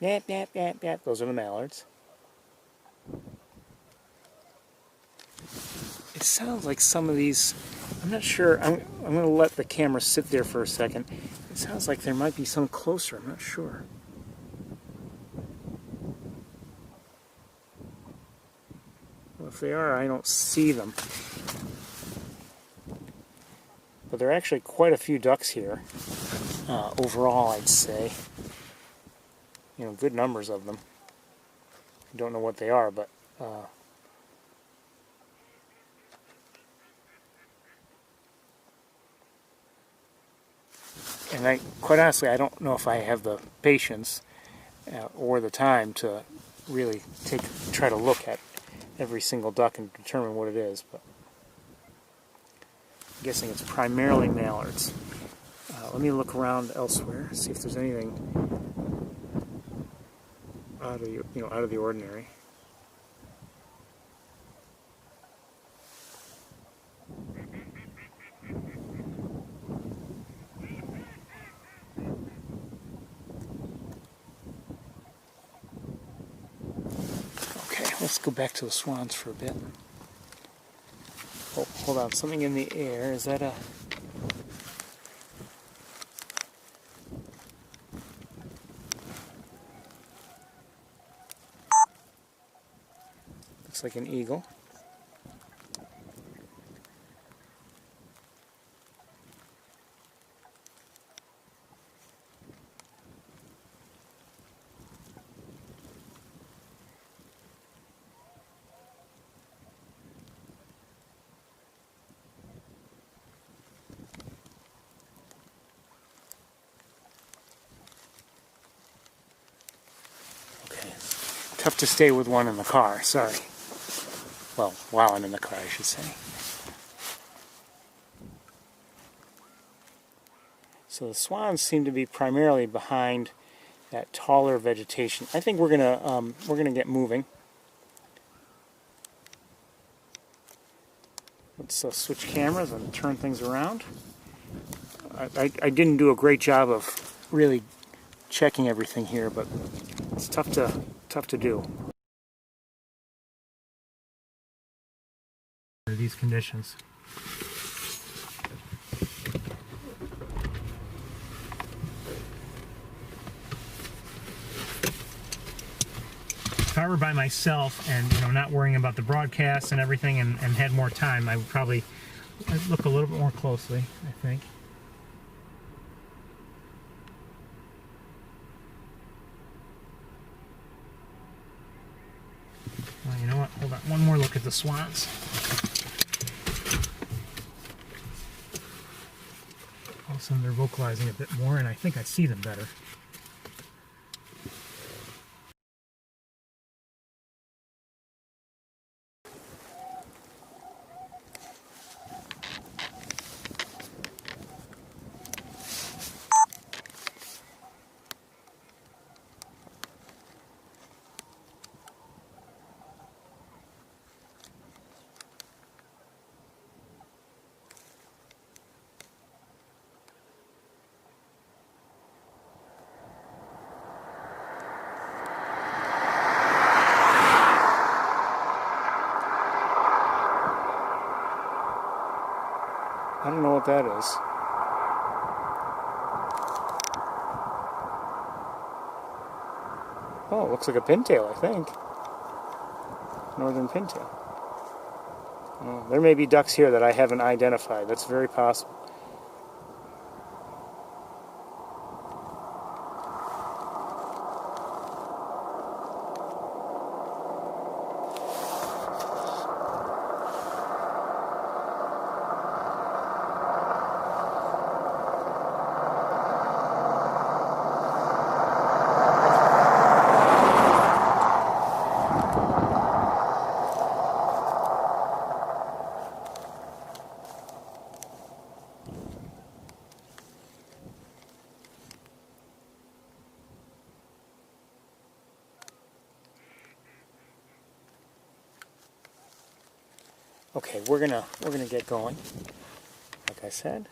Yap, yap, yap, yap. Those are the mallards. It sounds like some of these, I'm not sure, I'm going to let the camera sit there for a second. It sounds like there might be some closer, I'm not sure. Well, if they are, I don't see them. But there are actually quite a few ducks here, overall, I'd say. You know, good numbers of them. I don't know what they are, but and quite honestly, I don't know if I have the patience or the time to really try to look at every single duck and determine what it is, but I'm guessing it's primarily mallards. Let me look around elsewhere, see if there's anything out of the ordinary. Okay, let's go back to the swans for a bit. Oh, hold on, something in the air. Is that a... Looks like an eagle. Tough to stay with one in the car, sorry. Well, while I'm in the car, I should say. So the swans seem to be primarily behind that taller vegetation. I think we're gonna get moving. Let's switch cameras and turn things around. I didn't do a great job of really checking everything here, but it's tough to do. These conditions. If I were by myself and not worrying about the broadcast and everything and had more time, I would probably look a little bit more closely, I think. Well, you know what? Hold on. One more look at the swans. All of a sudden they're vocalizing a bit more, and I think I see them better. I don't know what that is. Oh, it looks like a pintail, I think. Northern pintail. Oh, there may be ducks here that I haven't identified. That's very possible. Okay, we're gonna get going, like I said.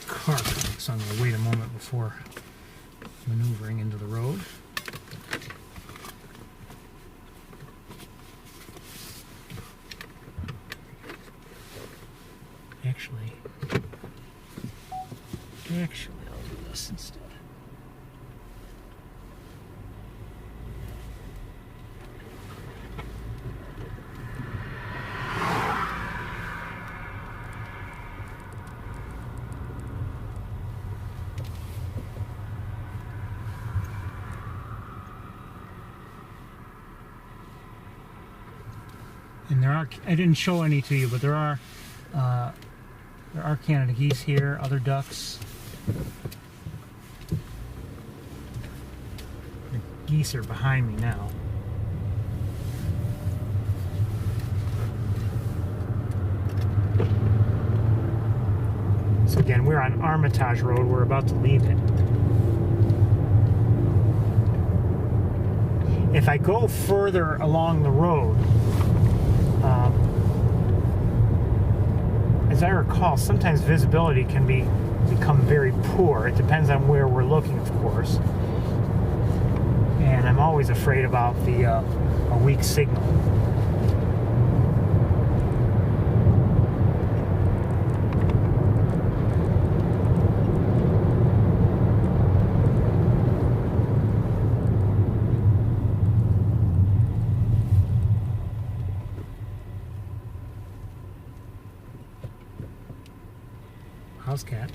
Car coming, so I'm going to wait a moment before maneuvering into the road. Actually, I'll do this instead. And I didn't show any to you, but there are Canada geese here, other ducks. The geese are behind me now. So again, we're on Armitage Road. We're about to leave it. If I go further along the road, as I recall, sometimes visibility can become very poor. It depends on where we're looking, of course. And I'm always afraid about a weak signal. house cat.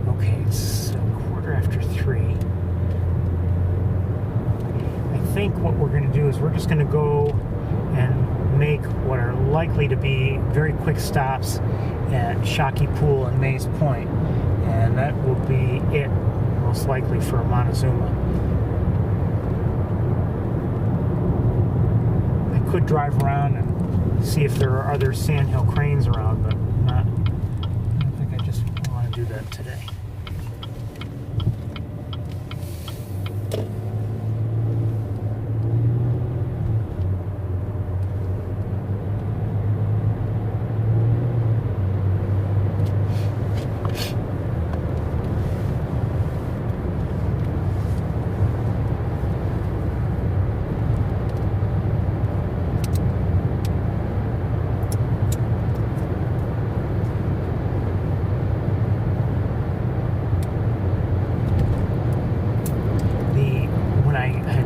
Okay, it's a 3:15. I think what we're going to do is we're just going to go and make what are likely to be very quick stops at Shockey Pool and Mays Point, and that will be it most likely for Montezuma. I could drive around and see if there are other sandhill cranes around, but I don't think I just want to do that today.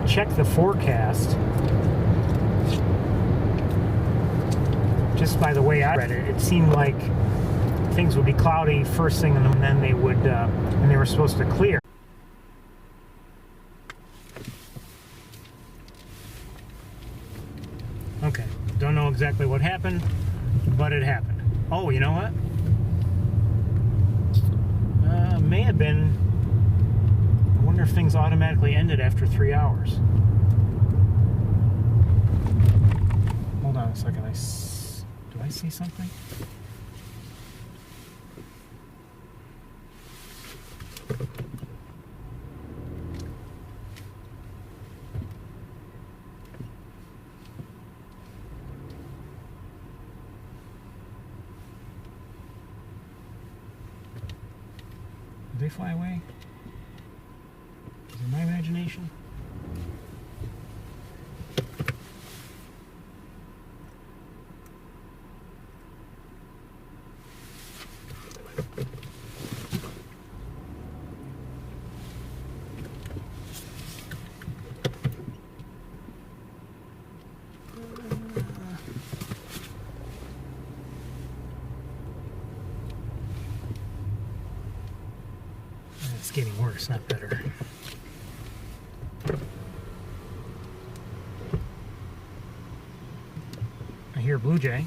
Check the forecast. Just by the way I read it, it seemed like things would be cloudy first thing, and then they would, and they were supposed to clear. Okay, don't know exactly what happened, but it happened. Oh, you know what? May have been. I wonder if things automatically ended after 3 hours. Hold on a second. Do I see something? Did they fly away? Is it my imagination? It's getting worse, not better. I hear a blue jay.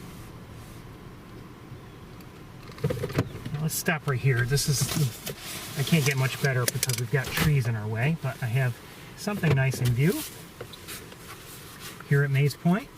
Now let's stop right here. I can't get much better because we've got trees in our way, but I have something nice in view here at Mays Point.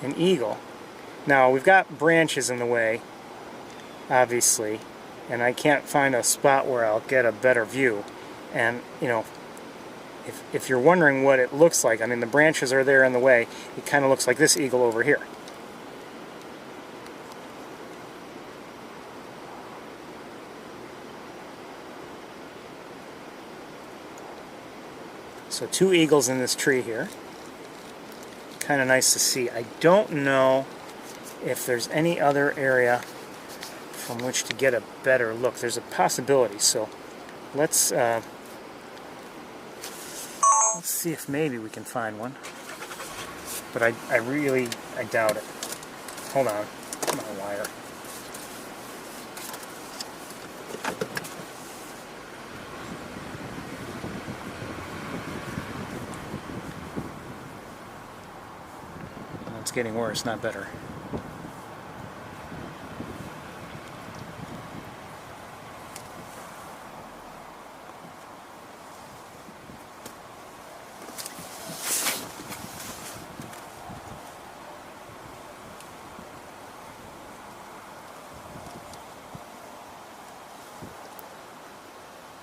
An eagle. Now we've got branches in the way, obviously, and I can't find a spot where I'll get a better view. And you know, if you're wondering what it looks like, I mean the branches are there in the way. It kind of looks like this eagle over here. So 2 eagles in this tree here. Kind of nice to see. I don't know if there's any other area from which to get a better look. There's a possibility, so let's see if maybe we can find one. But I doubt it. Hold on. Come on, wire. It's getting worse, not better.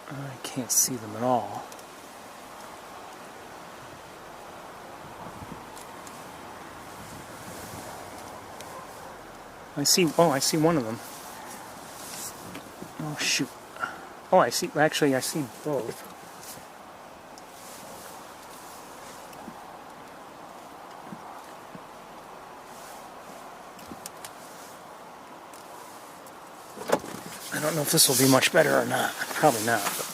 I can't see them at all. I see one of them. Oh shoot. Oh, I see both. I don't know if this will be much better or not. Probably not. But.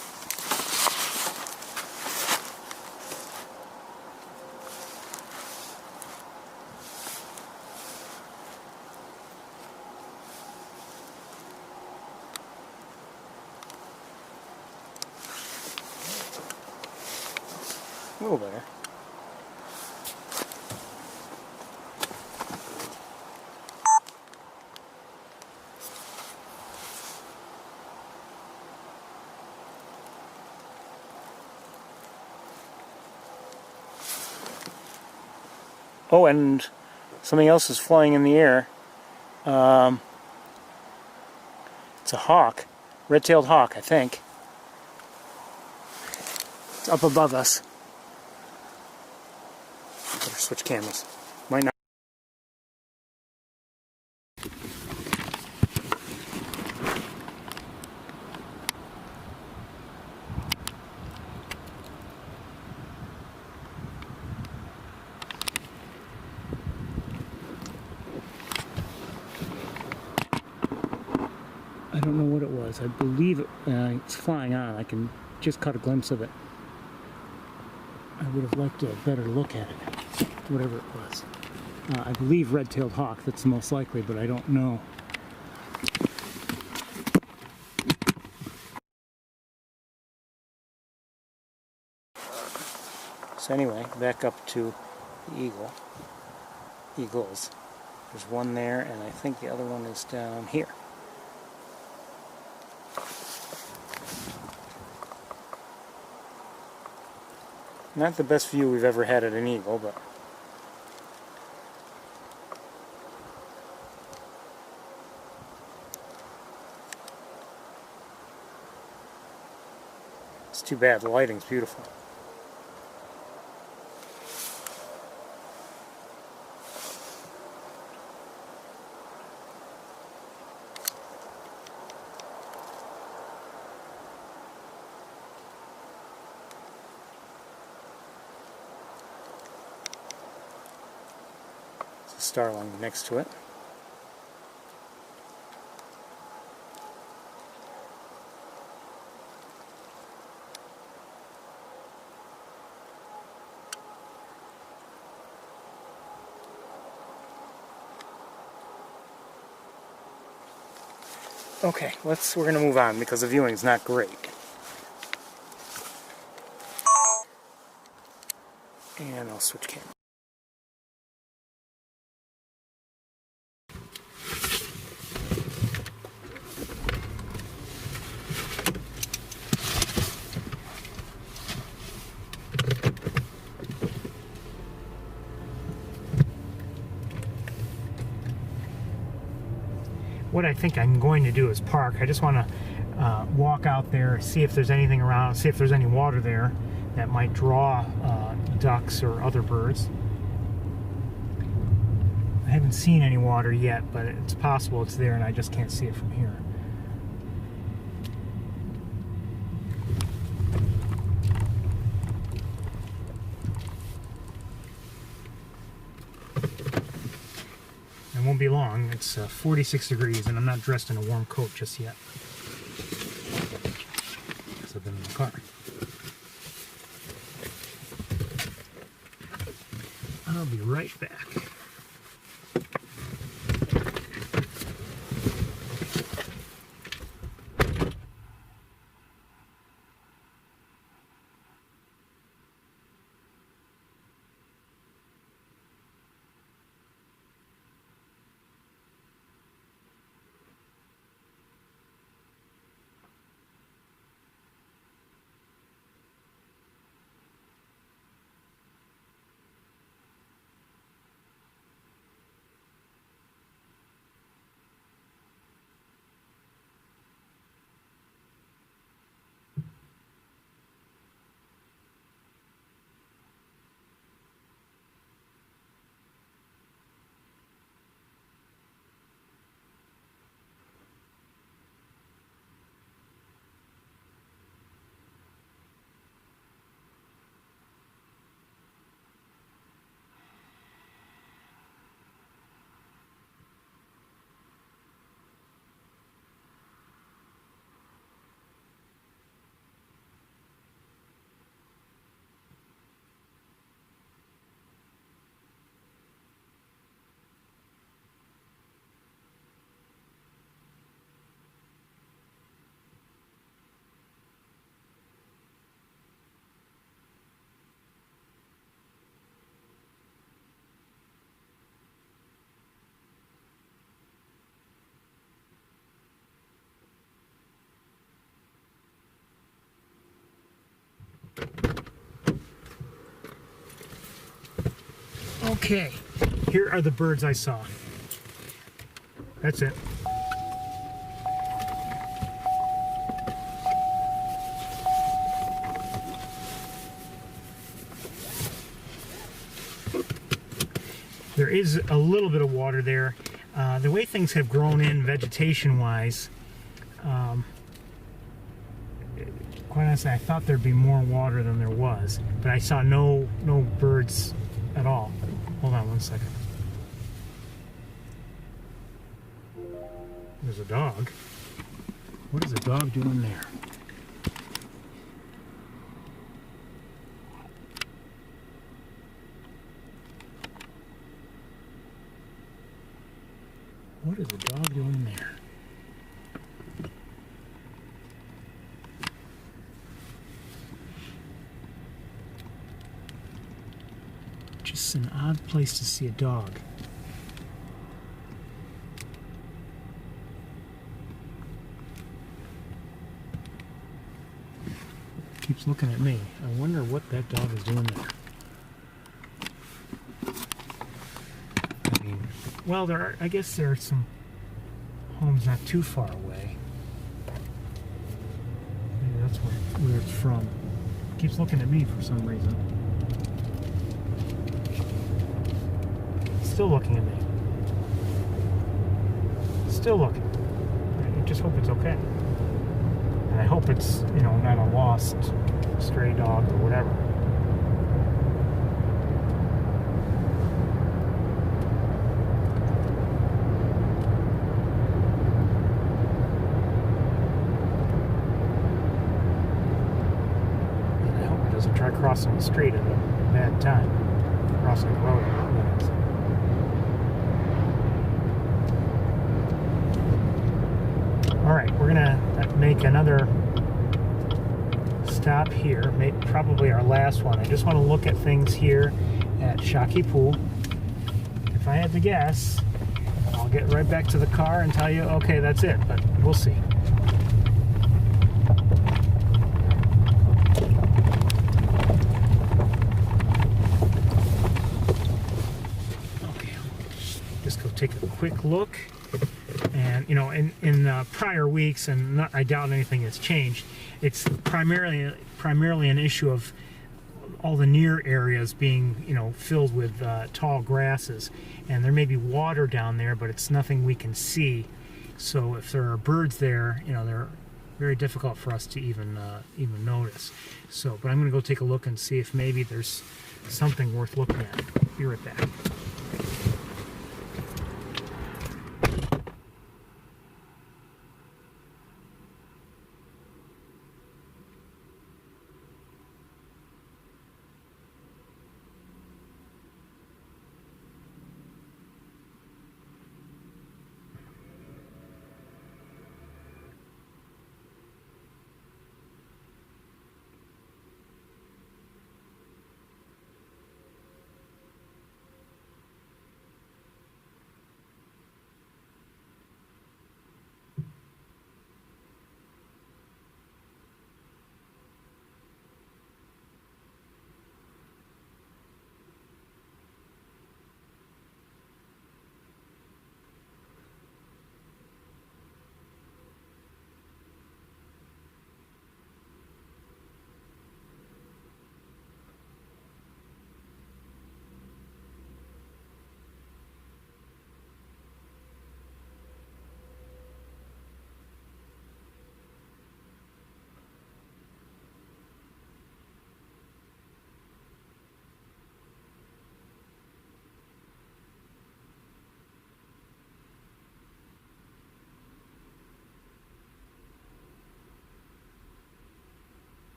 A little better. Oh, and something else is flying in the air. It's a hawk, red-tailed hawk, I think. It's up above us. Better switch cameras. Might not. I don't know what it was. I believe it's flying on. I can just caught a glimpse of it. I would have liked a better look at it, whatever it was. I believe red-tailed hawk, that's the most likely, but I don't know. So anyway, back up to the eagles. There's one there, and I think the other one is down here. Not the best view we've ever had at an eagle, but it's too bad. The lighting's beautiful. Starling next to it. Okay, we're gonna move on because the viewing's not great. And I'll switch camera. What I think I'm going to do is park. I just want to walk out there, see if there's anything around, see if there's any water there that might draw ducks or other birds. I haven't seen any water yet, but it's possible it's there and I just can't see it from here. It won't be long. It's 46 degrees and I'm not dressed in a warm coat just yet because I've been in the car. I'll be right back. Okay, here are the birds I saw. That's it. There is a little bit of water there. The way things have grown in vegetation-wise, quite honestly, I thought there'd be more water than there was, but I saw no birds at all. Hold on one second. There's a dog. What is a dog doing there? What is a dog doing there? Just an odd place to see a dog. Keeps looking at me. I wonder what that dog is doing there. I mean, well, I guess there are some homes not too far away. Maybe that's where it's from. Keeps looking at me for some reason. Still looking at me. Still looking. I just hope it's okay. And I hope it's, you know, not a lost stray dog or whatever. And I hope it doesn't try crossing the street at a bad time. Crossing the road. That is. Alright, we're gonna make another stop here, probably our last one. I just want to look at things here at Shockey Pool. If I had to guess, I'll get right back to the car and tell you, okay, that's it, but we'll see. Okay, just go take a quick look. And, you know, in prior weeks, and I doubt anything has changed, it's primarily an issue of all the near areas being, you know, filled with tall grasses. And there may be water down there, but it's nothing we can see. So if there are birds there, you know, they're very difficult for us to even notice. So, but I'm going to go take a look and see if maybe there's something worth looking at. Be right back.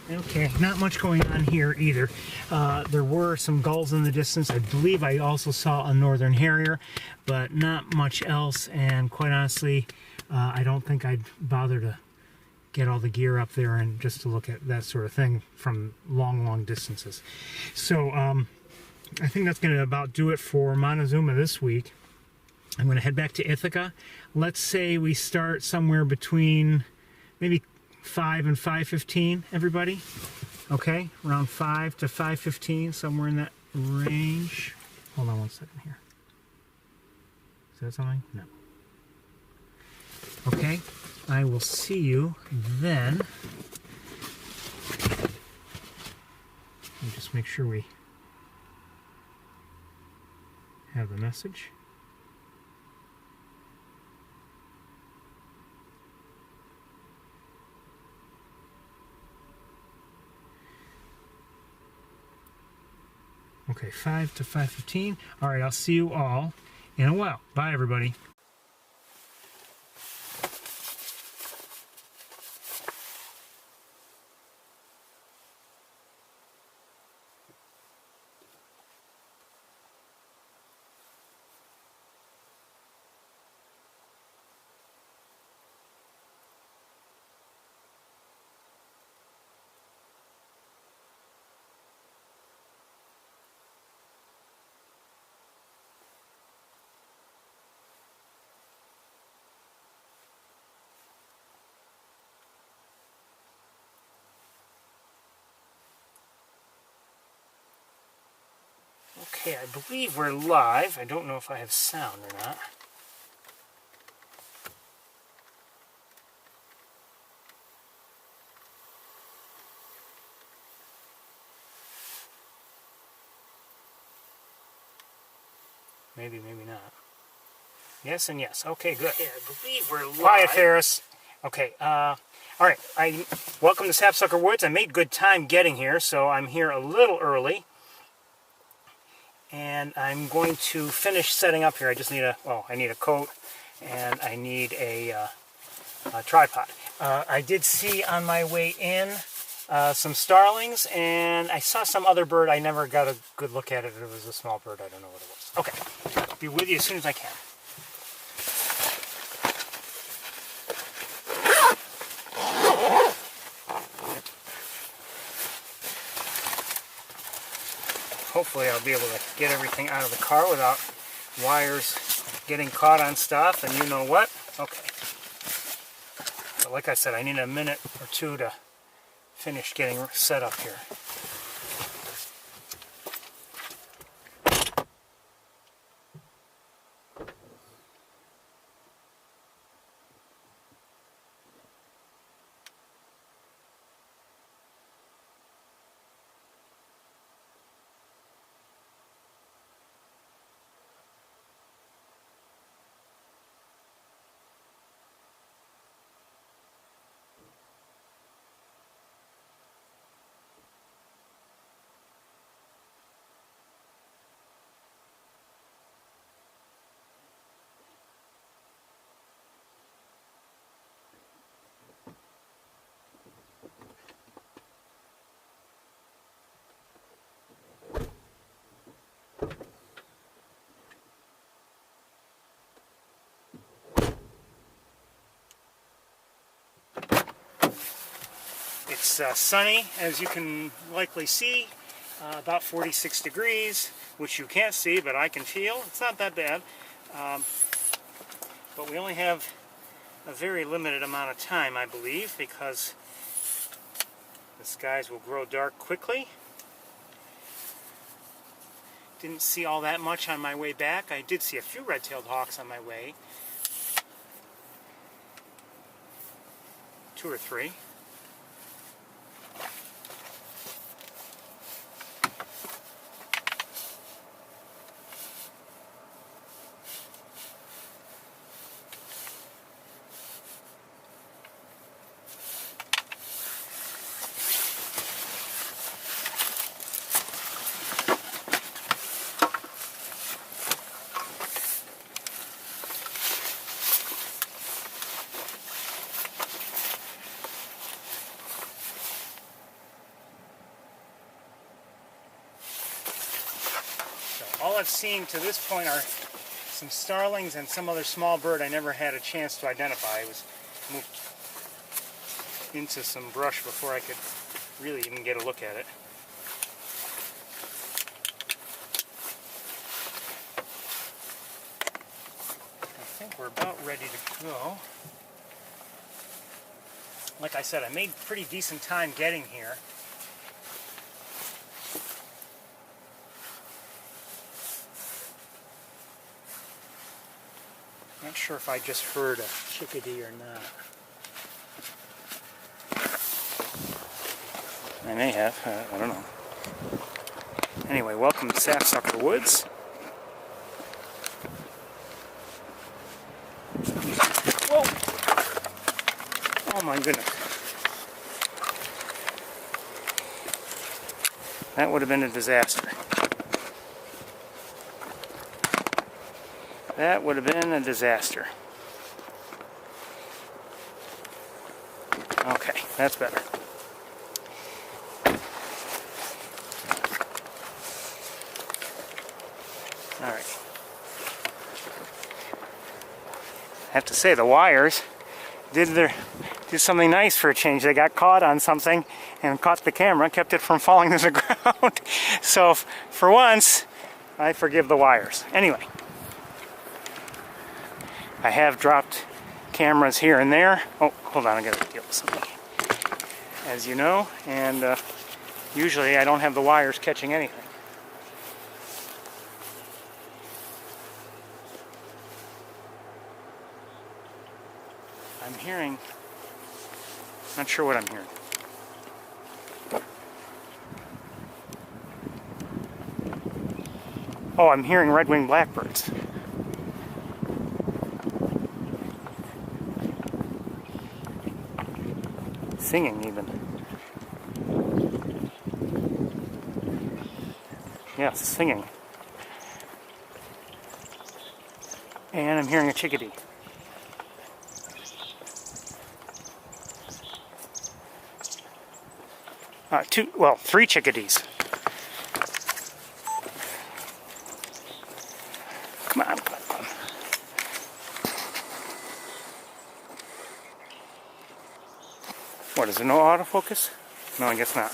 Okay, not much going on here either. There were some gulls in the distance. I believe I also saw a northern harrier, but not much else. And quite honestly, I don't think I'd bother to get all the gear up there and just to look at that sort of thing from long distances. So I think that's going to about do it for Montezuma this week. I'm going to head back to Ithaca. Let's say we start somewhere between maybe 5 and 5:15, everybody. Okay, around 5 to 5:15, somewhere in that range. Hold on one second here. Is that something? No. Okay, I will see you then. Let me just make sure we have the message. Okay, 5 to 5:15. All right, I'll see you all in a while. Bye, everybody. Okay, I believe we're live. I don't know if I have sound or not. Maybe, maybe not. Yes and yes. Okay, good. Yeah, I believe we're live. Quiet, Ferris. Okay, all right. Welcome to Sapsucker Woods. I made good time getting here, so I'm here a little early. And I'm going to finish setting up here. I just need I need a coat, and I need a tripod. I did see on my way in some starlings, and I saw some other bird. I never got a good look at it. It was a small bird. I don't know what it was. Okay, I'll be with you as soon as I can. Hopefully I'll be able to get everything out of the car without wires getting caught on stuff and you know what. Okay. But like I said, I need a minute or two to finish getting set up here. It's sunny, as you can likely see, about 46 degrees, which you can't see, but I can feel. It's not that bad, but we only have a very limited amount of time, I believe, because the skies will grow dark quickly. Didn't see all that much on my way back. I did see a few red-tailed hawks on my way. 2 or 3. all I've seen to this point are some starlings and some other small bird I never had a chance to identify. I was moved into some brush before I could really even get a look at it. I think we're about ready to go. Like I said, I made pretty decent time getting here. Not sure if I just heard a chickadee or not. I may have, I don't know. Anyway, welcome to Sapsucker Woods. Whoa! Oh my goodness. That would have been a disaster. That would have been a disaster. Okay, that's better. All right. I have to say the wires did something nice for a change. They got caught on something and caught the camera, kept it from falling to the ground. So for once, I forgive the wires. Anyway. I have dropped cameras here and there. Oh, hold on, I gotta deal with something. As you know, and usually I don't have the wires catching anything. I'm hearing, not sure what I'm hearing. Oh, I'm hearing red-winged blackbirds. Singing even. Yes, singing. And I'm hearing a chickadee. Three chickadees. Come on, come on. What, is there no autofocus? No, I guess not.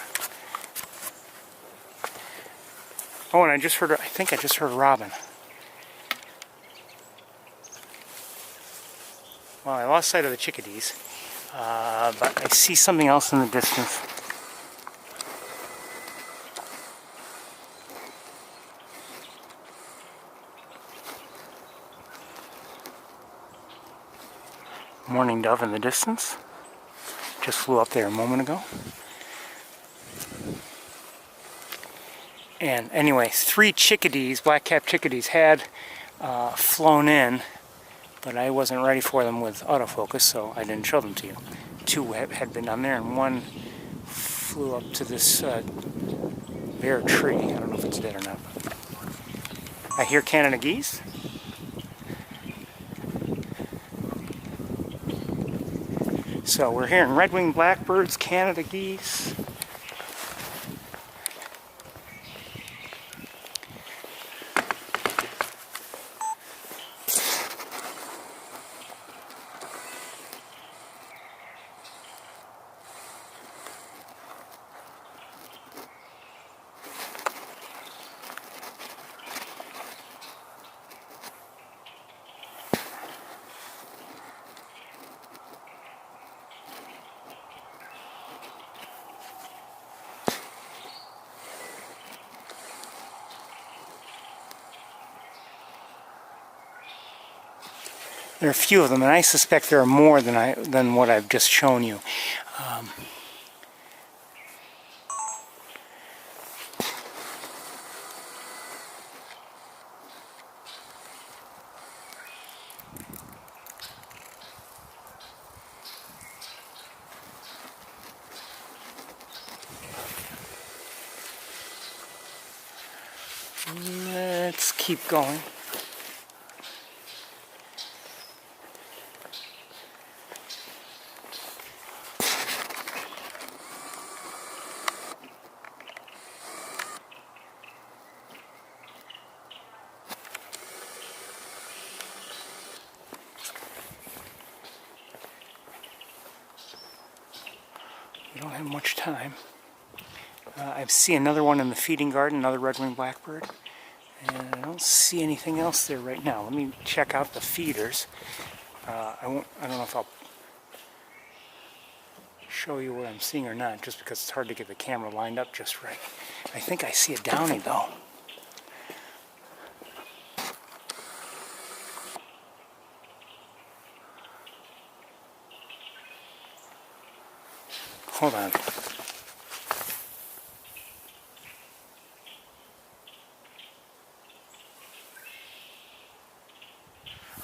Oh, and I think I just heard a robin. Well, I lost sight of the chickadees, but I see something else in the distance. Mourning dove in the distance. Just flew up there a moment ago. And anyway, 3 chickadees, black-capped chickadees, had flown in, but I wasn't ready for them with autofocus, so I didn't show them to you. 2 had been down there, and 1 flew up to this bare tree. I don't know if it's dead or not. I hear Canada geese. So we're hearing red-winged blackbirds, Canada geese. There are a few of them, and I suspect there are more than what I've just shown you. Let's keep going. We don't have much time. I see another one in the feeding garden, another red-winged blackbird. And I don't see anything else there right now. Let me check out the feeders. I don't know if I'll show you what I'm seeing or not, just because it's hard to get the camera lined up just right. I think I see a downy though. Hold on.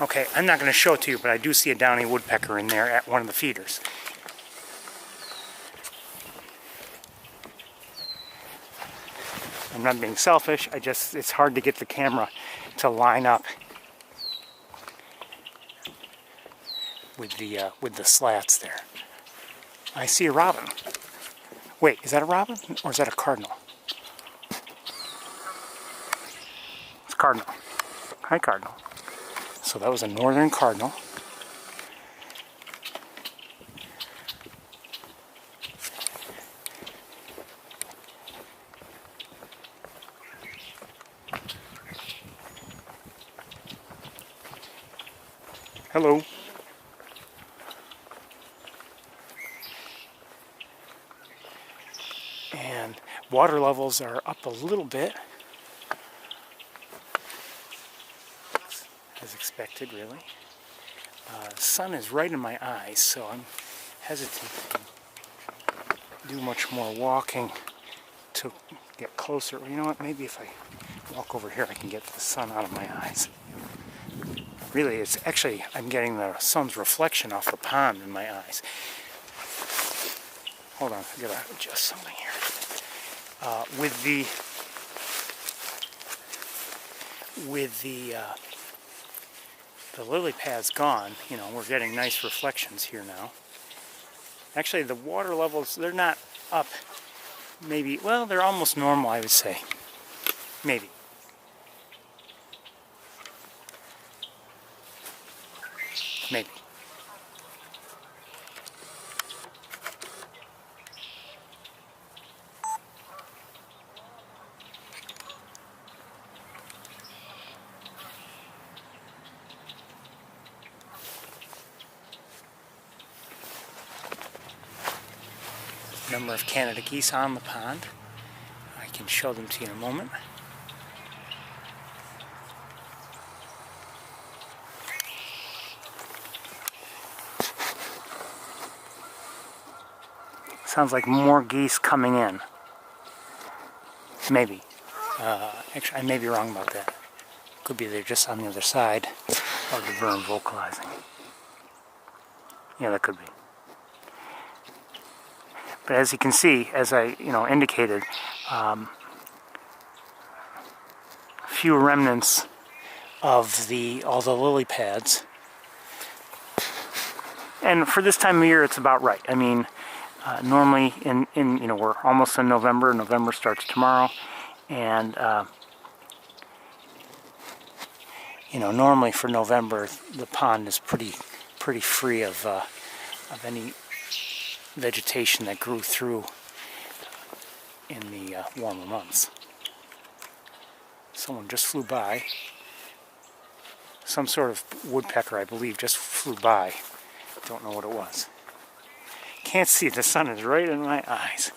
Okay, I'm not going to show it to you, but I do see a downy woodpecker in there at one of the feeders. I'm not being selfish, it's hard to get the camera to line up with the slats there. I see a robin. Wait, is that a robin or is that a cardinal? It's cardinal. Hi, cardinal. So that was a northern cardinal. Hello. And water levels are up a little bit. As expected, really. The sun is right in my eyes, so I'm hesitant to do much more walking to get closer. You know what, maybe if I walk over here I can get the sun out of my eyes. Really, it's actually, I'm getting the sun's reflection off the pond in my eyes. Hold on, I gotta adjust something here. With the lily pads gone, you know, we're getting nice reflections here now. Actually, the water levels, they're not up. Maybe, well, they're almost normal, I would say. Maybe. Maybe. Number of Canada geese on the pond. I can show them to you in a moment. Sounds like more geese coming in. Maybe. Actually, I may be wrong about that. Could be they're just on the other side of the berm vocalizing. Yeah, that could be. But as you can see, as I indicated, few remnants of all the lily pads. And for this time of year, it's about right. I mean, normally we're almost in November. November starts tomorrow, and normally for November the pond is pretty free of any vegetation that grew through in the warmer months. Someone just flew by. Some sort of woodpecker, I believe, just flew by. Don't know what it was. Can't see, the sun is right in my eyes.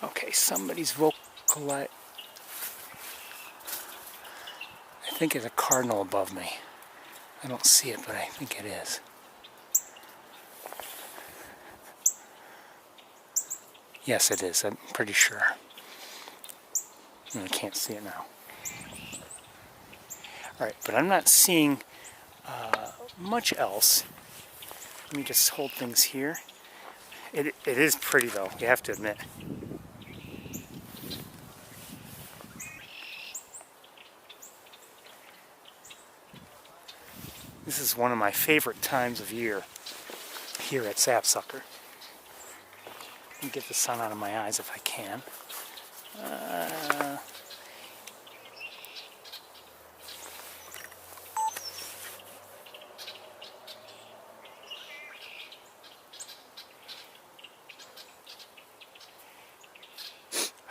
Okay, somebody's vocalizing. I think it's a cardinal above me. I don't see it, but I think it is. Yes, it is. I'm pretty sure. I can't see it now. Alright, but I'm not seeing much else. Let me just hold things here. It is pretty, though, you have to admit. This is one of my favorite times of year here at Sapsucker. Let me get the sun out of my eyes if I can.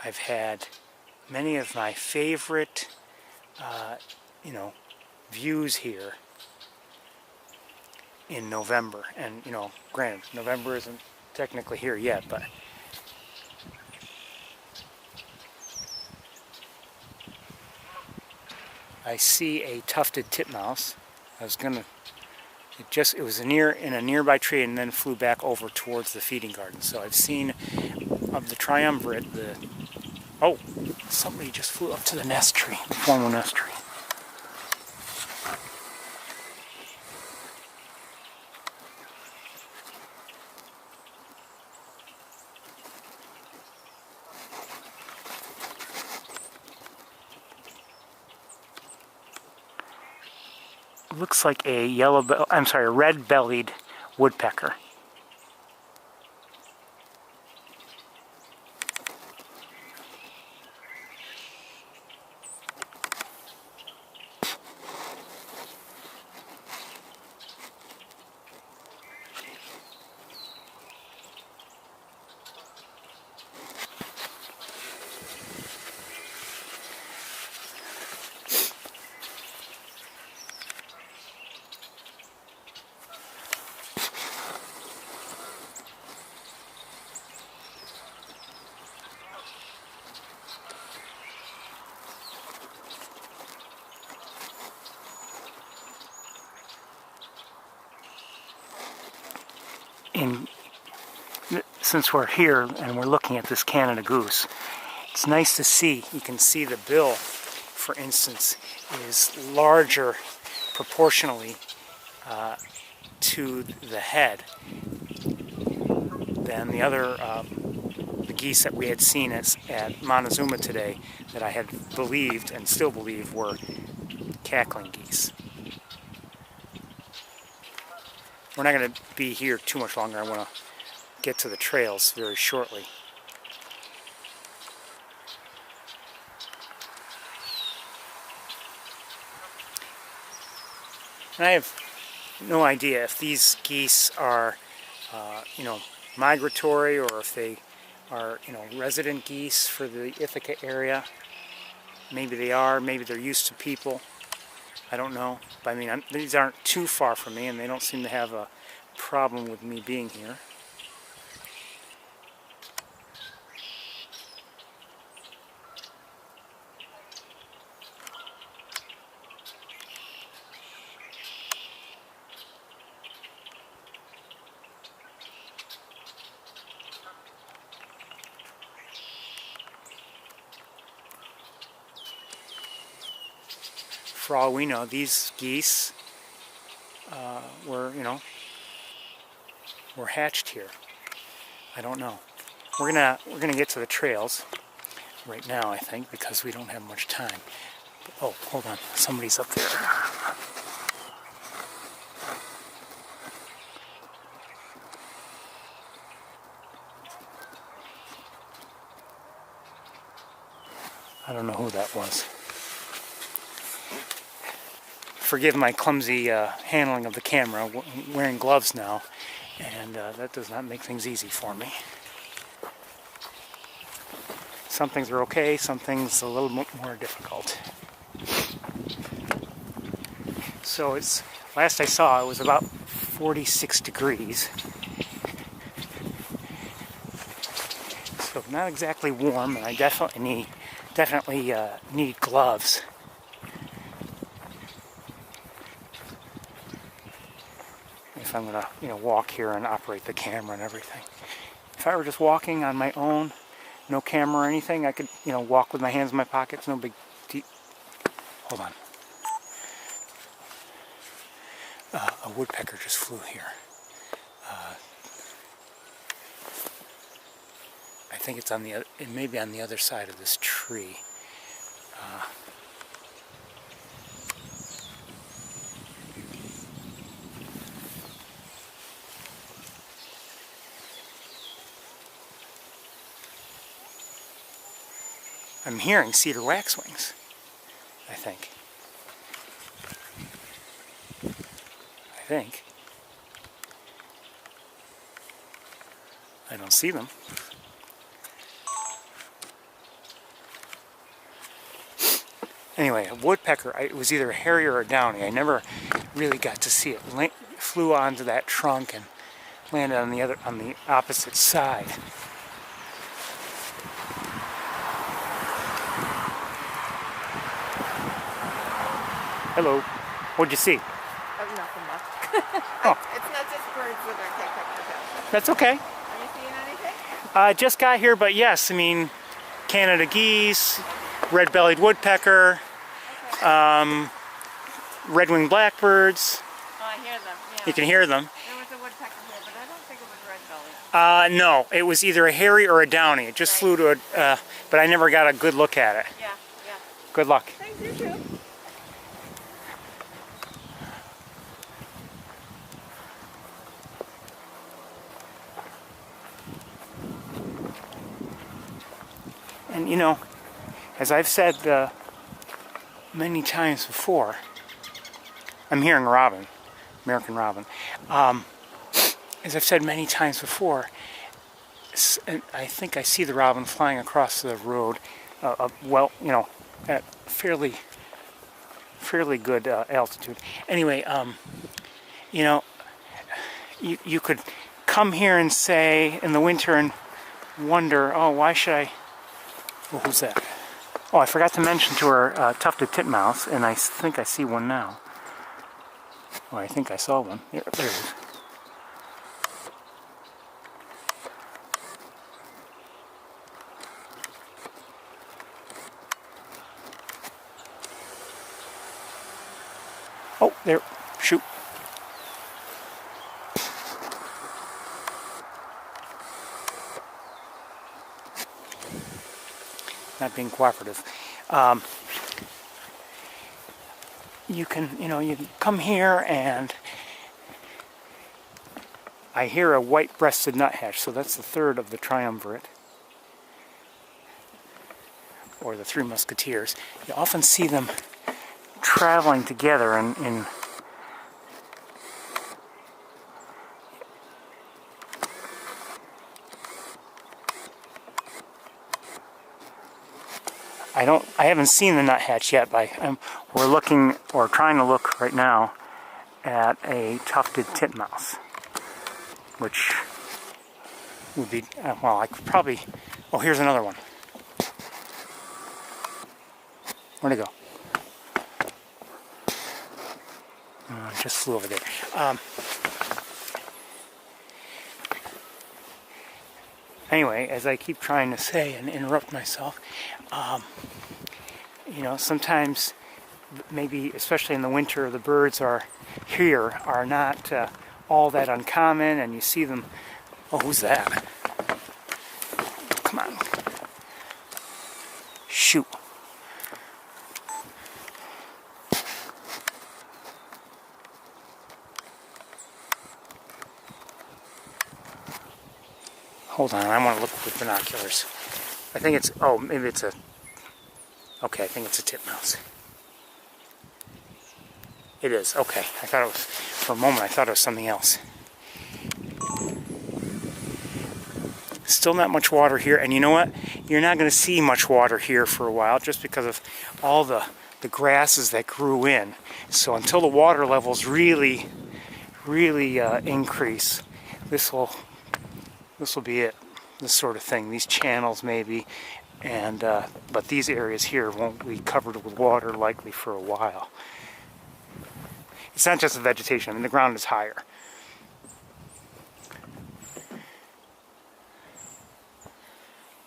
I've had many of my favorite, you know, views here in November. And, you know, granted, November isn't technically here yet, but I see a tufted titmouse. I was gonna, it was in a nearby tree and then flew back over towards the feeding garden. So I've seen of the triumvirate, oh, somebody just flew up to the nest tree, the former nest tree. Looks like a red-bellied woodpecker. Since we're here and we're looking at this Canada goose, it's nice to see. You can see the bill, for instance, is larger proportionally to the head than the other the geese that we had seen at Montezuma today, that I had believed and still believe were cackling geese. We're not going to be here too much longer. I want to get to the trails very shortly. And I have no idea if these geese are, you know, migratory, or if they are, you know, resident geese for the Ithaca area. Maybe they are. Maybe they're used to people. I don't know. But I mean, these aren't too far from me, and they don't seem to have a problem with me being here. For all we know, these geese were hatched here. I don't know. We're gonna get to the trails right now, I think, because we don't have much time. But, oh, hold on, somebody's up there. I don't know who that was. Forgive my clumsy handling of the camera. I'm wearing gloves now, and that does not make things easy for me. Some things are okay, some things a little more difficult. So it's, last I saw, it was about 46 degrees. So not exactly warm, and I definitely need gloves. If I'm gonna, walk here and operate the camera and everything. If I were just walking on my own, no camera or anything, I could, walk with my hands in my pockets, no big deal. Hold on. A woodpecker just flew here. I think it's on it may be on the other side of this tree. I'm hearing cedar waxwings, I think. I don't see them. Anyway, a woodpecker, it was either a hairy or a downy. I never really got to see it. Flew onto that trunk and landed on the opposite side. Hello. What'd you see? Oh, nothing much. Oh. It's not just birds that I take pictures of. That's okay. Are you seeing anything? Just got here, but yes, I mean, Canada geese, red-bellied woodpecker, red-winged blackbirds. Oh, I hear them. Yeah. You can hear them. There was a woodpecker here, but I don't think it was red-bellied. No, it was either a hairy or a downy. It just flew to a, but I never got a good look at it. Yeah, yeah. Good luck. Thanks, you too. And you know, as I've said many times before, I'm hearing robin, American robin. As I've said many times before, and I think I see the robin flying across the road, well, you know, at fairly good altitude. Anyway, you know, you could come here and say in the winter and wonder, oh, why should I? Oh, who's that? Oh, I forgot to mention to her tufted titmouse, and I think I see one now. Oh, I think I saw one. There it is. Oh, there. Shoot. Not being cooperative. You can come here and I hear a white-breasted nuthatch, so that's the third of the triumvirate, or the Three Musketeers. You often see them traveling together in I haven't seen the nuthatch yet, but we're looking, or trying to look right now, at a tufted titmouse, which would be, well, I could probably, oh, here's another one. Where'd it go? Just flew over there. Anyway, as I keep trying to say and interrupt myself, you know, sometimes maybe, especially in the winter, the birds are not all that uncommon, and you see them. Oh, who's that? Come on. Shoot. Hold on, I want to look with binoculars. I think it's, oh, maybe it's a, okay, I think it's a titmouse. It is, okay. I thought it was, for a moment, I thought it was something else. Still not much water here, and you know what? You're not going to see much water here for a while, just because of all the grasses that grew in. So until the water levels really increase, this will be it. This sort of thing, these channels maybe, and but these areas here won't be covered with water likely for a while. It's not just the vegetation, I mean the ground is higher.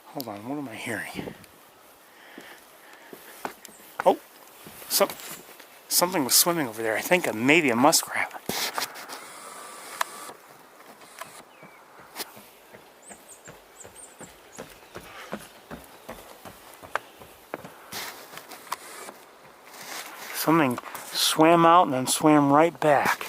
Hold on, what am I hearing? Oh, something was swimming over there. I think maybe a muskrat. Something swam out and then swam right back.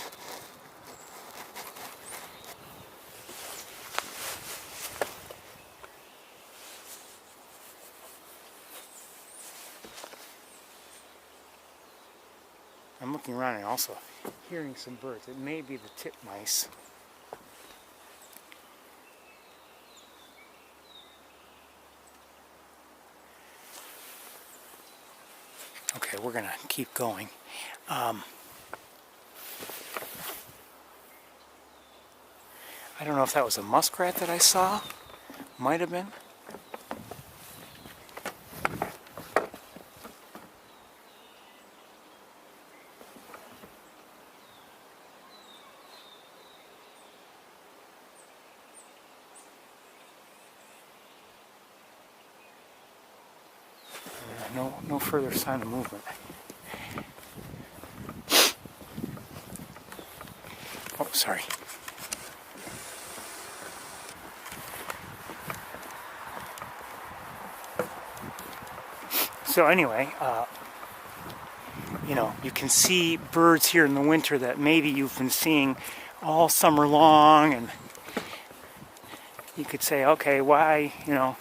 I'm looking around and also hearing some birds. It may be the titmice. Okay, we're going to keep going. I don't know if that was a muskrat that I saw. Might have been. No further sign of movement. Oh, sorry. So anyway, you know, you can see birds here in the winter that maybe you've been seeing all summer long, and you could say, okay, why, you know,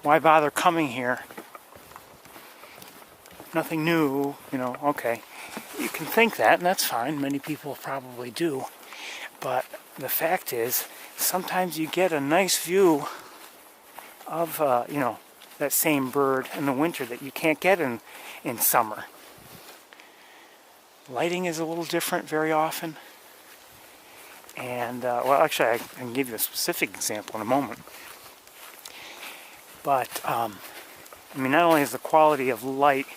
why bother coming here? Nothing new, you know, okay. You can think that, and that's fine. Many people probably do. But the fact is, sometimes you get a nice view of, you know, that same bird in the winter that you can't get in summer. Lighting is a little different very often. And, well, actually, I can give you a specific example in a moment. But, I mean, not only is the quality of light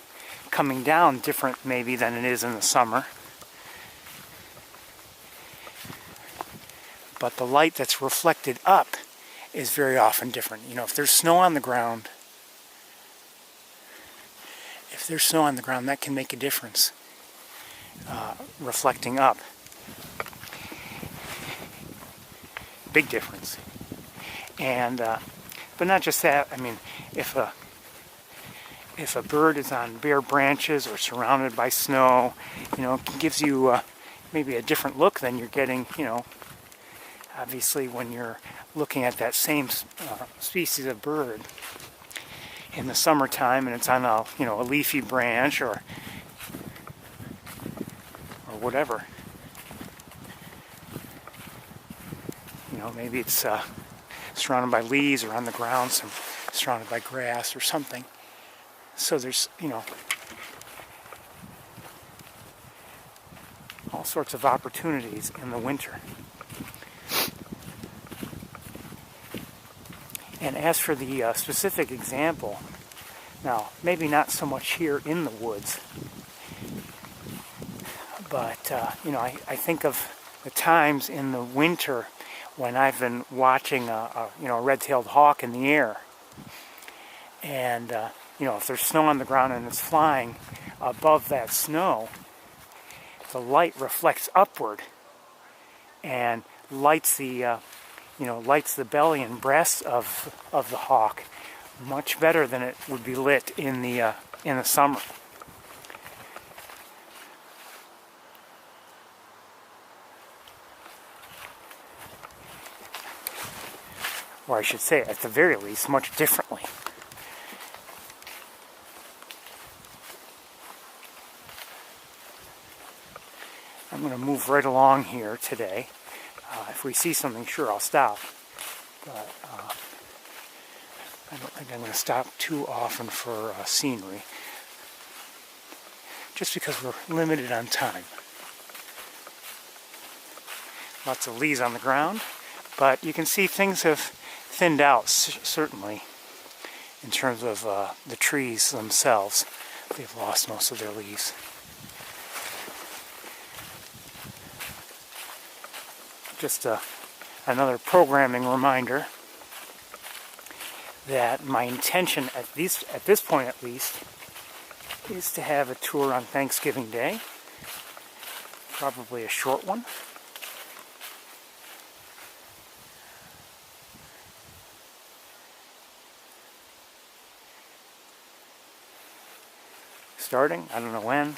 coming down different maybe than it is in the summer, but the light that's reflected up is very often different. You know, if there's snow on the ground, that can make a difference, reflecting up. Big difference. And, but not just that, I mean, if a bird is on bare branches or surrounded by snow, you know, it gives you maybe a different look than you're getting, you know, obviously when you're looking at that same species of bird in the summertime and it's on a, you know, a leafy branch or whatever. You know, maybe it's surrounded by leaves or on the ground, surrounded by grass or something. So there's, you know, all sorts of opportunities in the winter. And as for the specific example, now, maybe not so much here in the woods, but, you know, I think of the times in the winter when I've been watching a red-tailed hawk in the air. And, you know, if there's snow on the ground and it's flying above that snow, the light reflects upward and lights the, lights the belly and breast of the hawk much better than it would be lit in the summer. Or I should say, at the very least, much differently. I'm going to move right along here today. If we see something, sure, I'll stop. But I don't think I'm going to stop too often for scenery. Just because we're limited on time. Lots of leaves on the ground. But you can see things have thinned out, certainly, in terms of the trees themselves. They've lost most of their leaves. Just another programming reminder that my intention, at this point at least, is to have a tour on Thanksgiving Day. Probably a short one. Starting, I don't know when.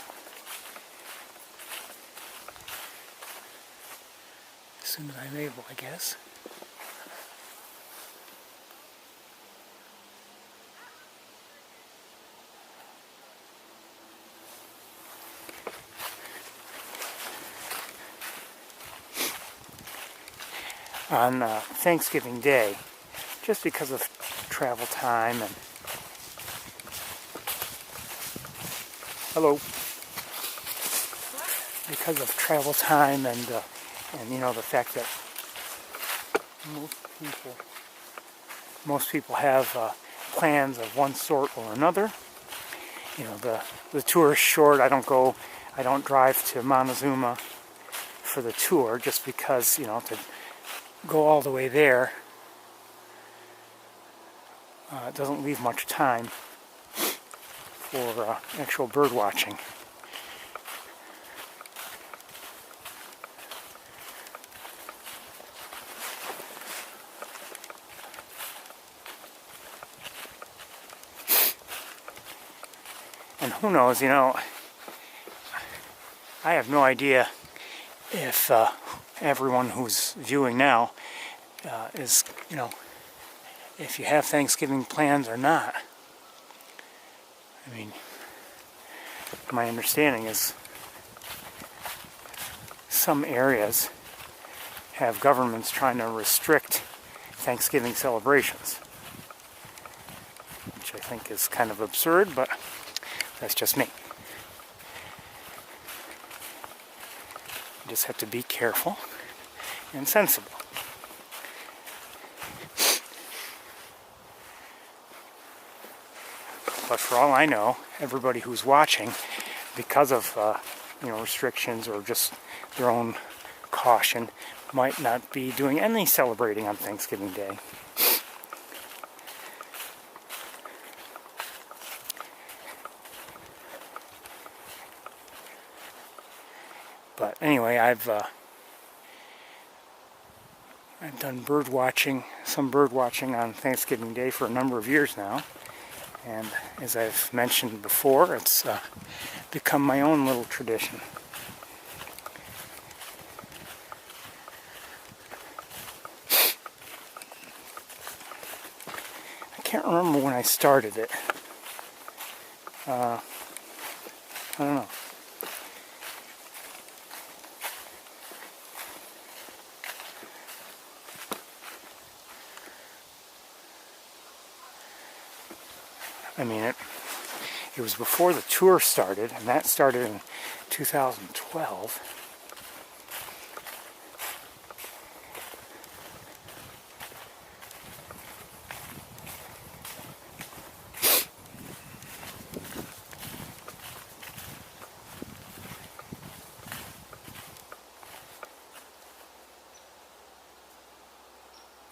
As soon as I'm able, I guess. On Thanksgiving Day, just because of travel time and Hello. Because of travel time and you know, the fact that most people have plans of one sort or another. You know, the tour is short. I don't drive to Montezuma for the tour just because, you know, to go all the way there, it doesn't leave much time for actual bird watching. And who knows, you know, I have no idea if everyone who's viewing now is, you know, if you have Thanksgiving plans or not. I mean, my understanding is some areas have governments trying to restrict Thanksgiving celebrations, which I think is kind of absurd, but that's just me. You just have to be careful and sensible. But for all I know, everybody who's watching, because of you know, restrictions or just their own caution, might not be doing any celebrating on Thanksgiving Day. But anyway, I've done bird watching, some bird watching on Thanksgiving Day for a number of years now, and as I've mentioned before, it's become my own little tradition. I can't remember when I started it. I don't know. I mean, it was before the tour started, and that started in 2012.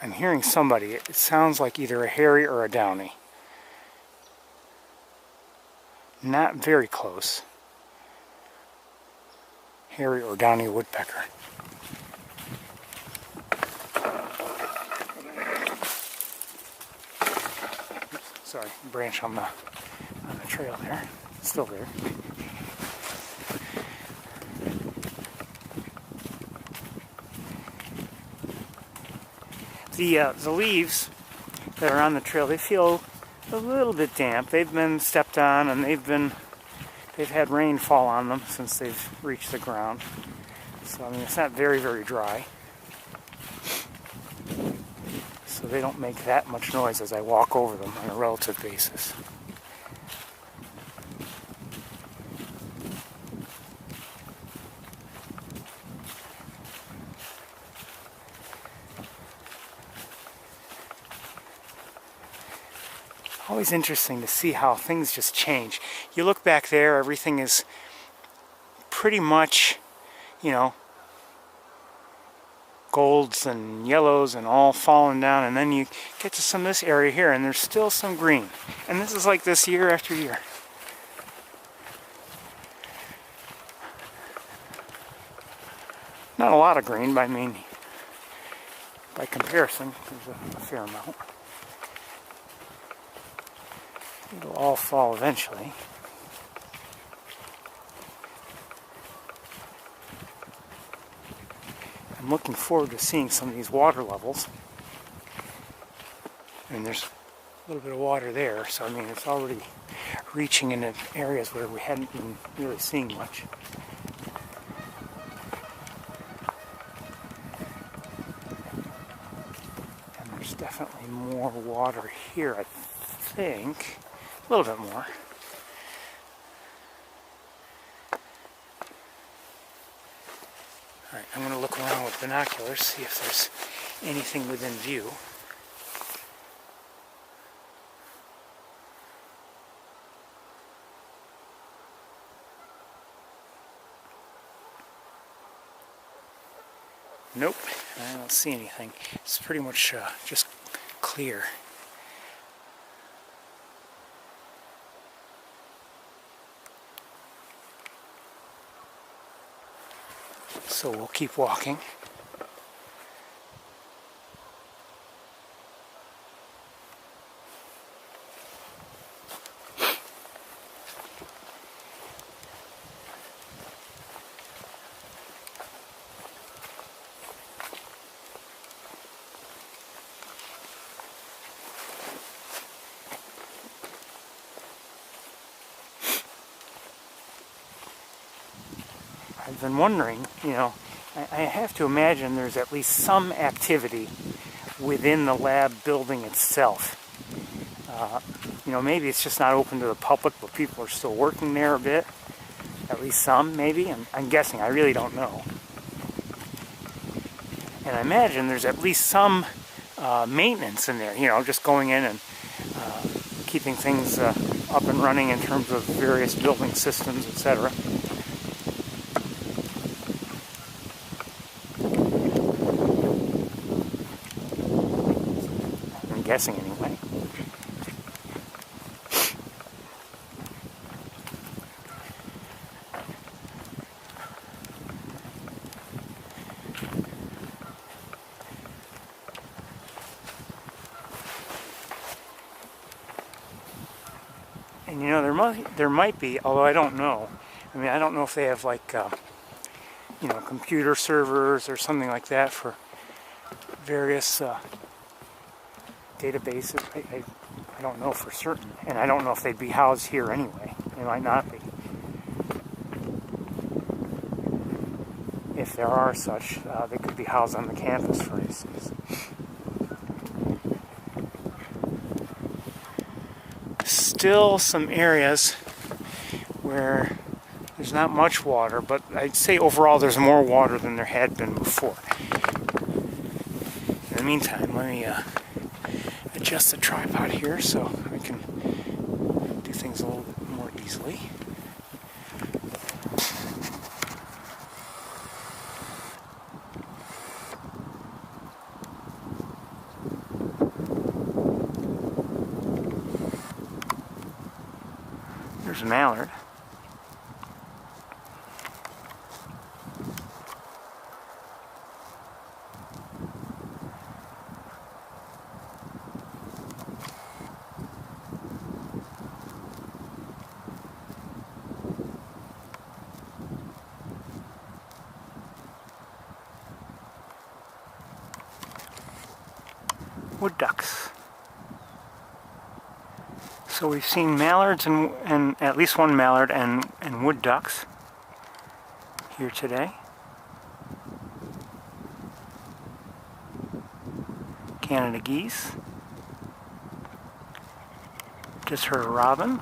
I'm hearing somebody. It sounds like either a hairy or a downy. Not very close. Hairy or downy woodpecker. Oops, sorry, branch on the trail there. It's still there. The leaves that are on the trail, they feel a little bit damp. They've been stepped on, and they've had rain fall on them since they've reached the ground. So I mean, it's not very, very dry. So they don't make that much noise as I walk over them on a relative basis. Always interesting to see how things just change. You look back there, everything is pretty much, you know, golds and yellows and all falling down, and then you get to some of this area here and there's still some green. And this is like this year after year. Not a lot of green, but I mean, by comparison, there's a fair amount. It'll all fall eventually. I'm looking forward to seeing some of these water levels. I mean, there's a little bit of water there, so I mean, it's already reaching into areas where we hadn't been really seeing much. And there's definitely more water here, I think. A little bit more. Alright, I'm going to look around with binoculars, see if there's anything within view. Nope, I don't see anything. It's pretty much just clear. So we'll keep walking. I've been wondering, you know, I have to imagine there's at least some activity within the lab building itself. You know, maybe it's just not open to the public, but people are still working there a bit. At least some, maybe. I'm guessing. I really don't know. And I imagine there's at least some maintenance in there, you know, just going in and keeping things up and running in terms of various building systems, etc. I'm guessing anyway. And you know, there might be, although I don't know. I mean, I don't know if they have like, you know, computer servers or something like that for various databases. I don't know for certain, and I don't know if they'd be housed here anyway. They might not be. If there are such, they could be housed on the campus, for instance. Still some areas where there's not much water, but I'd say overall there's more water than there had been before. In the meantime, let me adjust the tripod here so I can do things a little bit more easily. There's a mallard. Wood ducks. So we've seen mallards and at least one mallard and wood ducks here today. Canada geese. Just heard a robin.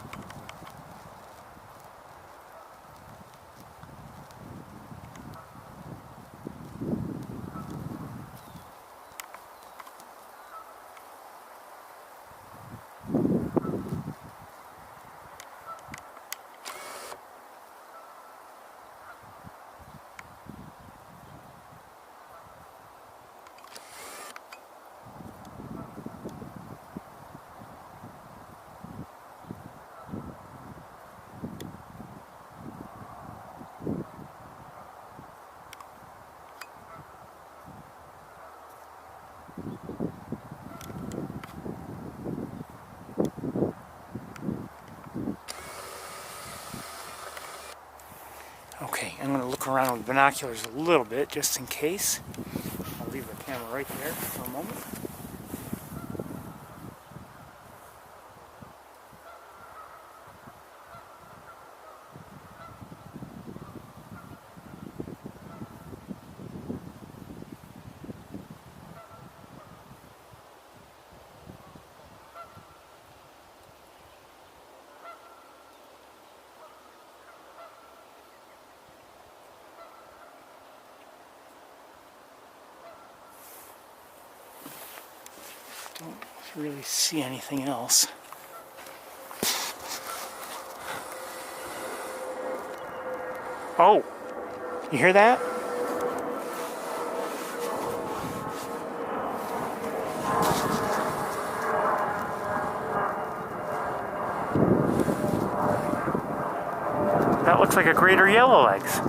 Okay, I'm going to look around with binoculars a little bit just in case. I'll leave the camera right there for a moment. really see anything else. Oh, you hear that? That looks like a greater yellowlegs.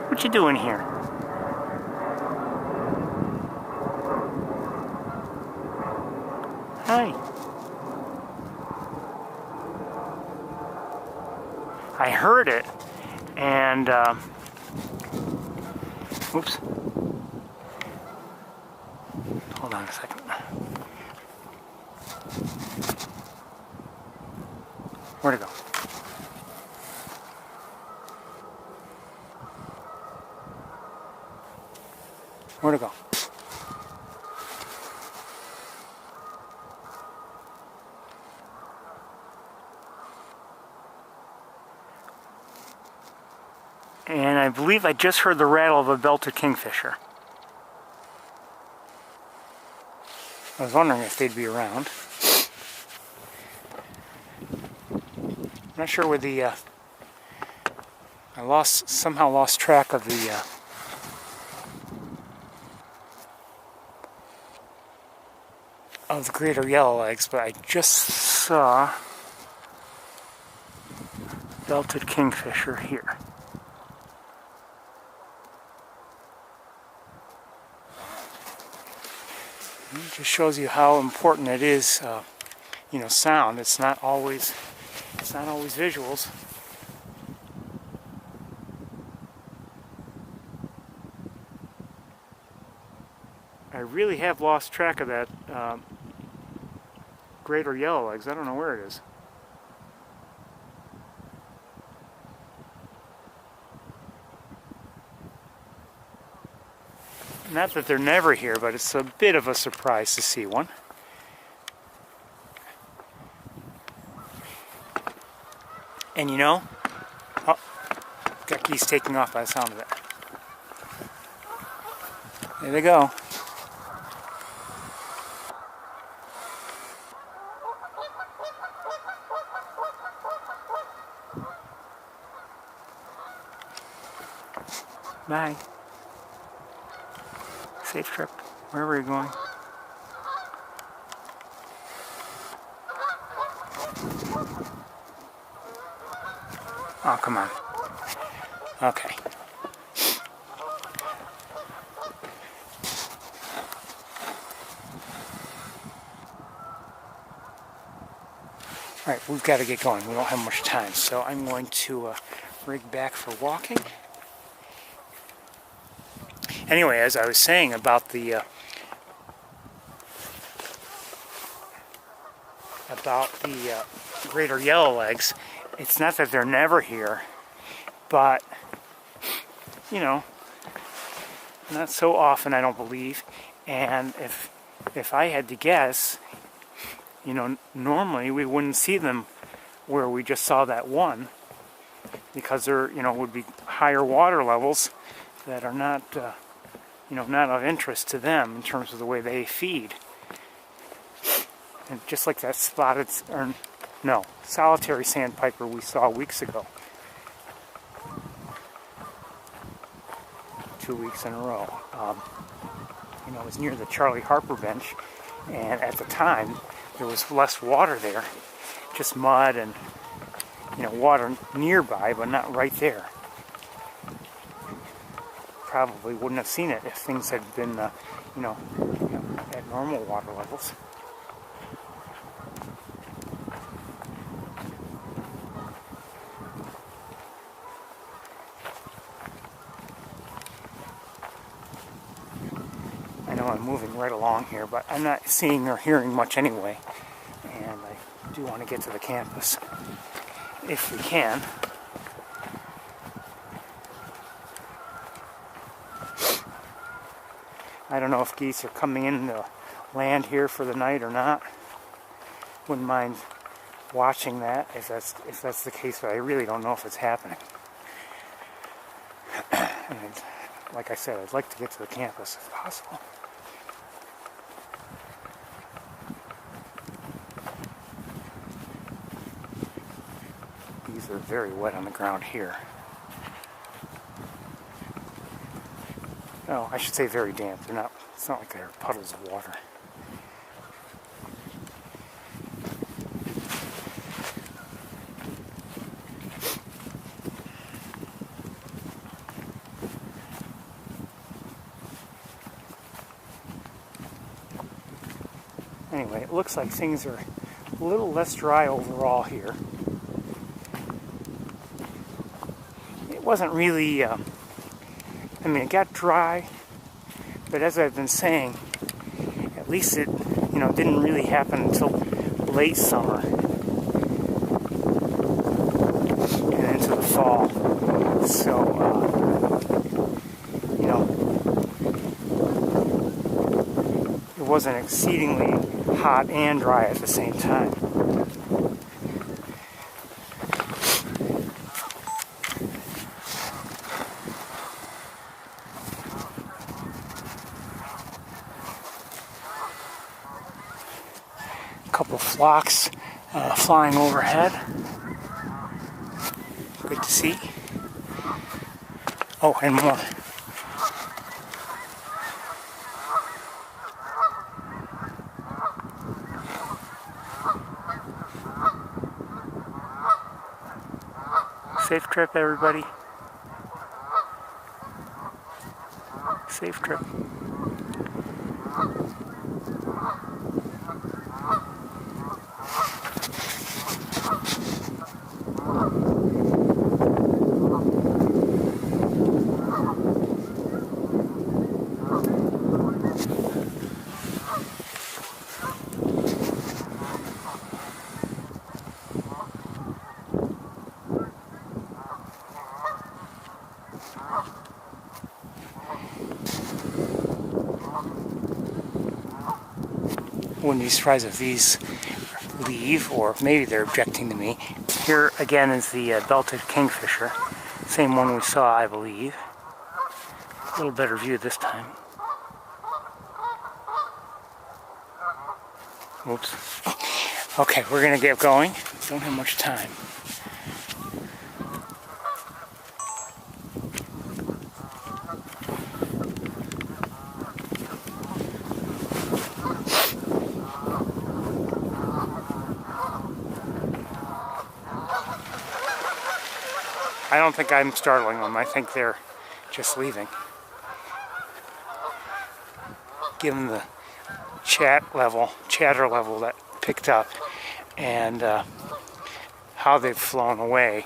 What you doing here? Hi. I heard it, and oops. Hold on a second. Where'd it go? Where'd it go? And I believe I just heard the rattle of a belted kingfisher. I was wondering if they'd be around. I'm not sure where the I somehow lost track of the greater yellowlegs, but I just saw belted kingfisher here. It just shows you how important it is, you know, sound. It's not always visuals. I really have lost track of that greater yellowlegs. I don't know where it is. Not that they're never here, but it's a bit of a surprise to see one. And you know, oh, got geese taking off by the sound of it. There they go. Bye. Safe trip, wherever you're going. Oh, come on. Okay. Alright, we've got to get going. We don't have much time, so I'm going to rig back for walking. Anyway, as I was saying about the greater yellowlegs, it's not that they're never here, but you know, not so often, I don't believe. And if I had to guess, you know, normally we wouldn't see them where we just saw that one, because there, you know, would be higher water levels that are not you know, not of interest to them in terms of the way they feed. And just like that spotted, or no, solitary sandpiper we saw weeks ago. 2 weeks in a row. You know, it was near the Charlie Harper bench, and at the time there was less water there, just mud and, you know, water nearby, but not right there. Probably wouldn't have seen it if things had been, you know, at normal water levels. I know I'm moving right along here, but I'm not seeing or hearing much anyway, and I do want to get to the campus if we can. I don't know if geese are coming in to land here for the night or not. Wouldn't mind watching that if that's the case, but I really don't know if it's happening. And like I said, I'd like to get to the campus if possible. they're very wet on the ground here. No, I should say very damp. They're not, it's not like they're puddles of water. Anyway, it looks like things are a little less dry overall here. It wasn't really, I mean, it got dry, but as I've been saying, at least it, you know, didn't really happen until late summer and into the fall. So, you know, it wasn't exceedingly hot and dry at the same time. A couple of flocks flying overhead. Good to see. Oh, and more. Safe trip, everybody. Safe trip. Wouldn't be surprised if these leave, or maybe they're objecting to me. Here again is the belted kingfisher. Same one we saw, I believe. A little better view this time. Oops. Okay, we're gonna get going. Don't have much time. I don't think I'm startling them. I think they're just leaving. Given the chatter level that picked up, and how they've flown away,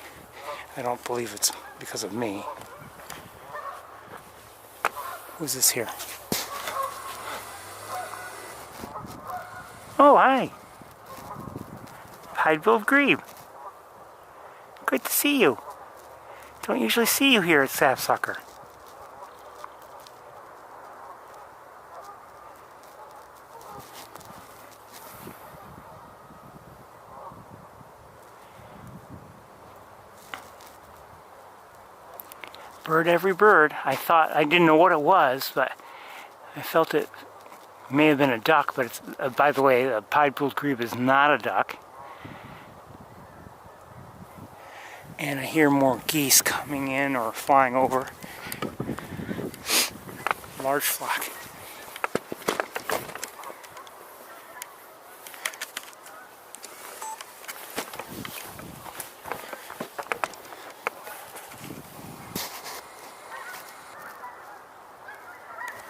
I don't believe it's because of me. Who's this here? Oh, hi. Pied-billed grebe. Good to see you. Don't usually see you here at Sapsucker. Bird every bird. I didn't know what it was, but I felt it may have been a duck, but it's, by the way, a pied-billed grebe is not a duck. And I hear more geese coming in or flying over. Large flock.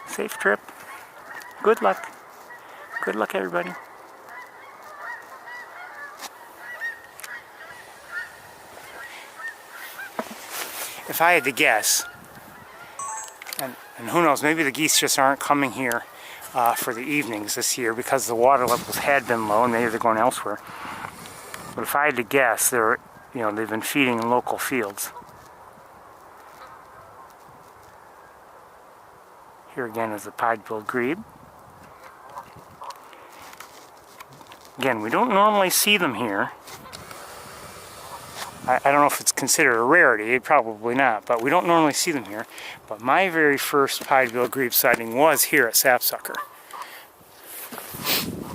Safe trip. Good luck. Good luck, everybody. If I had to guess, and who knows, maybe the geese just aren't coming here for the evenings this year because the water levels had been low and maybe they're going elsewhere. But if I had to guess, they've been feeding in local fields. Here again is the pied-billed grebe. Again, we don't normally see them here. I don't know if it's considered a rarity, probably not, but we don't normally see them here. But my very first pied-billed grebe sighting was here at Sapsucker.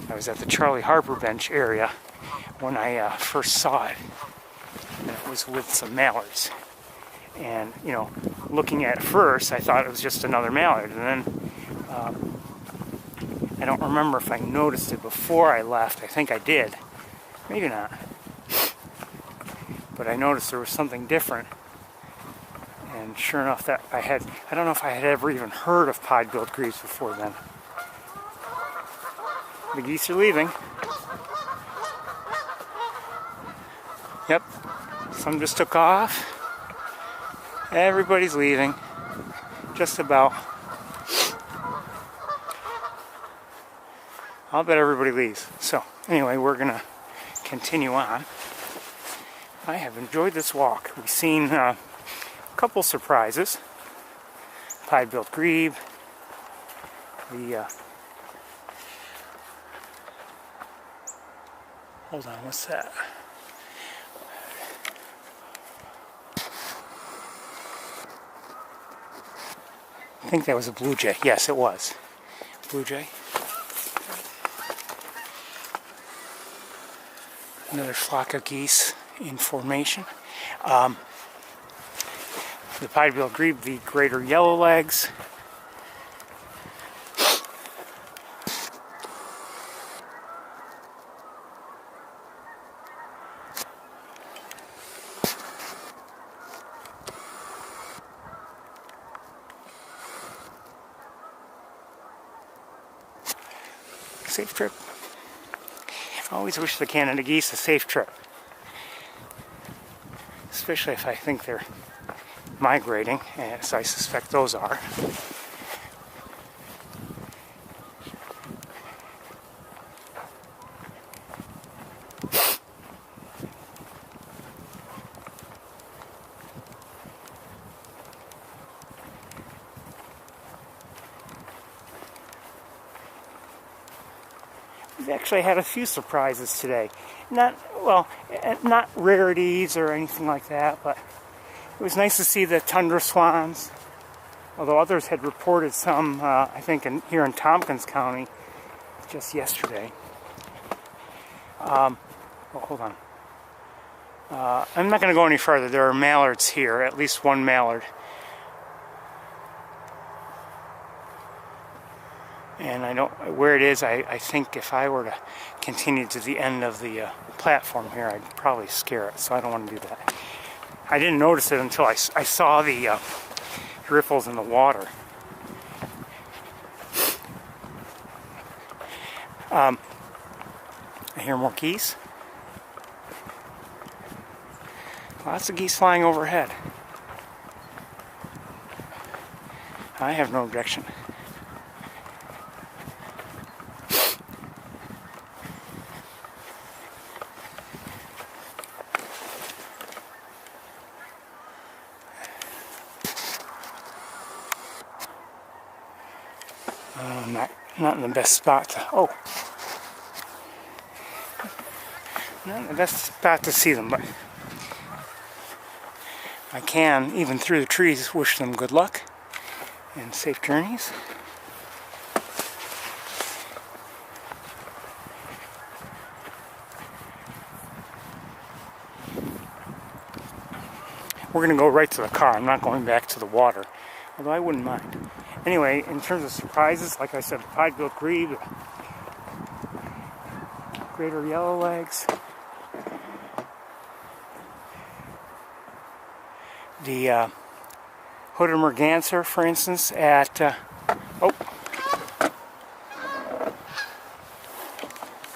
I was at the Charlie Harper Bench area when I first saw it. And it was with some mallards. And, you know, looking at it first, I thought it was just another mallard. And then, I don't remember if I noticed it before I left. I think I did. Maybe not. But I noticed there was something different. And sure enough, that I don't know if I had ever even heard of pied-billed grebes before then. The geese are leaving. Yep, some just took off. Everybody's leaving. Just about. I'll bet everybody leaves. So, anyway, we're gonna continue on. I have enjoyed this walk. We've seen a couple surprises. Pied-billed grebe. Hold on, what's that? I think that was a blue jay. Yes, it was. Blue jay. Another flock of geese in formation. The pied-billed grebe, the greater yellowlegs. Safe trip. I always wish the Canada geese a safe trip. Especially if I think they're migrating, as I suspect those are. We've actually had a few surprises today. Not rarities or anything like that, but it was nice to see the tundra swans. Although others had reported some, I think, here in Tompkins County just yesterday. Hold on. I'm not going to go any further. There are mallards here, at least one mallard. And I don't where it is. I think if I were to continue to the end of the platform here, I'd probably scare it. So I don't want to do that. I didn't notice it until I saw the ripples in the water. I hear more geese. Lots of geese flying overhead. I have no objection. Not in the best spot to, not in the best spot to see them, but I can, even through the trees, wish them good luck and safe journeys. We're going to go right to the car. I'm not going back to the water, although I wouldn't mind. Anyway, in terms of surprises, like I said, the pied-billed grebe, greater yellowlegs, the hooded merganser, for instance, at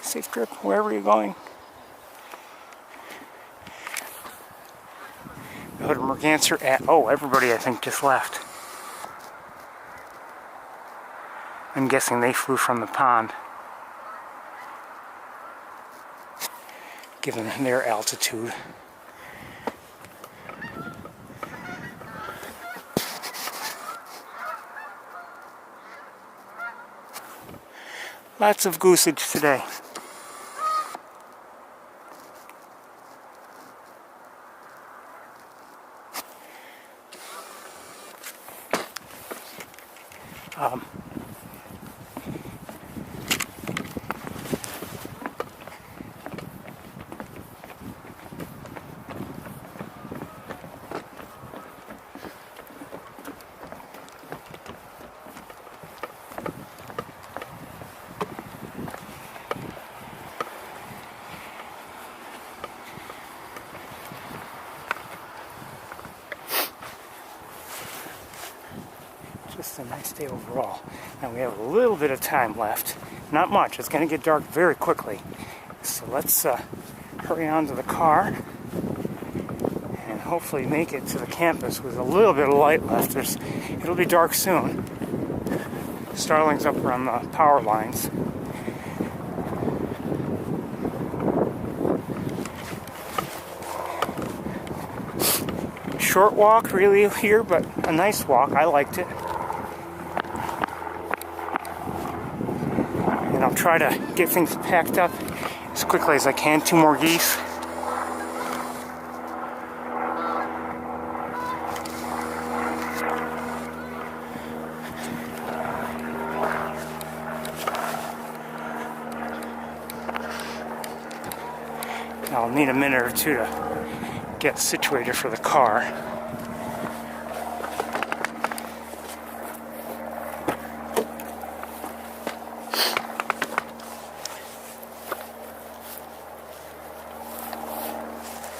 safe trip wherever you're going. The hooded merganser at everybody I think just left. I'm guessing they flew from the pond, given their altitude. Lots of goosage today. just a nice day overall. And we have a little bit of time left. Not much. It's going to get dark very quickly. So let's hurry on to the car and hopefully make it to the campus with a little bit of light left. It'll be dark soon. Starling's up around the power lines. Short walk really here, but a nice walk. I liked it. And I'll try to get things packed up as quickly as I can. 2 more geese. I'll need a minute or two to get situated for the car.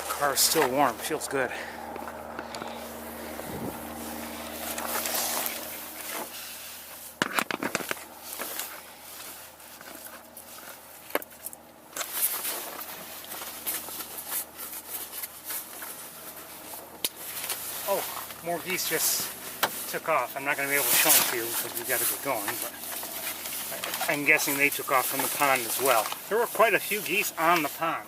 Car is still warm, feels good. Oh, more geese just took off. I'm not going to be able to show them to you because we've got to get going, but I'm guessing they took off from the pond as well. There were quite a few geese on the pond.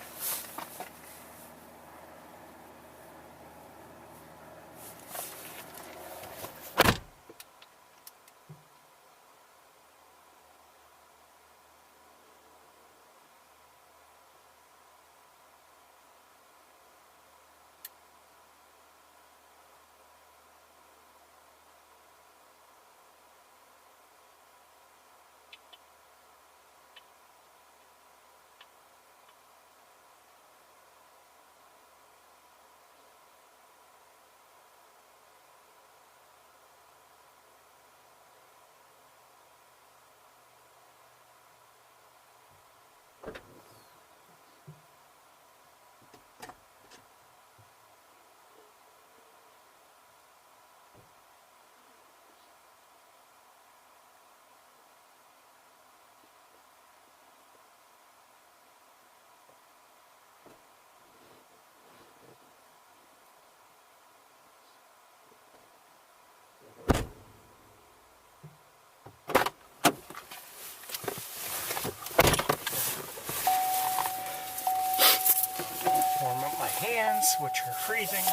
Hands, which are freezing.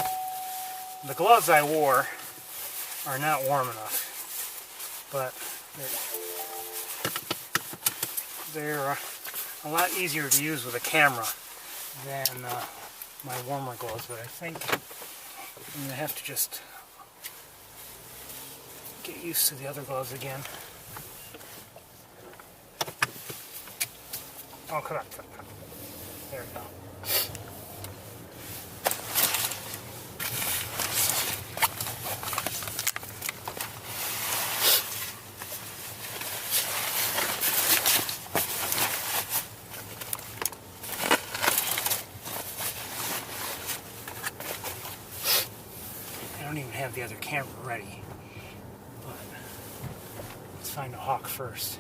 The gloves I wore are not warm enough, but they're a lot easier to use with a camera than my warmer gloves, but I think I'm going to have to just get used to the other gloves again. Oh, come on. There we go. I don't even have the other camera ready, but let's find a hawk first.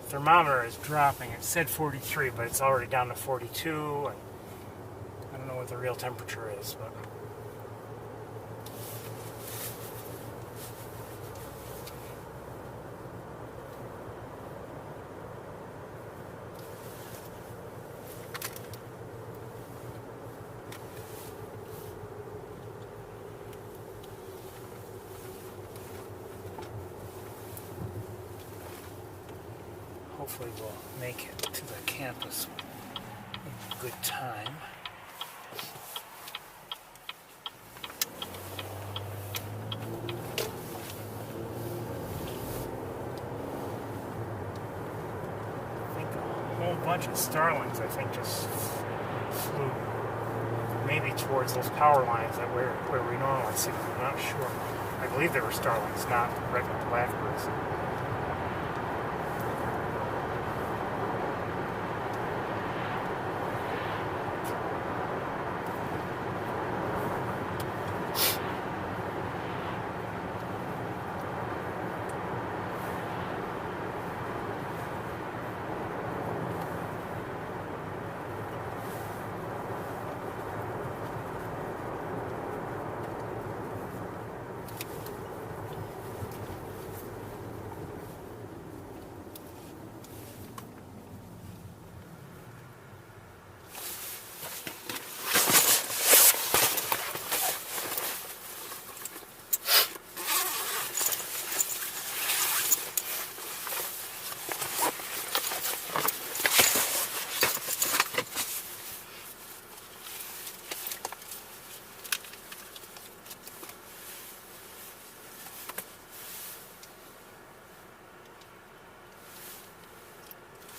Thermometer is dropping. It said 43, but it's already down to 42, and I don't know what the real temperature is, but hopefully we'll make it to the campus in good time. I think a whole bunch of starlings, just flew towards those power lines that where we normally see them. I'm not sure. I believe they were starlings, not regular blackbirds.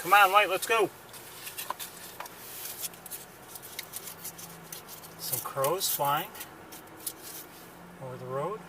Come on, Light, let's go. Some crows flying over the road.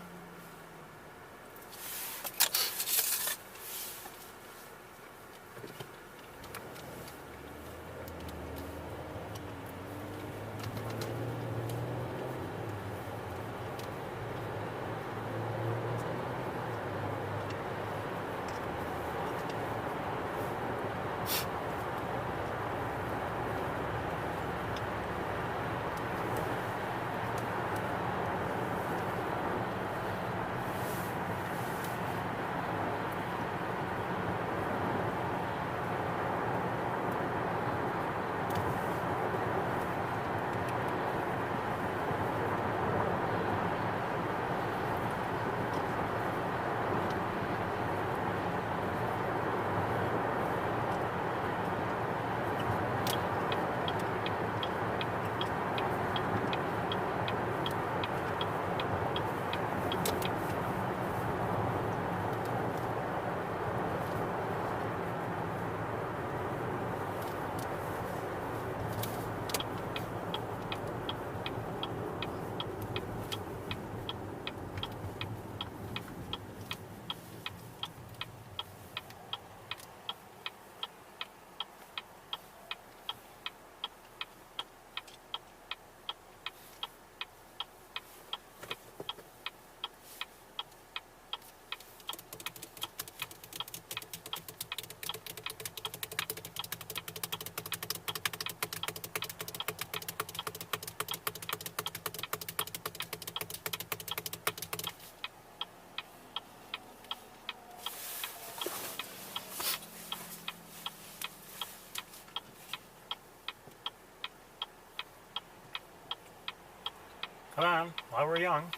Come on, while we're young.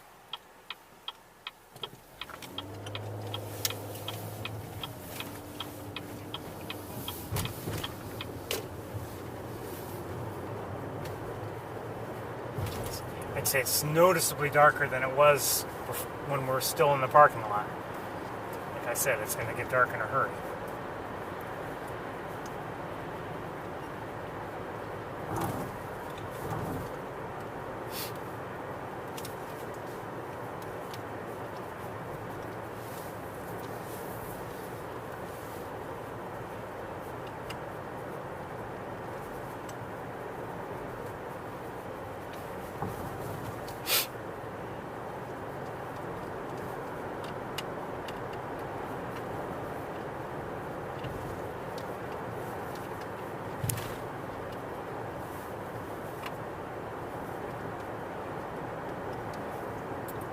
I'd say it's noticeably darker than it was when we're still in the parking lot. Like I said, it's going to get dark in a hurry.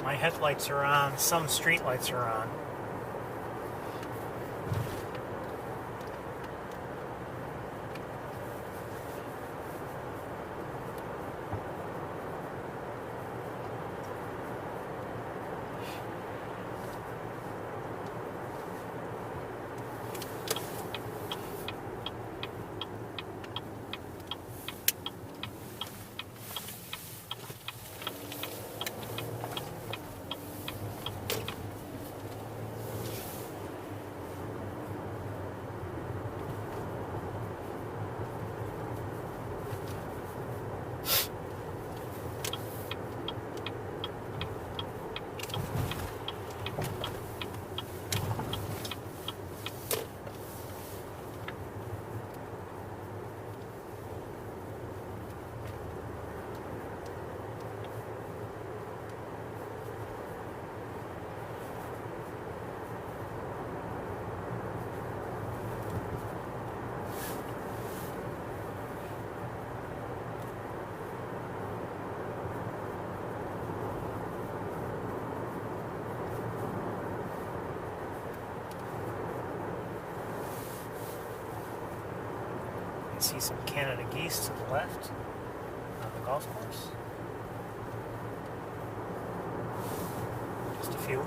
My headlights are on, some street lights are on. see some Canada geese to the left on the golf course. Just a few.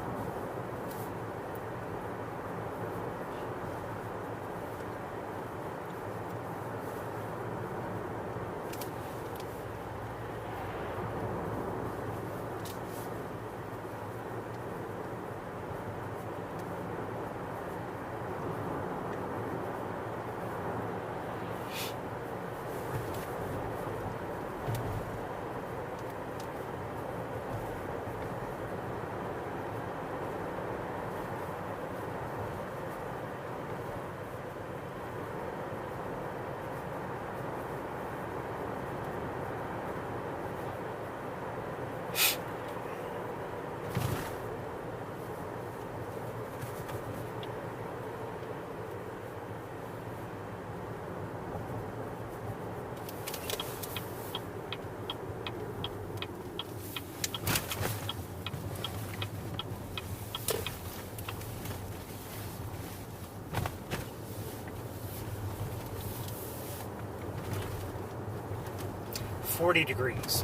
$40.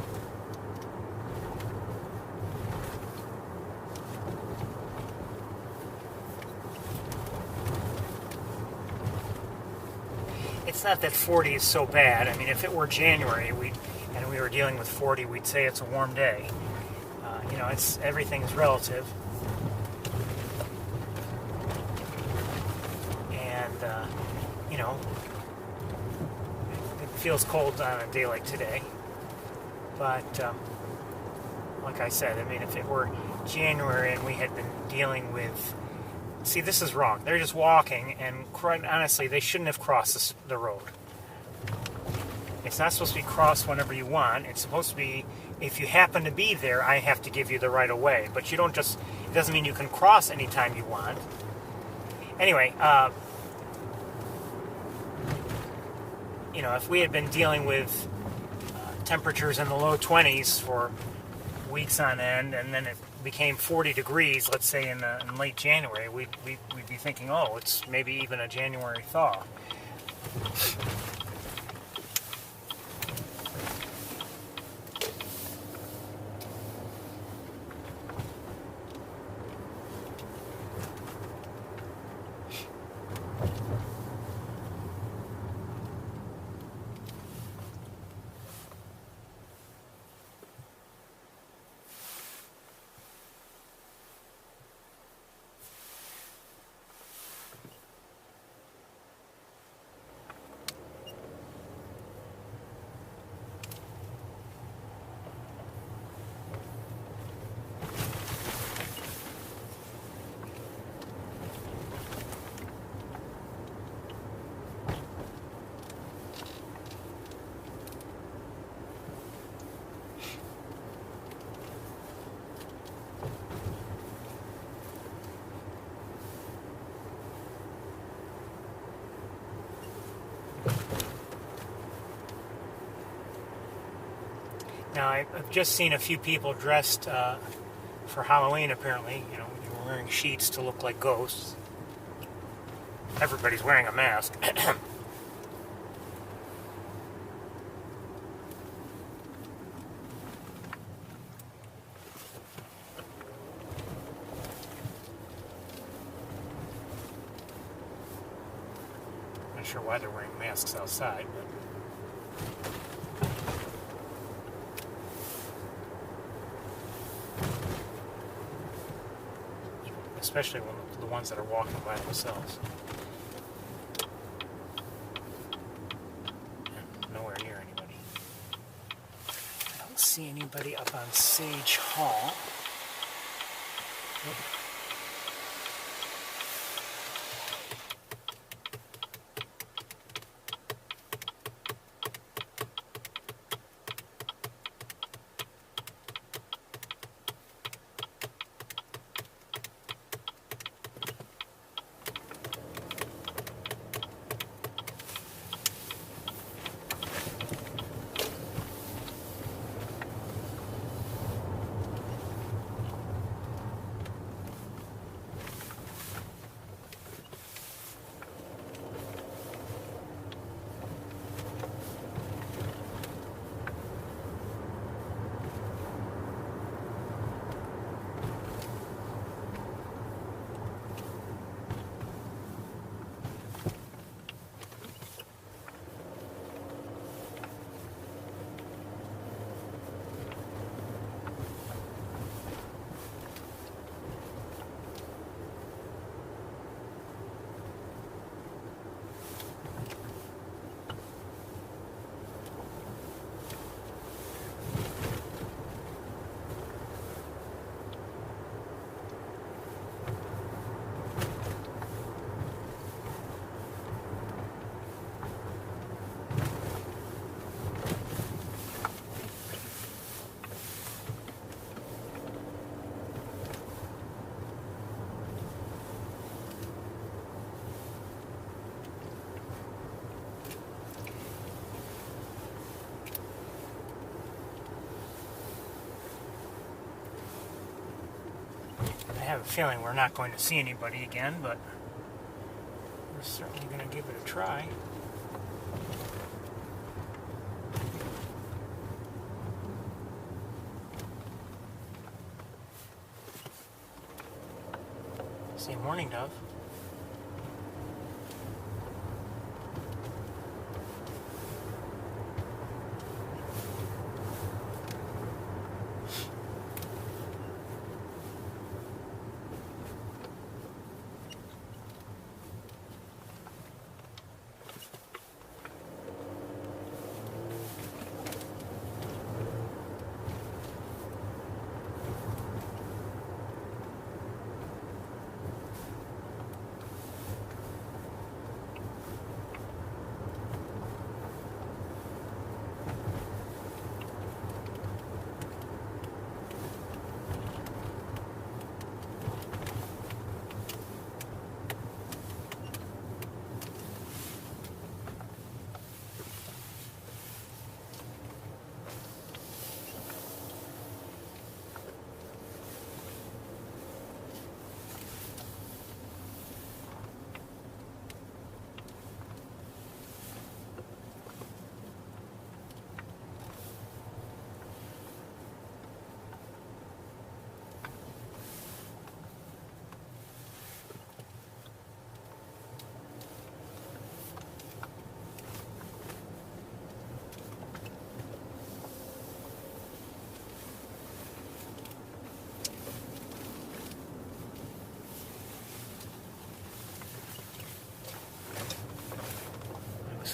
It's not that 40 is so bad. I mean, if it were January and we were dealing with 40, we'd say it's a warm day. You know, everything is relative. And, you know, it feels cold on a day like today. But, like I said, I mean, if it were January and we had been dealing with... See, this is wrong. They're just walking, and quite honestly, they shouldn't have crossed the road. It's not supposed to be crossed whenever you want. It's supposed to be, if you happen to be there, I have to give you the right of way. But you don't just... It doesn't mean you can cross anytime you want. Anyway, you know, if we had been dealing with temperatures in the low 20s for weeks on end, and then it became 40 degrees, let's say in late January, we'd be thinking, oh, it's maybe even a January thaw. Now, I've just seen a few people dressed for Halloween, apparently. You know, they were wearing sheets to look like ghosts. Everybody's wearing a mask. Not sure why they're wearing masks outside, but... especially the ones that are walking by themselves. And nowhere near anybody. I don't see anybody up on Sage Hall. Nope. have a feeling we're not going to see anybody again, but we're certainly going to give it a try. See a mourning dove.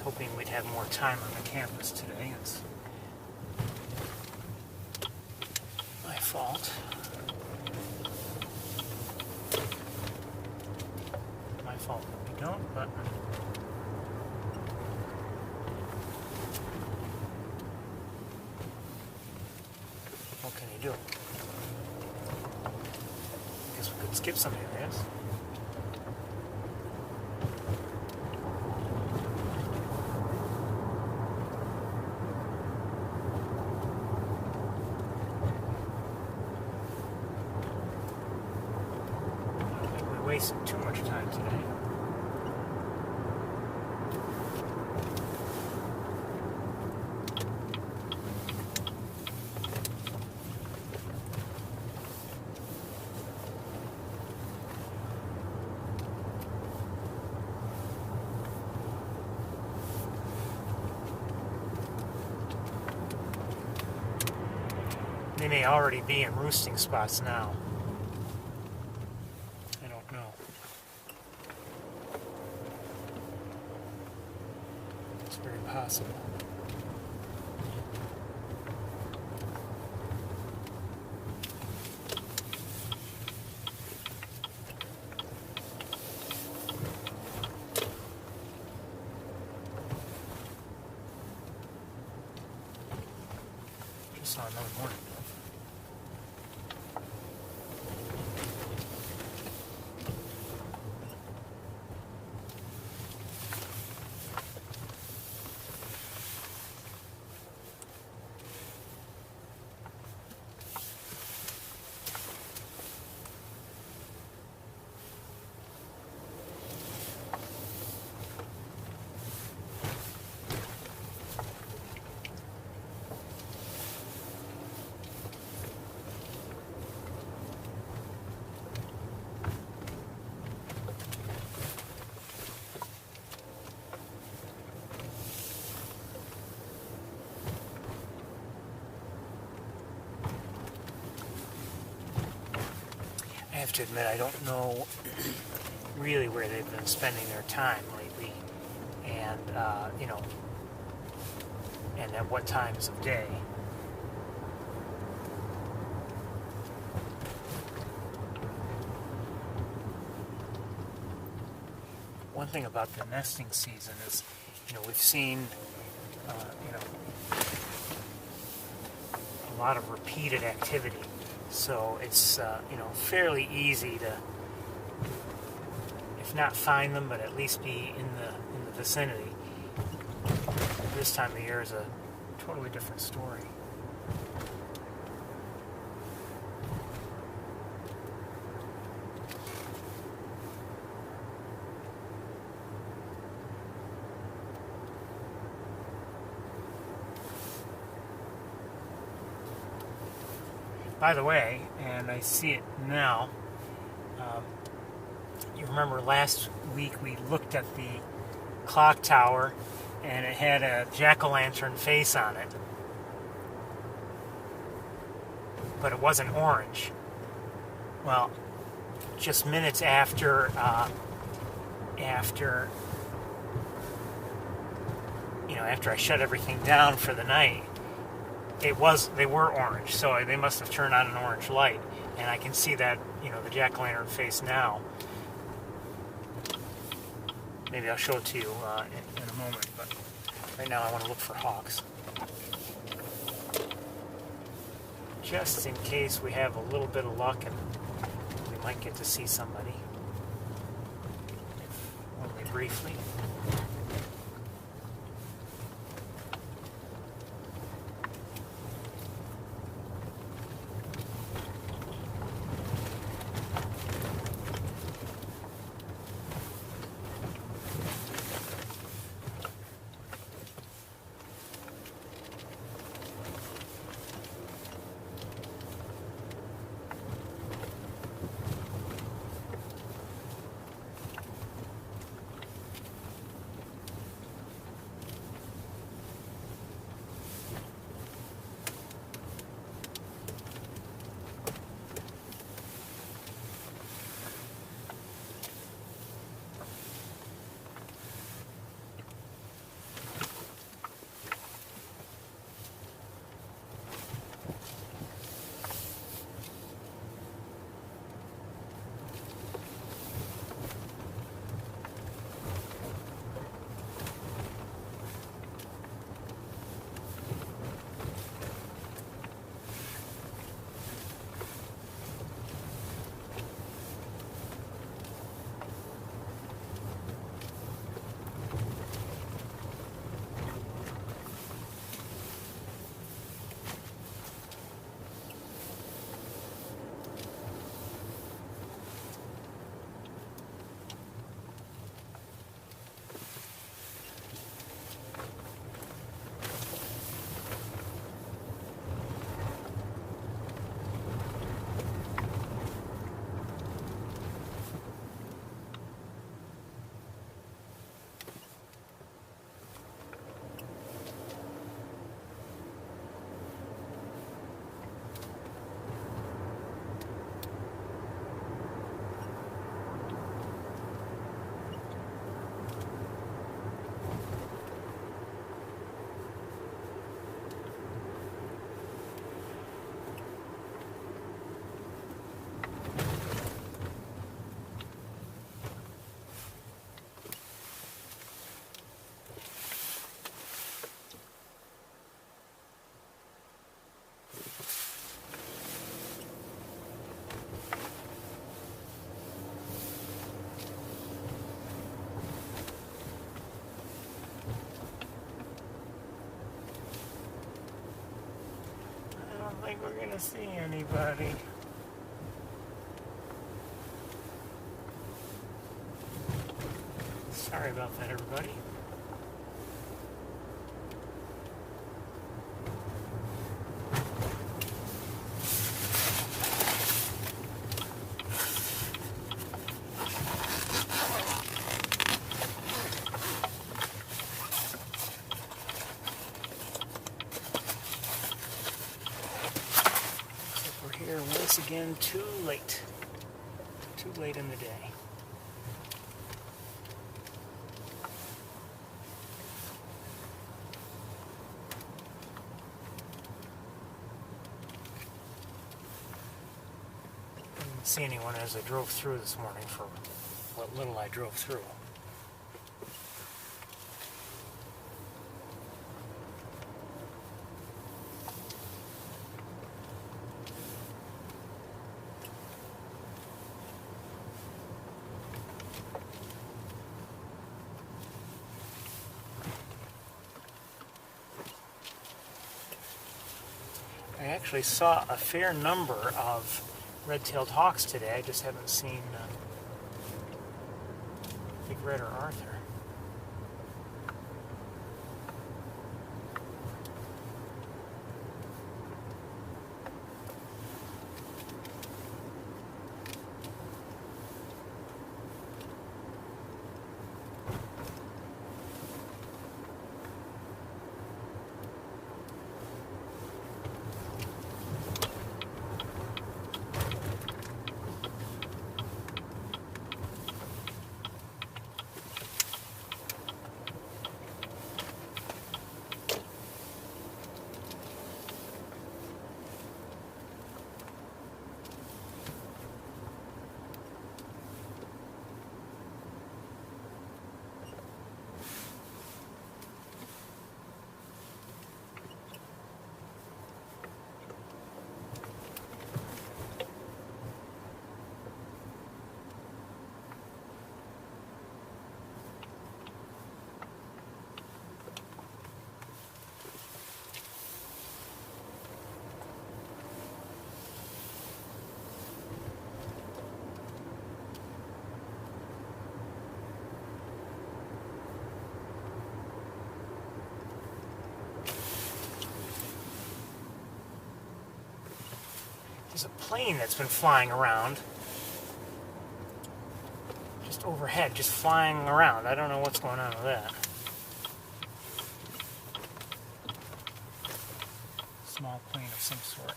Hoping we'd have more time on the campus today. It's my fault. My fault that we don't, but what can you do? Guess we could skip some areas. Wasting too much time today. They may already be in roosting spots now. Possible. Just saw another mourning dove. I have to admit, I don't know really where they've been spending their time lately, and you know, and at what times of day. One thing about the nesting season is, you know, we've seen, you know, a lot of repeated activity. So it's, you know, fairly easy to, if not find them, but at least be in the vicinity. This time of year is a totally different story. By the way, and I see it now, you remember last week we looked at the clock tower and it had a jack-o'-lantern face on it, but it wasn't orange. Well, just minutes after I shut everything down for the night, they were orange, so they must have turned on an orange light, and I can see that, the jack-o'-lantern face now. Maybe I'll show it to you in a moment, but right now I want to look for hawks. Just in case we have a little bit of luck and we might get to see somebody. Only briefly. Think we're gonna see anybody. Sorry about that, everybody. Once again, too late in the day. Didn't see anyone as I drove through this morning for what little I drove through. I actually saw a fair number of red-tailed hawks today. I just haven't seen Big Red or Arthur. There's a plane that's been flying around. Just overhead, just flying around. I don't know what's going on with that. Small plane of some sort.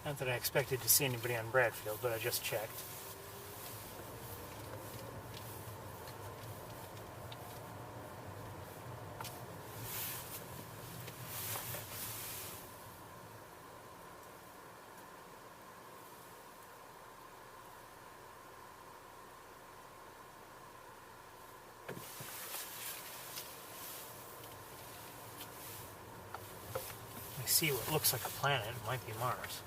Not that I expected to see anybody on Bradfield, but I just checked. I see what looks like a planet. It might be Mars.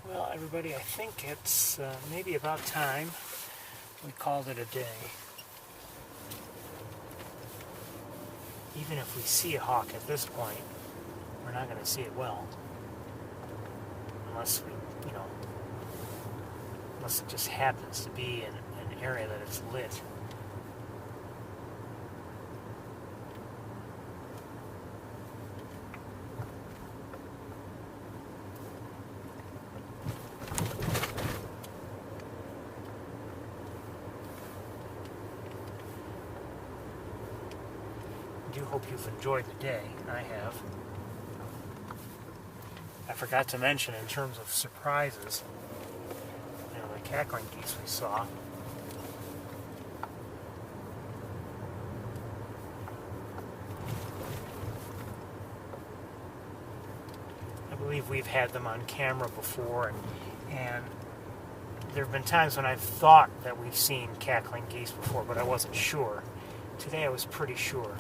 Well, everybody, I think it's maybe about time we called it a day. Even if we see a hawk at this point, we're not going to see it well. Unless we, unless it just happens to be in an area that it's lit. I do hope you've enjoyed the day. I have. I forgot to mention in terms of surprises, the cackling geese we saw. I believe we've had them on camera before, and there have been times when I've thought that we've seen cackling geese before, but I wasn't sure. Today I was pretty sure.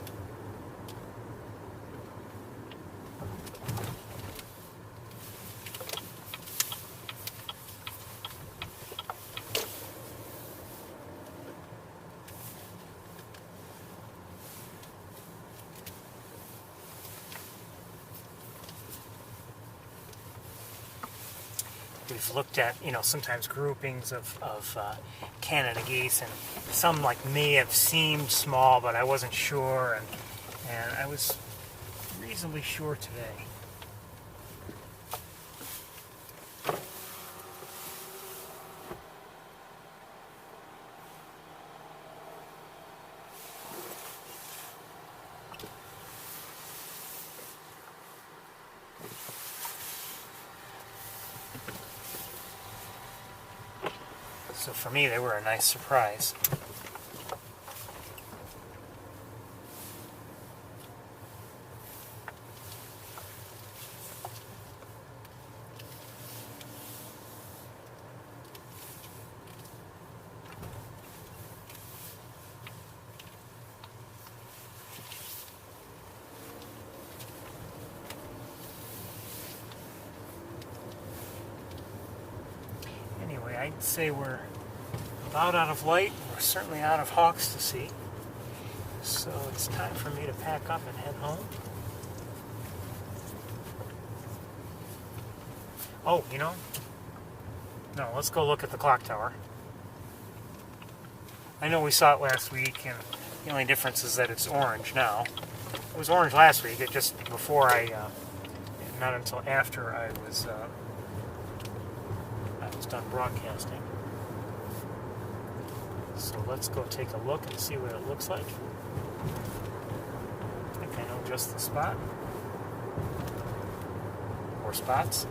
We've looked at, sometimes groupings of Canada geese, and some may have seemed small, but I wasn't sure, and I was reasonably sure today. So for me, they were a nice surprise. Anyway, I'd say we're about out of light. We're certainly out of hawks to see. So it's time for me to pack up and head home. Oh, no, let's go look at the clock tower. I know we saw it last week, and the only difference is that it's orange now. It was orange last week. It just before not until after I was done broadcasting. So let's go take a look and see what it looks like. I think I know just the spot. Or spots.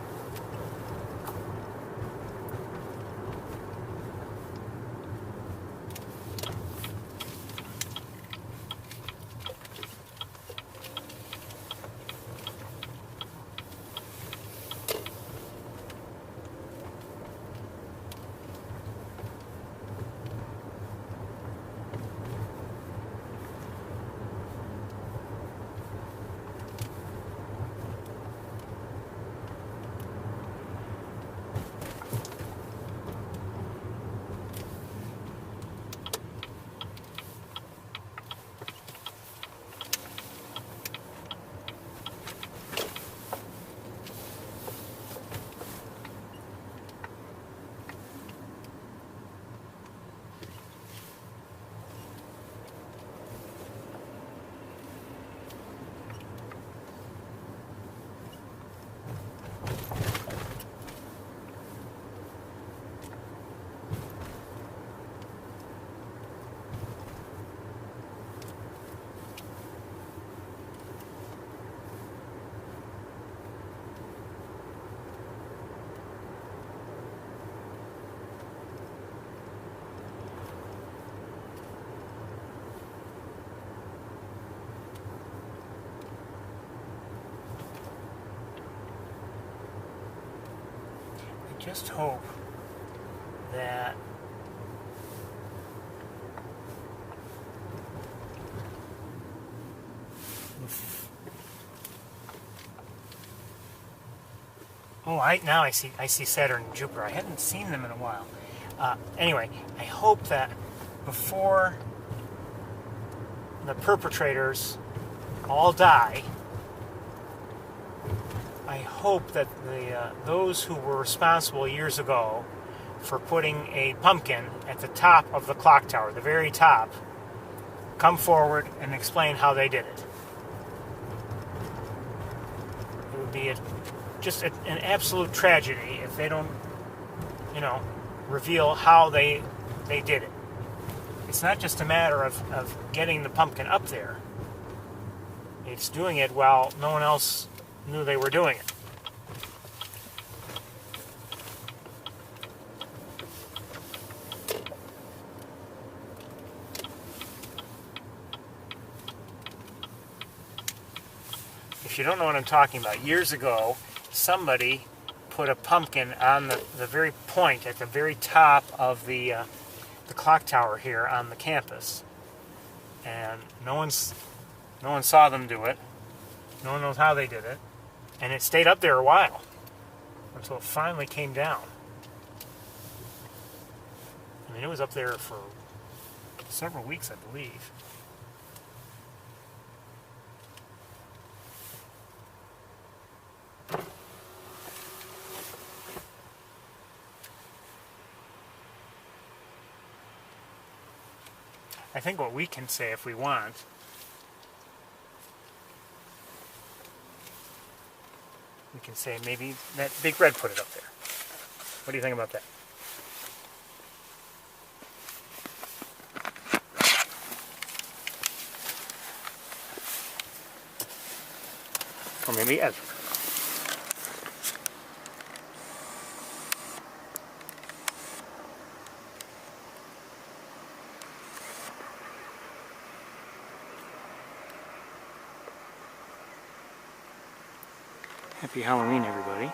just hope that now I see Saturn and Jupiter. I hadn't seen them in a while. Anyway, I hope that before the perpetrators all die, I hope that those who were responsible years ago for putting a pumpkin at the top of the clock tower, the very top, come forward and explain how they did it. It would be just an absolute tragedy if they don't, reveal how they did it. It's not just a matter of getting the pumpkin up there. It's doing it while no one else knew they were doing it. If you don't know what I'm talking about, years ago, somebody put a pumpkin on the very point, at the very top of the clock tower here on the campus. And no one saw them do it. No one knows how they did it. And it stayed up there a while, until it finally came down. I mean, it was up there for several weeks, I believe. I think what we can say, if we want, we can say maybe that Big Red put it up there. What do you think about that? Or maybe Ezra. Happy Halloween, everybody.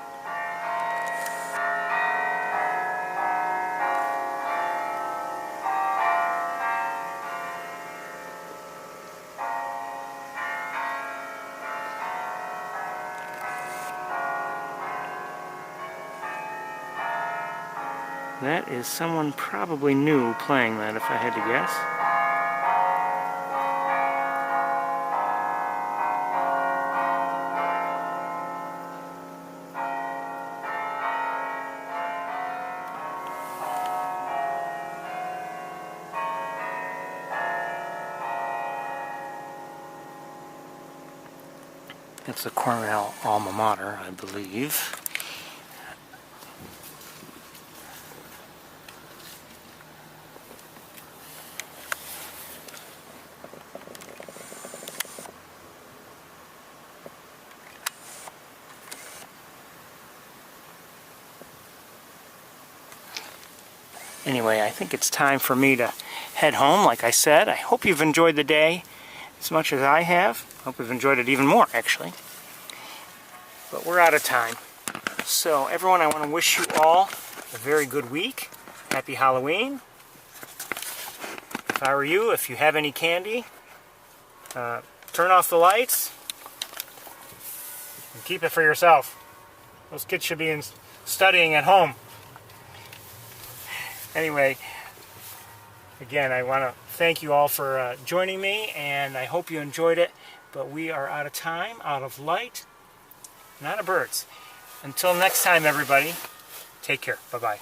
That is someone probably new playing that, if I had to guess. That's the Cornell alma mater, I believe. Anyway, I think it's time for me to head home. Like I said, I hope you've enjoyed the day as much as I have. I hope you've enjoyed it even more, actually. But we're out of time. So, everyone, I want to wish you all a very good week. Happy Halloween. If I were you, if you have any candy, turn off the lights and keep it for yourself. Those kids should be studying at home. Anyway, again, I want to thank you all for joining me, and I hope you enjoyed it. But we are out of time, out of light, and out of birds. Until next time, everybody, take care. Bye-bye.